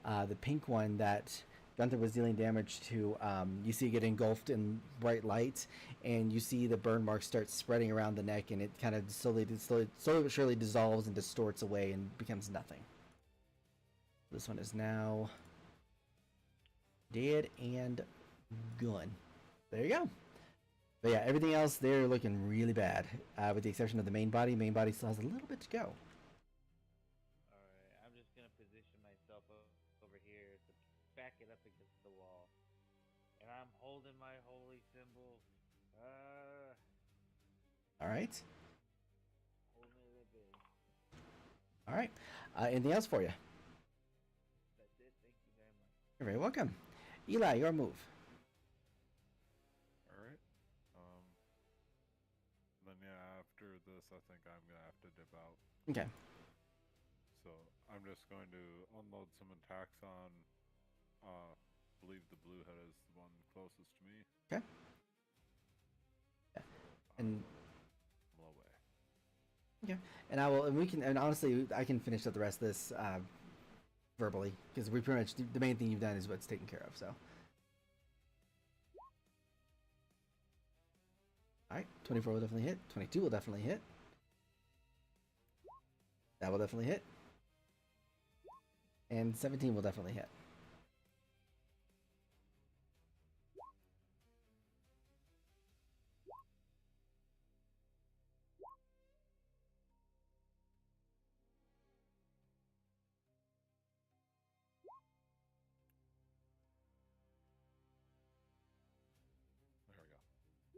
Speaker 1: the pink one that Gunther was dealing damage to, you see it get engulfed in bright light, and you see the burn marks start spreading around the neck, and it kind of slowly but surely dissolves and distorts away and becomes nothing. This one is now dead and gone. There you go. But yeah, everything else, they're looking really bad, with the exception of the main body. Main body still has a little bit to go.
Speaker 5: Alright, I'm just gonna position myself over here to back it up against the wall. And I'm holding my holy symbol.
Speaker 1: All right.
Speaker 5: Holding it a bit.
Speaker 1: All right. Anything else for you?
Speaker 5: That's it. Thank you very much.
Speaker 1: You're very welcome. Eli, your move.
Speaker 6: All right. Then yeah, after this, I think I'm gonna have to dip out.
Speaker 1: Okay.
Speaker 6: So I'm just going to unload some attacks on. Believe the blue head is the one closest to me.
Speaker 1: Okay. Yeah. And
Speaker 6: Blow away.
Speaker 1: okay. And honestly, I can finish up the rest of this verbally, because we pretty much the main thing you've done is what's taken care of. So. All right. 24 will definitely hit. 22 will definitely hit. That will definitely hit. And 17 will definitely hit.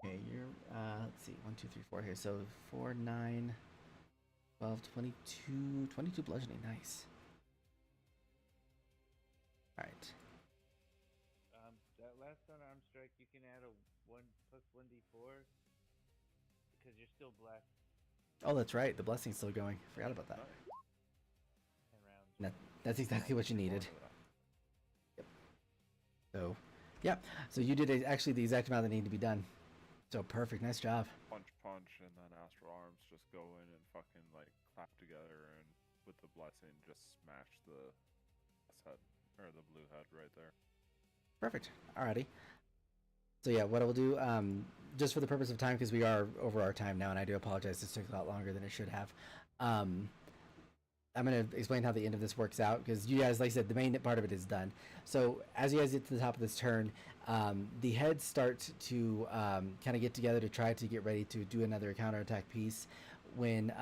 Speaker 1: Okay, you're let's see, 1, 2, 3, 4 here. So 4, 9, 12, 22, 22 bludgeoning. Nice. All right.
Speaker 5: That last unarmed strike, you can add a 1+1d4 because you're still blessed
Speaker 1: Oh, that's right. The blessing's still going. Forgot about that.
Speaker 5: 10 rounds.
Speaker 1: That's exactly what you needed.
Speaker 6: Yep.
Speaker 1: So, yeah. So you did actually the exact amount that needed to be done. So perfect. Nice job.
Speaker 6: Punch, and then astral arms just go in and fucking like clap together, and with the blessing just smash the head or the blue head right there.
Speaker 1: Perfect. Alrighty. So yeah, what I will do, just for the purpose of time, because we are over our time now, and I do apologize. This took a lot longer than it should have. I'm going to explain how the end of this works out, because you guys, like I said, the main part of it is done. So as you guys get to the top of this turn, the heads start to kind of get together to try to get ready to do another counterattack piece. When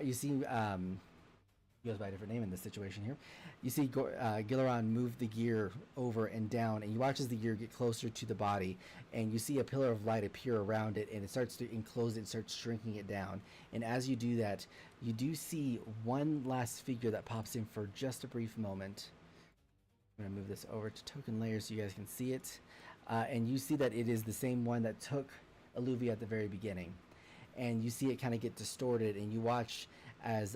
Speaker 1: you see, he goes by a different name in this situation here. You see Gilleron move the gear over and down, and you watch as the gear get closer to the body, and you see a pillar of light appear around it, and it starts to enclose it and starts shrinking it down. And as you do that, you do see one last figure that pops in for just a brief moment. I'm going to move this over to token layers so you guys can see it. And you see that it is the same one that took Alluvia at the very beginning. And you see it kind of get distorted, and you watch as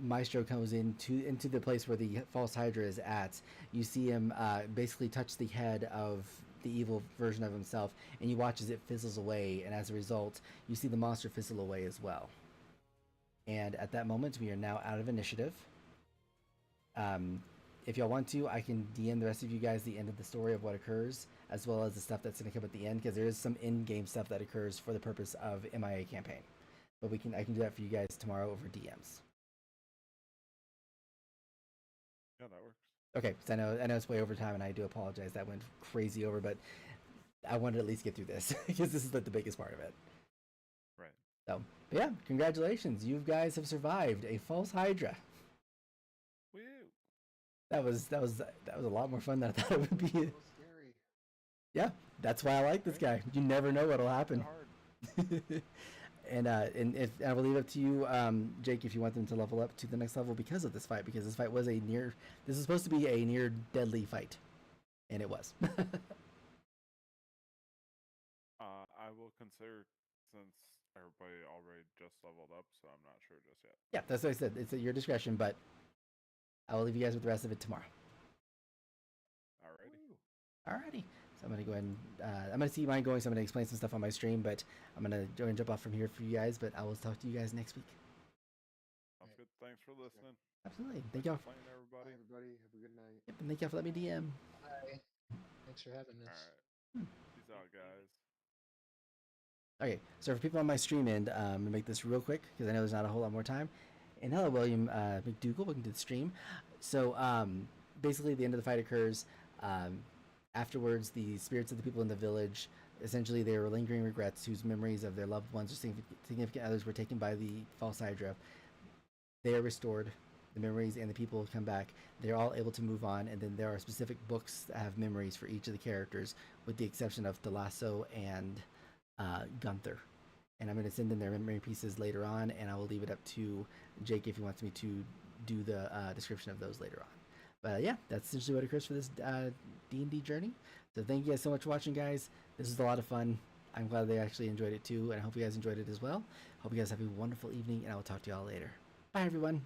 Speaker 1: Maestro comes into the place where the false Hydra is at. You see him basically touch the head of the evil version of himself, and you watch as it fizzles away, and as a result, you see the monster fizzle away as well. And at that moment, we are now out of initiative. If y'all want to, I can DM the rest of you guys the end of the story of what occurs, as well as the stuff that's going to come at the end, because there is some in-game stuff that occurs for the purpose of MIA campaign. But I can do that for you guys tomorrow over DMs.
Speaker 6: Yeah, that works.
Speaker 1: Okay, so I know it's way over time, and I do apologize. That went crazy over, but I wanted to at least get through this because this is like the biggest part of it.
Speaker 6: Right.
Speaker 1: So, but yeah, congratulations! You guys have survived a false Hydra.
Speaker 6: Woo!
Speaker 1: That was a lot more fun than I thought it would be.
Speaker 7: So scary.
Speaker 1: Yeah, that's why I like this guy. You never know what'll happen. And if I will leave it up to you, Jake, if you want them to level up to the next level because of this fight, because this fight was this is supposed to be a near deadly fight, and it was.
Speaker 6: I will consider, since everybody already just leveled up, so I'm not sure just yet.
Speaker 1: Yeah, that's what I said. It's at your discretion, but I will leave you guys with the rest of it tomorrow. Alrighty. So I'm gonna go ahead and I'm gonna see mine going. So I'm gonna explain some stuff on my stream, but I'm gonna go and jump off from here for you guys. But I will talk to you guys next week.
Speaker 6: Sounds good. Thanks for listening.
Speaker 1: Absolutely. Thank y'all.
Speaker 6: Playing, everybody.
Speaker 7: Bye, everybody. Have a good night.
Speaker 1: Yep, and thank y'all for letting me DM.
Speaker 8: Hi. Thanks for having us.
Speaker 6: All right. Peace out, guys.
Speaker 1: Okay, so for people on my stream end, I'm gonna make this real quick because I know there's not a whole lot more time. And hello, William McDougal, welcome to the stream. So basically, the end of the fight occurs. Afterwards, the spirits of the people in the village, essentially they were lingering regrets whose memories of their loved ones or significant others were taken by the false Hydra. They are restored. The memories and the people come back. They're all able to move on, and then there are specific books that have memories for each of the characters, with the exception of Delasso and Gunther. And I'm going to send in their memory pieces later on, and I will leave it up to Jake if he wants me to do the description of those later on. But yeah, that's essentially what occurs for this D&D journey. So thank you guys so much for watching, guys. This was a lot of fun. I'm glad they actually enjoyed it too, and I hope you guys enjoyed it as well. Hope you guys have a wonderful evening, and I will talk to y'all later. Bye, everyone.